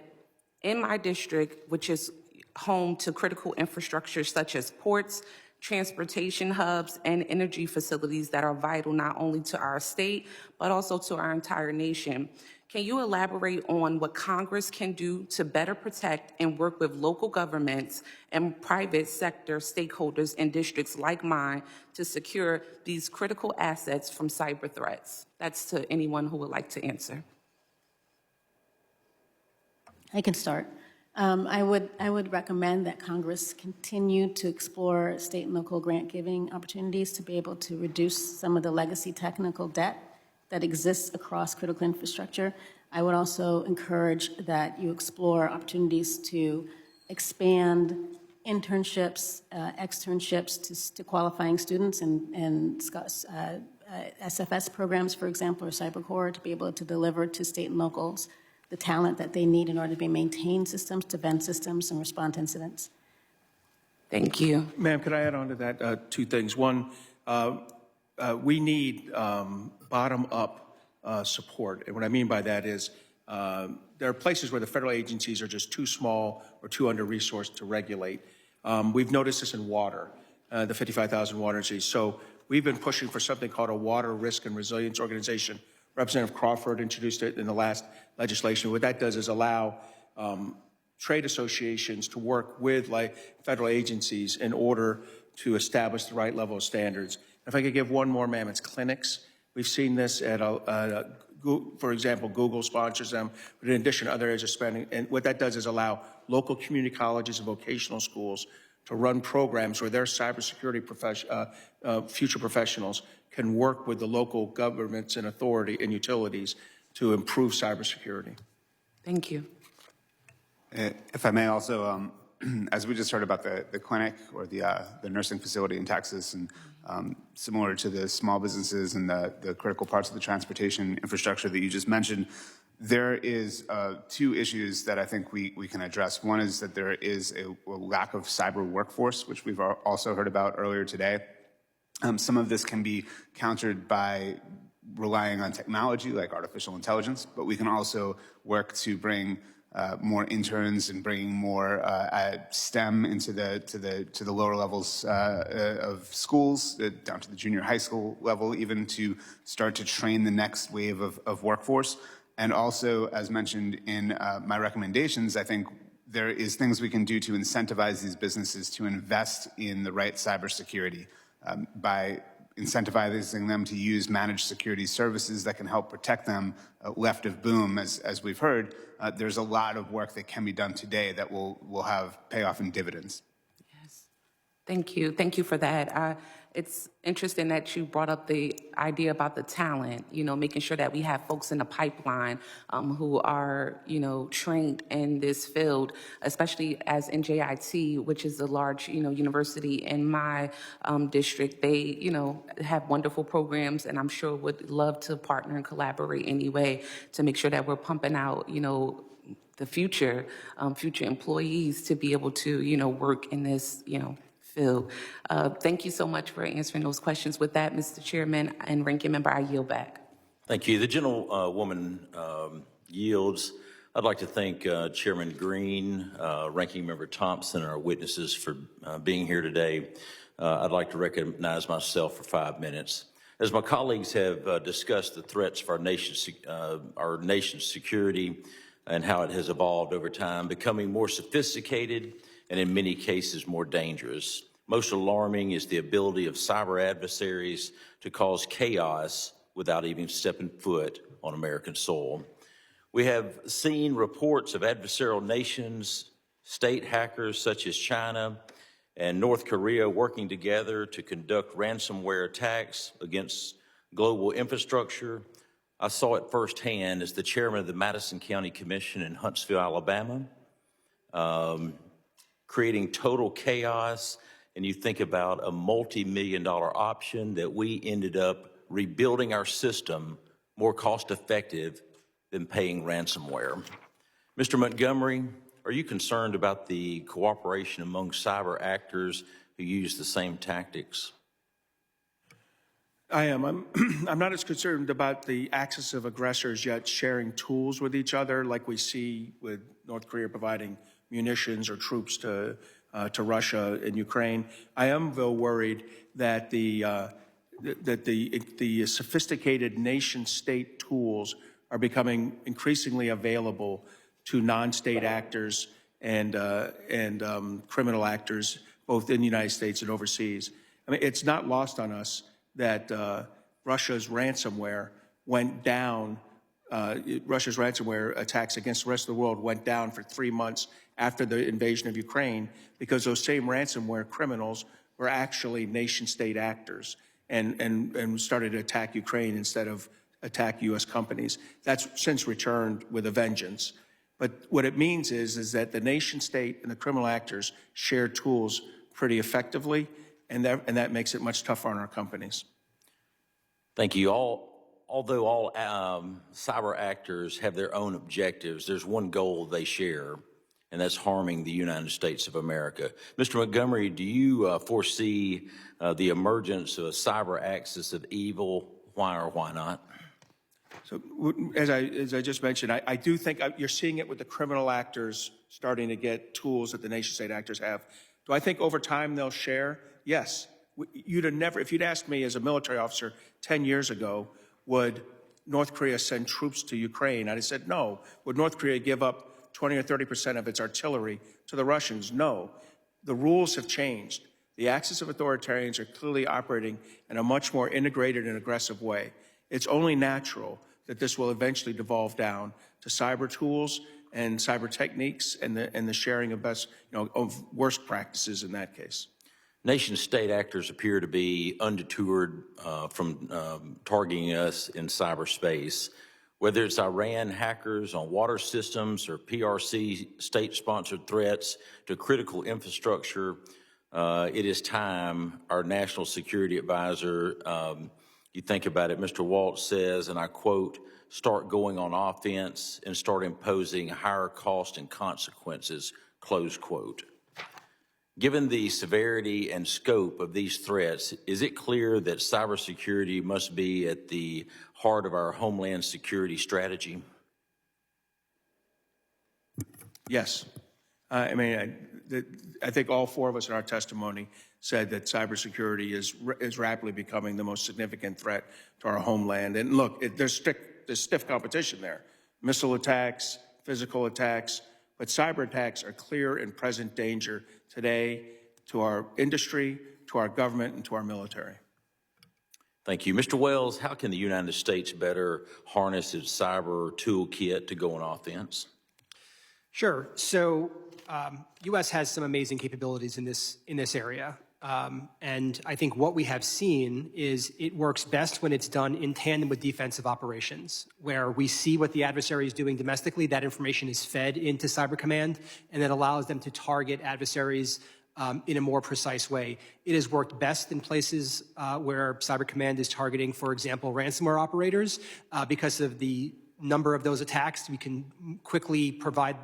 in my district, which is home to critical infrastructure such as ports, transportation hubs, and energy facilities that are vital not only to our state, but also to our entire nation. Can you elaborate on what Congress can do to better protect and work with local governments and private sector stakeholders in districts like mine to secure these critical assets from cyber threats? That's to anyone who would like to answer. I can start. I would recommend that Congress continue to explore state and local grant giving opportunities to be able to reduce some of the legacy technical debt that exists across critical infrastructure. I would also encourage that you explore opportunities to expand internships, externships to qualifying students and SFS programs, for example, or CyberCorps, to be able to deliver to state and locals the talent that they need in order to maintain systems, to vent systems, and respond to incidents. Thank you. Ma'am, could I add on to that 2 things? One, we need bottom-up support. And what I mean by that is there are places where the federal agencies are just too small or too under-resourced to regulate. We've noticed this in water, the 55,000 water agencies. So we've been pushing for something called a Water Risk and Resilience Organization. Representative Crawford introduced it in the last legislation. What that does is allow trade associations to work with federal agencies in order to establish the right level of standards. If I could give one more, ma'am, it's clinics. We've seen this at, for example, Google sponsors them, but in addition, other areas of spending. And what that does is allow local community colleges and vocational schools to run programs where their cybersecurity future professionals can work with the local governments and authority and utilities to improve cybersecurity. Thank you. If I may also, as we just heard about the clinic or the nursing facility in Texas, and similar to the small businesses and the critical parts of the transportation infrastructure that you just mentioned, there is 2 issues that I think we can address. One is that there is a lack of cyber workforce, which we've also heard about earlier today. Some of this can be countered by relying on technology like artificial intelligence, but we can also work to bring more interns and bringing more STEM into the lower levels of schools, down to the junior high school level, even to start to train the next wave of workforce. And also, as mentioned in my recommendations, I think there is things we can do to incentivize these businesses to invest in the right cybersecurity by incentivizing them to use managed security services that can help protect them left of boom. As we've heard, there's a lot of work that can be done today that will have payoff in dividends. Yes. Thank you. Thank you for that. It's interesting that you brought up the idea about the talent, making sure that we have folks in the pipeline who are, trained in this field, especially as NJIT, which is a large, university in my district. They, have wonderful programs, and I'm sure would love to partner and collaborate anyway to make sure that we're pumping out, the future employees to be able to, work in this, field. Thank you so much for answering those questions. With that, Mr. Chairman and Ranking Member, I yield back. Thank you. The gentlewoman yields. I'd like to thank Chairman Green, Ranking Member Thompson, and our witnesses for being here today. I'd like to recognize myself for 5 minutes. As my colleagues have discussed the threats of our nation's security and how it has evolved over time, becoming more sophisticated and in many cases more dangerous. Most alarming is the ability of cyber adversaries to cause chaos without even stepping foot on American soil. We have seen reports of adversarial nations, state hackers such as China and North Korea working together to conduct ransomware attacks against global infrastructure. I saw it firsthand as the chairman of the Madison County Commission in Huntsville, Alabama, creating total chaos. And you think about a multi-million-dollar option that we ended up rebuilding our system more cost-effective than paying ransomware. Mr. Montgomery, are you concerned about the cooperation among cyber actors who use the same tactics? I am. I'm not as concerned about the axis of aggressors yet sharing tools with each other like we see with North Korea providing munitions or troops to Russia and Ukraine. I am, though, worried that the sophisticated nation-state tools are becoming increasingly available to non-state actors and criminal actors, both in the United States and overseas. I mean, it's not lost on us that Russia's ransomware went down. Russia's ransomware attacks against the rest of the world went down for 3 months after the invasion of Ukraine, because those same ransomware criminals were actually nation-state actors and started to attack Ukraine instead of attack U.S. companies. That's since returned with a vengeance. But what it means is that the nation-state and the criminal actors share tools pretty effectively, and that makes it much tougher on our companies. Thank you. Although all cyber actors have their own objectives, there's one goal they share, and that's harming the United States of America. Mr. Montgomery, do you foresee the emergence of a cyber axis of evil? Why or why not? So as I just mentioned, I do think you're seeing it with the criminal actors starting to get tools that the nation-state actors have. Do I think over time they'll share? Yes. If you'd asked me as a military officer 10 years ago, would North Korea send troops to Ukraine? I'd have said no. Would North Korea give up 20 or 30% of its artillery to the Russians? No. The rules have changed. The axis of authoritarians are clearly operating in a much more integrated and aggressive way. It's only natural that this will eventually devolve down to cyber tools and cyber techniques and the sharing of of worst practices in that case. Nation-state actors appear to be undeterred from targeting us in cyberspace. Whether it's Iran hackers on water systems or PRC state-sponsored threats to critical infrastructure, it is time our national security advisor, you think about it, Mr. Waltz says, and I quote, start going on offense and start imposing higher cost and consequences, close quote. Given the severity and scope of these threats, is it clear that cybersecurity must be at the heart of our Homeland Security strategy? Yes. I think all four of us in our testimony said that cybersecurity is rapidly becoming the most significant threat to our homeland. And look, there's stiff competition there. Missile attacks, physical attacks, but cyber attacks are clear and present danger today to our industry, to our government, and to our military. Thank you. Mr. Wells, how can the United States better harness its cyber toolkit to go on offense? Sure. So U.S. has some amazing capabilities in this area. And I think what we have seen is it works best when it's done in tandem with defensive operations, where we see what the adversary is doing domestically, that information is fed into Cyber Command, and that allows them to target adversaries in a more precise way. It has worked best in places where Cyber Command is targeting, for example, ransomware operators. Because of the number of those attacks, we can quickly provide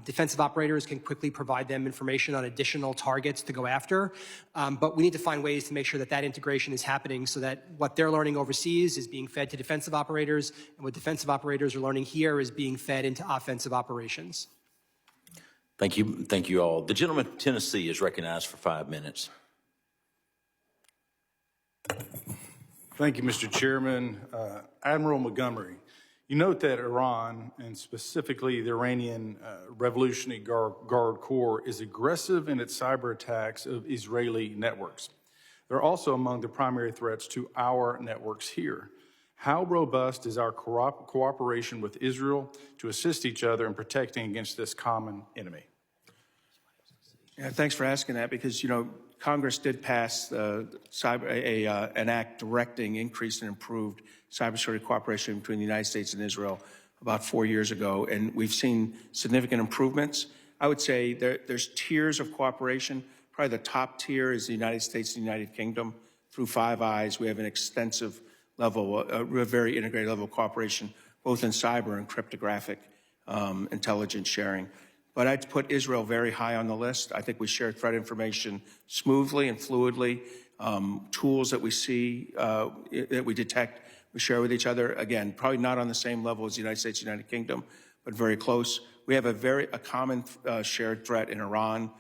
defensive operators can quickly provide them information on additional targets to go after. But we need to find ways to make sure that that integration is happening so that what they're learning overseas is being fed to defensive operators, and what defensive operators are learning here is being fed into offensive operations. Thank you. Thank you all. The gentleman from Tennessee is recognized for 5 minutes. Thank you, Mr. Chairman. Admiral Montgomery, you note that Iran, and specifically the Iranian Revolutionary Guard Corps, is aggressive in its cyber attacks of Israeli networks. They're also among the primary threats to our networks here. How robust is our cooperation with Israel to assist each other in protecting against this common enemy? Yeah, thanks for asking that because, Congress did pass an act directing increased and improved cybersecurity cooperation between the United States and Israel about 4 years ago, and we've seen significant improvements. I would say there's tiers of cooperation. Probably the top tier is the United States and the United Kingdom. Through Five Eyes, we have an extensive level, a very integrated level of cooperation, both in cyber and cryptographic intelligence sharing. But I'd put Israel very high on the list. I think we share threat information smoothly and fluidly. Tools that we see, that we detect, we share with each other. Again, probably not on the same level as the United States and United Kingdom, but very close. We have a common shared threat in Iran.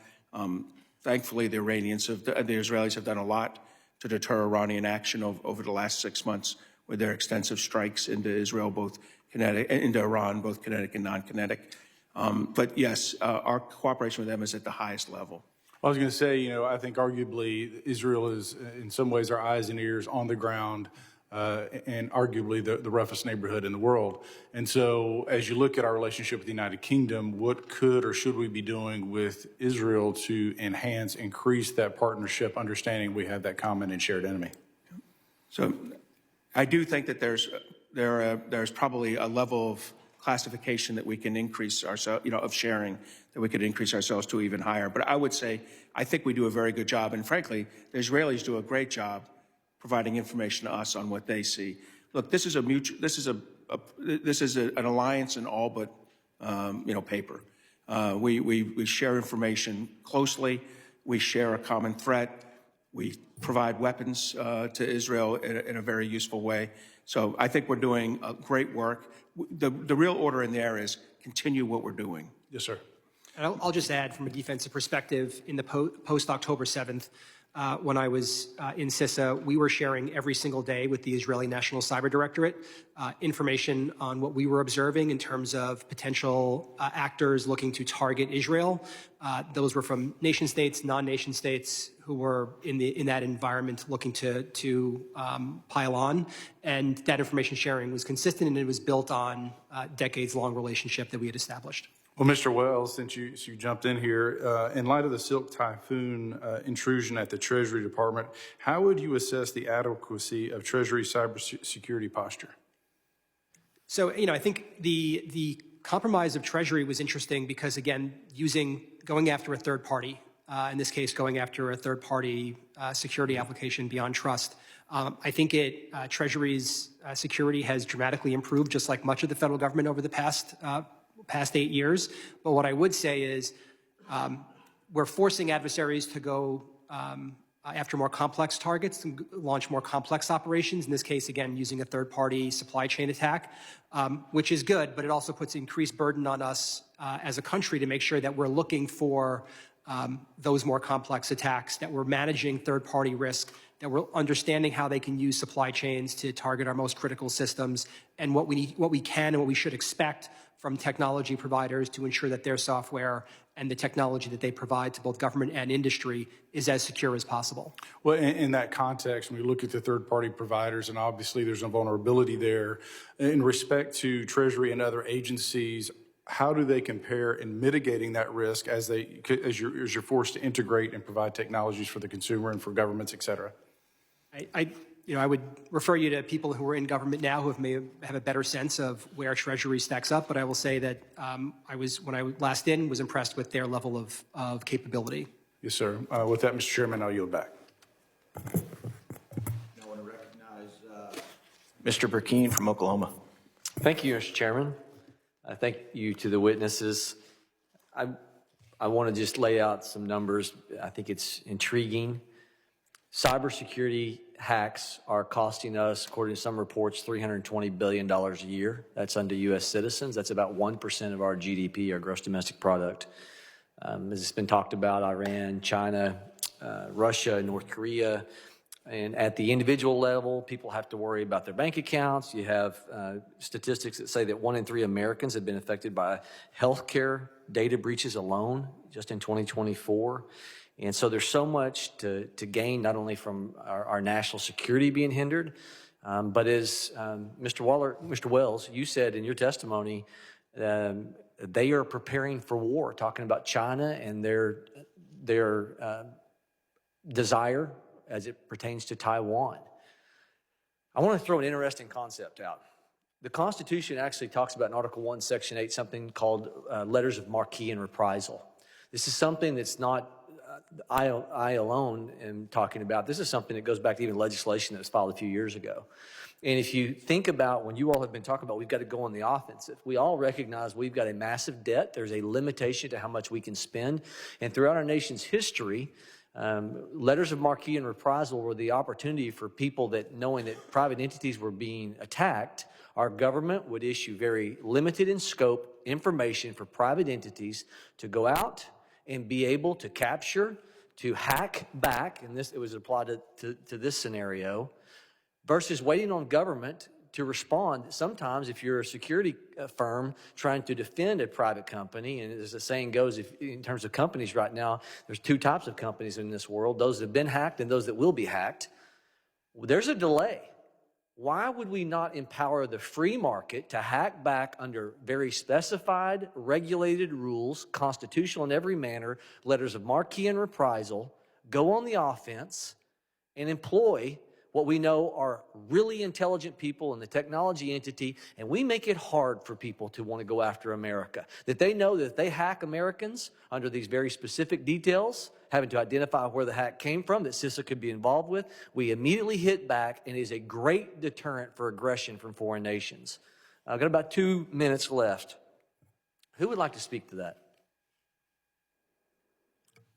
Thankfully, the Israelis have done a lot to deter Iranian action over the last 6 months with their extensive strikes into Israel, into Iran, both kinetic and non-kinetic. But yes, our cooperation with them is at the highest level. I was going to say, I think arguably Israel is in some ways our eyes and ears on the ground, and arguably the roughest neighborhood in the world. And so as you look at our relationship with the United Kingdom, what could or should we be doing with Israel to increase that partnership, understanding we have that common and shared enemy? So I do think that there's probably a level of classification that we can increase ourselves, of sharing, that we could increase ourselves to even higher. But I would say, I think we do a very good job. And frankly, the Israelis do a great job providing information to us on what they see. Look, this is an alliance in all but, paper. We share information closely. We share a common threat. We provide weapons to Israel in a very useful way. So I think we're doing great work. The real order in there is continue what we're doing. Yes, sir. And I'll just add from a defensive perspective, in the post-October 7th, when I was in CISA, we were sharing every single day with the Israeli National Cyber Directorate information on what we were observing in terms of potential actors looking to target Israel. Those were from nation states, non-nation states who were in that environment looking to pile on. And that information sharing was consistent, and it was built on a decades-long relationship that we had established. Well, Mr. Wells, since you jumped in here, in light of the Silk Typhoon intrusion at the Treasury Department, how would you assess the adequacy of Treasury cybersecurity posture? So, I think the compromise of Treasury was interesting because, again, going after a third party, in this case, going after a third party security application beyond trust, I think Treasury's security has dramatically improved, just like much of the federal government over the past 8 years. But what I would say is we're forcing adversaries to go after more complex targets and launch more complex operations, in this case, again, using a third-party supply chain attack, which is good, but it also puts increased burden on us as a country to make sure that we're looking for those more complex attacks, that we're managing third-party risk, that we're understanding how they can use supply chains to target our most critical systems, and what we can and what we should expect from technology providers to ensure that their software and the technology that they provide to both government and industry is as secure as possible. Well, in that context, when we look at the third-party providers, and obviously there's a vulnerability there, in respect to Treasury and other agencies, how do they compare in mitigating that risk as you're forced to integrate and provide technologies for the consumer and for governments, et cetera? I would refer you to people who are in government now who may have a better sense of where Treasury stacks up, but I will say that when I last was impressed with their level of capability. Yes, sir. With that, Mr. Chairman, I'll yield back. I want to recognize Mr. Burkeen from Oklahoma. Thank you, Mr. Chairman. Thank you to the witnesses. I want to just lay out some numbers. I think it's intriguing. Cybersecurity hacks are costing us, according to some reports, $320 billion a year. That's unto U.S. citizens. That's about 1% of our GDP, our gross domestic product. As it's been talked about, Iran, China, Russia, North Korea. And at the individual level, people have to worry about their bank accounts. You have statistics that say that 1 in 3 Americans have been affected by healthcare data breaches alone, just in 2024. And so there's so much to gain, not only from our national security being hindered, but as Mr. Wells, you said in your testimony, they are preparing for war, talking about China and their desire as it pertains to Taiwan. I want to throw an interesting concept out. The Constitution actually talks about in Article 1, Section 8, something called letters of marque and reprisal. This is something that's not I alone am talking about. This is something that goes back to even legislation that was filed a few years ago. And if you think about when you all have been talking about we've got to go on the offensive, we all recognize we've got a massive debt. There's a limitation to how much we can spend. And throughout our nation's history, letters of marque and reprisal were the opportunity for people that, knowing that private entities were being attacked, our government would issue very limited in scope information for private entities to go out and be able to capture, to hack back, and it was applied to this scenario, versus waiting on government to respond. Sometimes if you're a security firm trying to defend a private company, and as the saying goes, in terms of companies right now, there's two types of companies in this world, those that have been hacked and those that will be hacked. There's a delay. Why would we not empower the free market to hack back under very specified, regulated rules, constitutional in every manner, letters of marque and reprisal, go on the offense, and employ what we know are really intelligent people in the technology entity, and we make it hard for people to want to go after America. That they know that if they hack Americans under these very specific details, having to identify where the hack came from, that CISA could be involved with, we immediately hit back, and it is a great deterrent for aggression from foreign nations. I've got about 2 minutes left. Who would like to speak to that?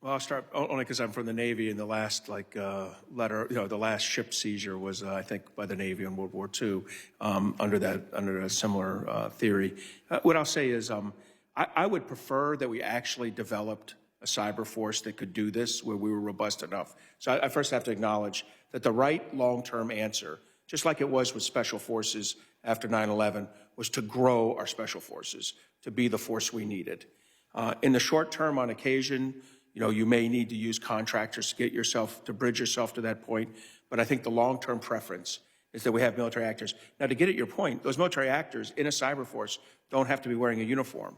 Well, I'll start only because I'm from the Navy, and the last the last ship seizure was, I think, by the Navy in World War II under a similar theory. What I'll say is, I would prefer that we actually developed a cyber force that could do this, where we were robust enough. So I first have to acknowledge that the right long-term answer, just like it was with special forces after 9/11, was to grow our special forces to be the force we needed. In the short term, on occasion, you may need to use contractors to bridge yourself to that point. But I think the long-term preference is that we have military actors. Now, to get at your point, those military actors in a cyber force don't have to be wearing a uniform.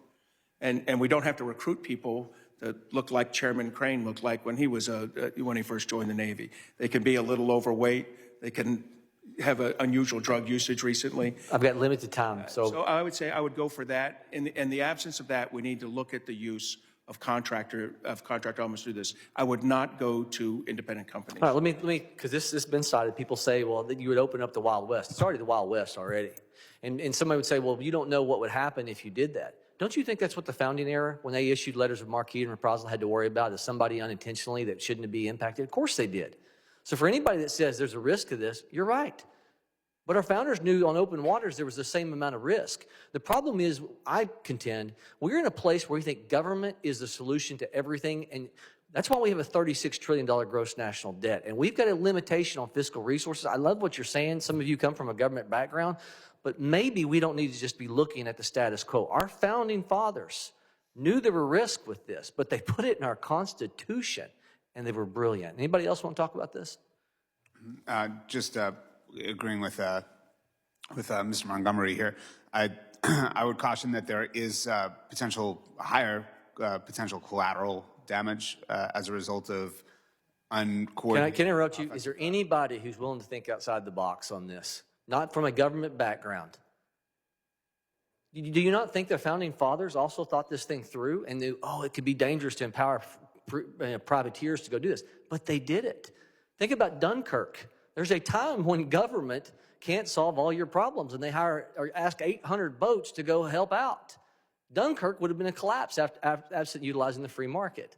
And we don't have to recruit people that look like Chairman Crane looked like when he first joined the Navy. They can be a little overweight. They can have an unusual drug usage recently. I've got limited time. So I would say I would go for that. In the absence of that, we need to look at the use of contractor elements to do this. I would not go to independent companies. All right, let me, because this has been cited. People say, well, that you would open up the Wild West. It's already the Wild West already. And somebody would say, well, you don't know what would happen if you did that. Don't you think that's what the founding era, when they issued letters of marque and reprisal, had to worry about, is somebody unintentionally that shouldn't be impacted? Of course they did. So for anybody that says there's a risk to this, you're right. But our founders knew on open waters there was the same amount of risk. The problem is, I contend, we're in a place where we think government is the solution to everything, and that's why we have a $36 trillion gross national debt. And we've got a limitation on fiscal resources. I love what you're saying. Some of you come from a government background, but maybe we don't need to just be looking at the status quo. Our founding fathers knew there were risks with this, but they put it in our Constitution, and they were brilliant. Anybody else want to talk about this? Agreeing with Mr. Montgomery here, I would caution that there is higher potential collateral damage as a result of uncoordinated. Can I interrupt you? Is there anybody who's willing to think outside the box on this? Not from a government background. Do you not think the founding fathers also thought this thing through and knew, it could be dangerous to empower privateers to go do this? But they did it. Think about Dunkirk. There's a time when government can't solve all your problems, and they ask 800 boats to go help out. Dunkirk would have been a collapse absent utilizing the free market.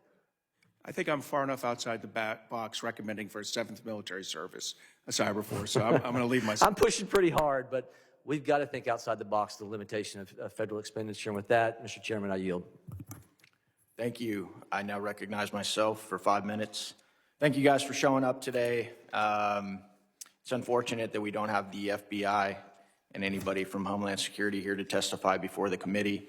I think I'm far enough outside the box recommending for a 7th military service, a cyber force. So I'm going to leave myself. I'm pushing pretty hard, but we've got to think outside the box, the limitation of federal expenditure. And with that, Mr. Chairman, I yield. Thank you. I now recognize myself for 5 minutes. Thank you guys for showing up today. It's unfortunate that we don't have the FBI and anybody from Homeland Security here to testify before the committee.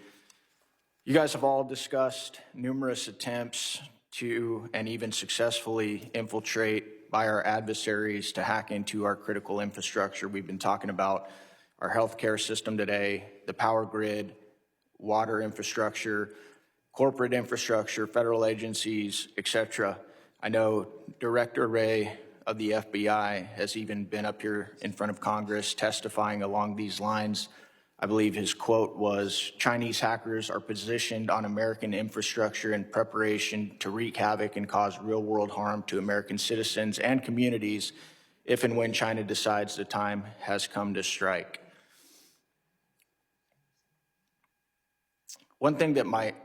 You guys have all discussed numerous attempts to and even successfully infiltrate by our adversaries to hack into our critical infrastructure. We've been talking about our healthcare system today, the power grid, water infrastructure, corporate infrastructure, federal agencies, et cetera. I know Director Wray of the FBI has even been up here in front of Congress testifying along these lines. I believe his quote was, "Chinese hackers are positioned on American infrastructure in preparation to wreak havoc and cause real-world harm to American citizens and communities if and when China decides the time has come to strike." One thing that my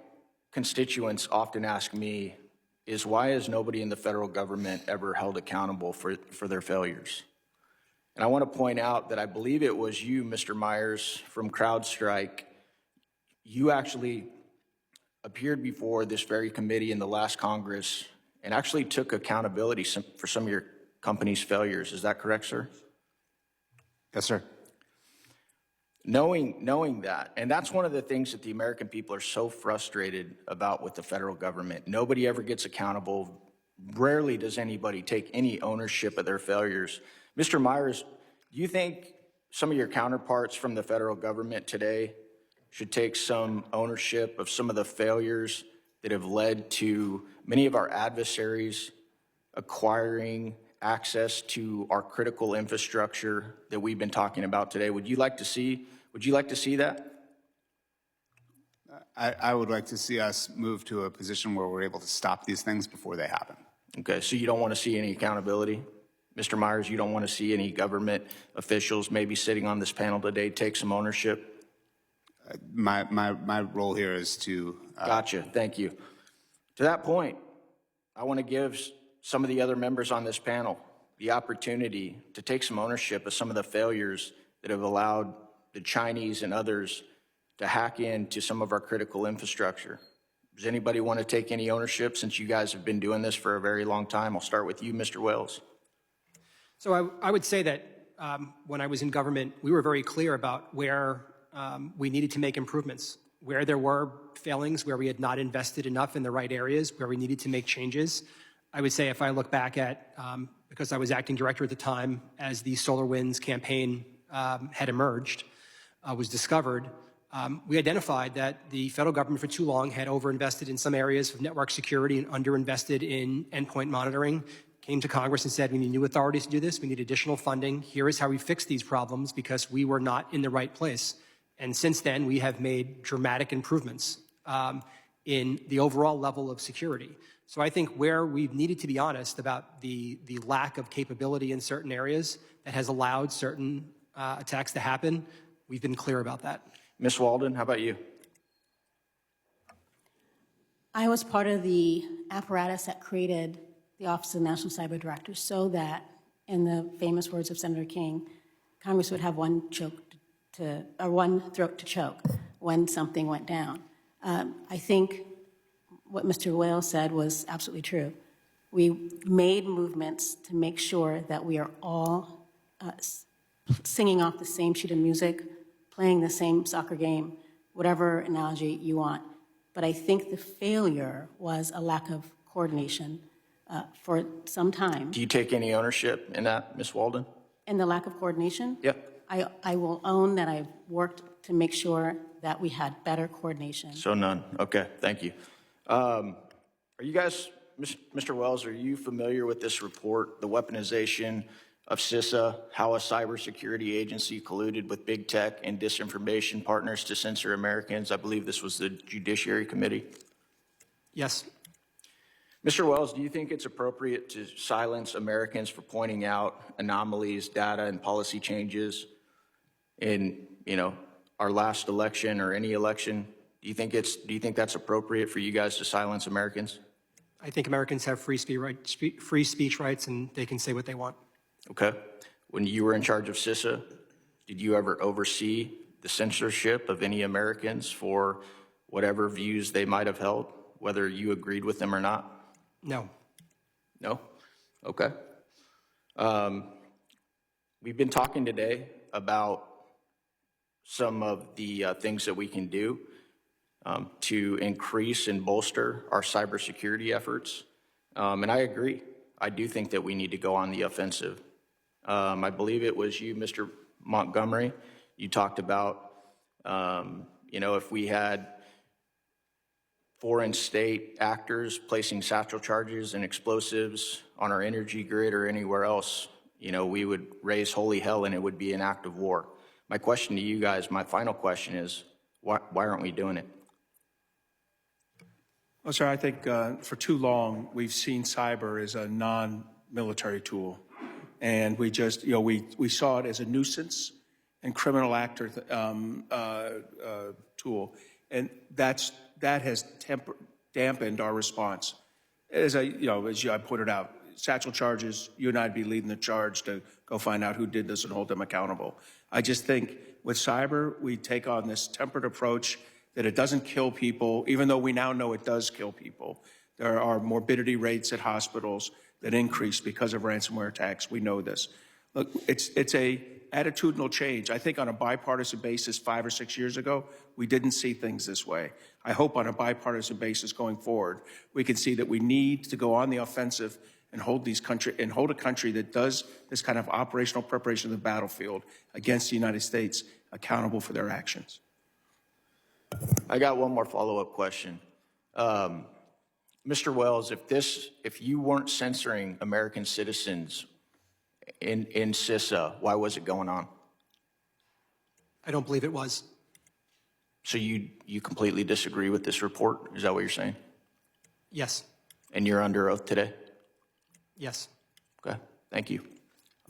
constituents often ask me is, why is nobody in the federal government ever held accountable for their failures? And I want to point out that I believe it was you, Mr. Myers, from CrowdStrike. You actually appeared before this very committee in the last Congress and actually took accountability for some of your company's failures. Is that correct, sir? Yes, sir. Knowing that, and that's one of the things that the American people are so frustrated about with the federal government. Nobody ever gets accountable. Rarely does anybody take any ownership of their failures. Mr. Myers, do you think some of your counterparts from the federal government today should take some ownership of some of the failures that have led to many of our adversaries acquiring access to our critical infrastructure that we've been talking about today? Would you like to see that? I would like to see us move to a position where we're able to stop these things before they happen. Okay, so you don't want to see any accountability? Mr. Myers, you don't want to see any government officials maybe sitting on this panel today take some ownership? My role here is to... Gotcha, thank you. To that point, I want to give some of the other members on this panel the opportunity to take some ownership of some of the failures that have allowed the Chinese and others to hack into some of our critical infrastructure. Does anybody want to take any ownership since you guys have been doing this for a very long time? I'll start with you, Mr. Wells. So I would say that when I was in government, we were very clear about where we needed to make improvements, where there were failings, where we had not invested enough in the right areas, where we needed to make changes. I would say if I look back at, because I was acting director at the time, as the SolarWinds campaign had emerged, was discovered, we identified that the federal government for too long had overinvested in some areas of network security and underinvested in endpoint monitoring. Came to Congress and said, we need new authorities to do this. We need additional funding. Here is how we fix these problems because we were not in the right place. And since then, we have made dramatic improvements in the overall level of security. So I think where we've needed to be honest about the lack of capability in certain areas that has allowed certain attacks to happen, we've been clear about that. Ms. Walden, how about you? I was part of the apparatus that created the Office of the National Cyber Director so that, in the famous words of Senator King, Congress would have one throat to choke when something went down. I think what Mr. Wales said was absolutely true. We made movements to make sure that we are all singing off the same sheet of music, playing the same soccer game, whatever analogy you want. But I think the failure was a lack of coordination for some time. Do you take any ownership in that, Ms. Walden? And the lack of coordination? Yep. I will own that I've worked to make sure that we had better coordination. So none. Okay, thank you. Are you guys, Mr. Wells, are you familiar with this report, the weaponization of CISA, how a cybersecurity agency colluded with big tech and disinformation partners to censor Americans? I believe this was the Judiciary Committee. Yes. Mr. Wells, do you think it's appropriate to silence Americans for pointing out anomalies, data, and policy changes in, our last election or any election? Do you think that's appropriate for you guys to silence Americans? I think Americans have free speech rights, and they can say what they want. Okay. When you were in charge of CISA, did you ever oversee the censorship of any Americans for whatever views they might have held, whether you agreed with them or not? No. No? Okay. We've been talking today about some of the things that we can do. to increase and bolster our cybersecurity efforts. And I agree. I do think that we need to go on the offensive. I believe it was you, Mr. Montgomery, you talked about, if we had foreign state actors placing satchel charges and explosives on our energy grid or anywhere else, we would raise holy hell and it would be an act of war. My question to you guys, my final question is, why aren't we doing it? Well, sir, I think for too long, we've seen cyber as a non-military tool. And we just, we saw it as a nuisance and criminal actor tool. And that has dampened our response. As I pointed out, satchel charges, you and I'd be leading the charge to go find out who did this and hold them accountable. I just think with cyber, we take on this tempered approach that it doesn't kill people, even though we now know it does kill people. There are morbidity rates at hospitals that increase because of ransomware attacks. We know this. Look, it's a attitudinal change. I think on a bipartisan basis 5 or 6 years ago, we didn't see things this way. I hope on a bipartisan basis going forward, we can see that we need to go on the offensive and hold a country that does this kind of operational preparation of the battlefield against the United States accountable for their actions. I got one more follow-up question. Mr. Wells, if you weren't censoring American citizens in CISA, why was it going on? I don't believe it was. So you completely disagree with this report? Is that what you're saying? Yes. And you're under oath today? Yes. Okay, thank you.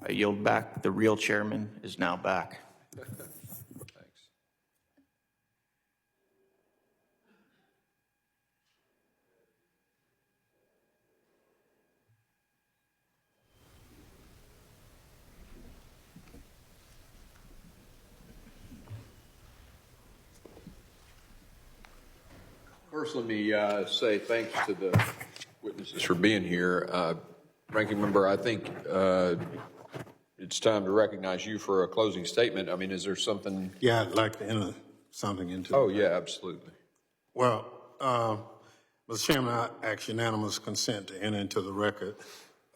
I yield back. The real chairman is now back. First, let me say thanks to the witnesses for being here. Ranking Member, I think it's time to recognize you for a closing statement. I mean, is there something? Yeah, I'd like to enter something into Oh, it. yeah, absolutely. Well, Mr. Chairman, I ask unanimous consent to enter into the record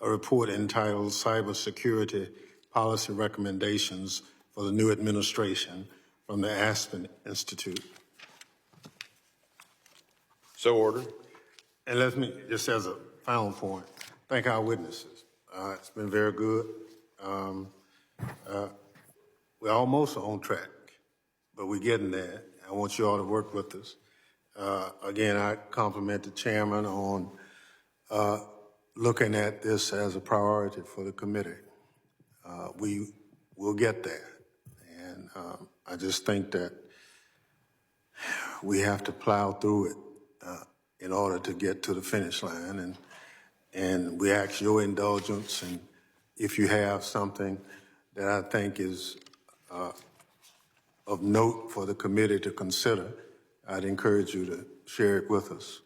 a report entitled Cybersecurity Policy Recommendations for the New Administration from the Aspen Institute. So ordered. And let me, just as a final point, thank our witnesses. It's been very good. We're almost on track, but we're getting there. I want you all to work with us. Again, I compliment the chairman on looking at this as a priority for the committee. We will get there. And I just think that we have to plow through it in order to get to the finish line. And we ask your indulgence, and if you have something that I think is of note for the committee to consider, I'd encourage you to share it with us.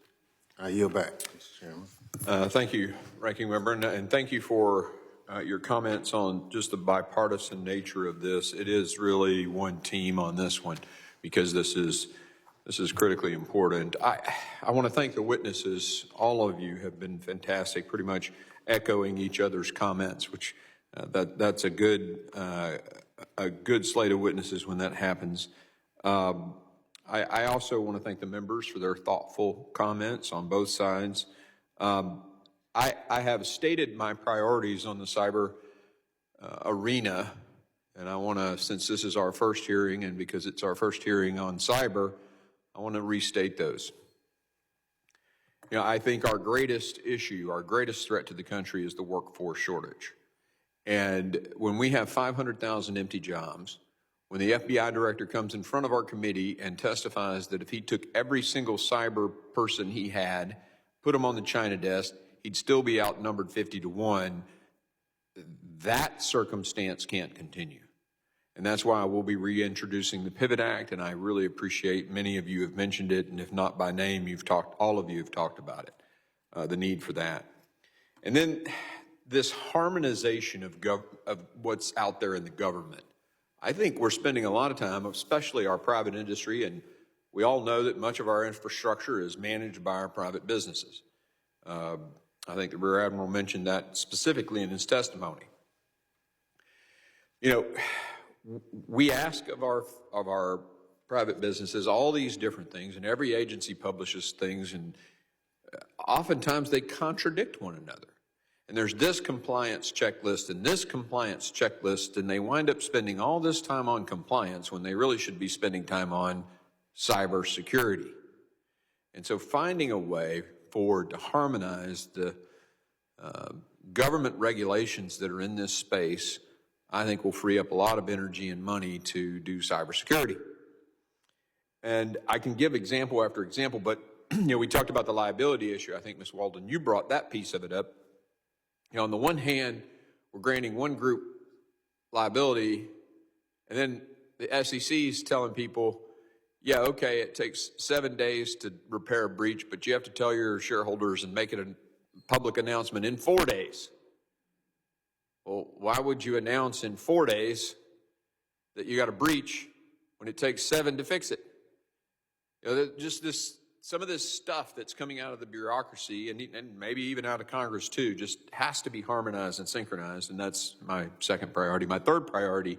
I yield back, Mr. Chairman. Thank you, Ranking Member, and thank you for your comments on just the bipartisan nature of this. It is really one team on this one because this is critically important. I want to thank the witnesses. All of you have been fantastic, pretty much echoing each other's comments, which that's a good slate of witnesses when that happens. I also want to thank the members for their thoughtful comments on both sides. I have stated my priorities on the cyber arena, and I want to, since this is our first hearing and because it's our first hearing on cyber, I want to restate those. You know, I think our greatest issue, our greatest threat to the country is the workforce shortage. And when we have 500,000 empty jobs, when the FBI director comes in front of our committee and testifies that if he took every single cyber person he had, put them on the China desk, he'd still be outnumbered 50-1, that circumstance can't continue. And that's why we'll be reintroducing the Pivot Act, and I really appreciate many of you have mentioned it, and if not by name, all of you have talked about it, the need for that. And then this harmonization of what's out there in the government. I think we're spending a lot of time, especially our private industry and We all know that much of our infrastructure is managed by our private businesses. I think the Rear Admiral mentioned that specifically in his testimony. You know, we ask of our private businesses all these different things, and every agency publishes things, and oftentimes they contradict one another. And there's this compliance checklist and this compliance checklist, and they wind up spending all this time on compliance when they really should be spending time on cybersecurity. And so finding a way forward to harmonize the government regulations that are in this space, I think will free up a lot of energy and money to do cybersecurity. And I can give example after example, but you know, we talked about the liability issue. I think, Ms. Walden, you brought that piece of it up. You know, on the one hand, we're granting one group liability, and then the SEC is telling people, yeah, okay, it takes 7 days to repair a breach, but you have to tell your shareholders and make it a public announcement in 4 days. Well, why would you announce in 4 days that you got a breach when it takes 7 to fix it? You know, just some of this stuff that's coming out of the bureaucracy and maybe even out of Congress too, just has to be harmonized and synchronized, and that's my second priority. My third priority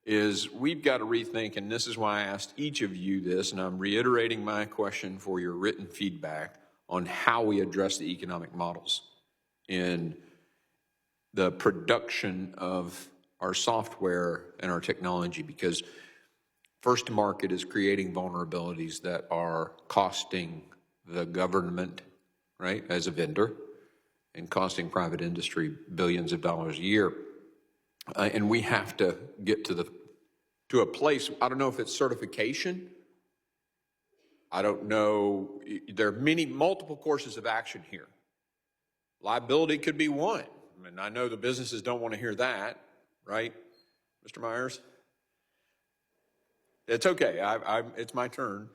is we've got to rethink, and this is why I asked each of you this, and I'm reiterating my question for your written feedback on how we address the economic models in the production of our software and our technology, because first to market is creating vulnerabilities that are costing the government, right, as a vendor, and costing private industry billions of dollars a year. And we have to get to a place, I don't know if it's certification. I don't know. There are multiple courses of action here. Liability could be one. I mean, I know the businesses don't want to hear that, right, Mr. Myers? It's okay. It's my turn.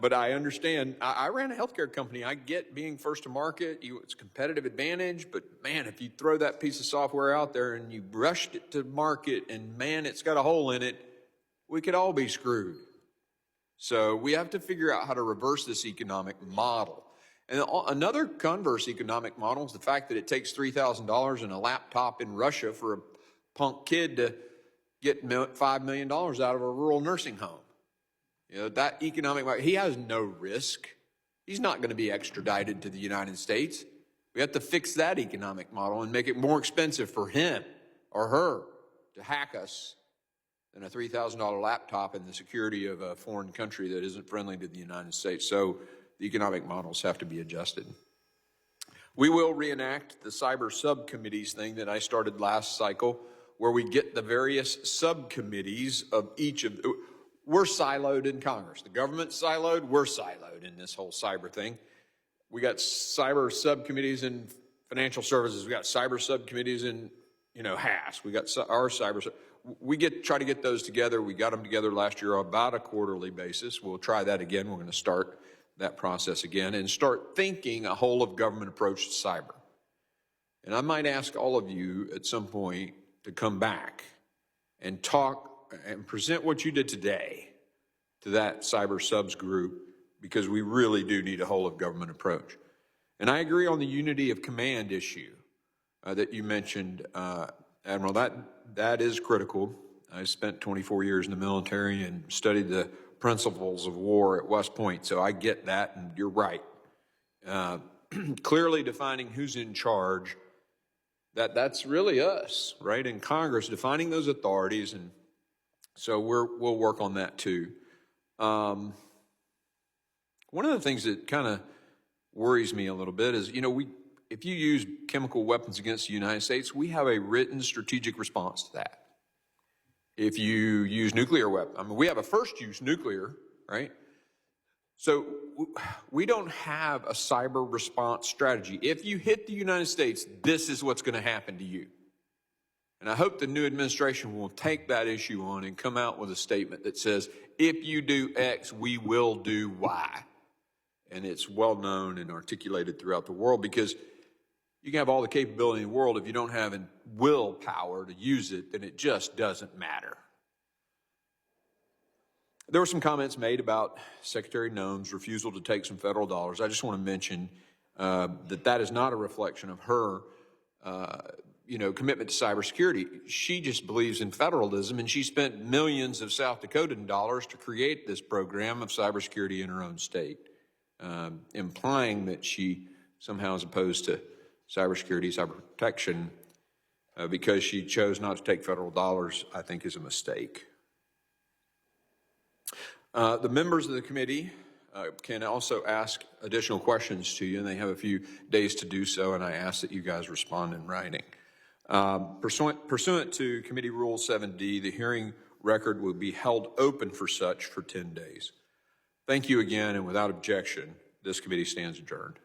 But I understand. I ran a healthcare company. I get being first to market. It's a competitive advantage. But, man, if you throw that piece of software out there and you rushed it to market and, man, it's got a hole in it, we could all be screwed. So we have to figure out how to reverse this economic model. And another converse economic model is the fact that it takes $3,000 and a laptop in Russia for a punk kid to get $5 million out of a rural nursing home. You know, that economic, he has no risk. He's not going to be extradited to the United States. We have to fix that economic model and make it more expensive for him or her to hack us than a $3,000 laptop in the security of a foreign country that isn't friendly to the United States. So the economic models have to be adjusted. We will reenact the cyber subcommittees thing that I started last cycle, where we get the various subcommittees of each of, we're siloed in Congress. The government's siloed, we're siloed in this whole cyber thing. We got cyber subcommittees in financial services. We got cyber subcommittees in, HAS. We got our cyber. We try to get those together. We got them together last year on about a quarterly basis. We'll try that again. We're going to start that process again and start thinking a whole of government approach to cyber. And I might ask all of you at some point to come back and talk and present what you did today to that cyber subs group, because we really do need a whole of government approach. And I agree on the unity of command issue that you mentioned, Admiral. That is critical. I spent 24 years in the military and studied the principles of war at West Point, so I get that, and you're right. Clearly defining who's in charge, that's really us, right? In Congress, defining those authorities, and so we'll work on that too. One of the things that kind of worries me a little bit is, if you use chemical weapons against the United States, we have a written strategic response to that. If you use nuclear weapons, we have a first use nuclear, right? So we don't have a cyber response strategy. If you hit the United States, this is what's going to happen to you. And I hope the new administration will take that issue on and come out with a statement that says, if you do X, we will do Y. And it's well known and articulated throughout the world, because you can have all the capability in the world. If you don't have willpower to use it, then it just doesn't matter. There were some comments made about Secretary Noem's refusal to take some federal dollars. I just want to mention that is not a reflection of her, commitment to cybersecurity. She just believes in federalism, and she spent millions of South Dakotan dollars to create this program of cybersecurity in her own state, implying that she somehow is opposed to cybersecurity, cyber protection, because she chose not to take federal dollars, I think is a mistake. The members of the committee can also ask additional questions to you, and they have a few days to do so, and I ask that you guys respond in writing. Pursuant to Committee Rule 7D, the hearing record will be held open for such for 10 days. Thank you again, and without objection, this committee stands adjourned.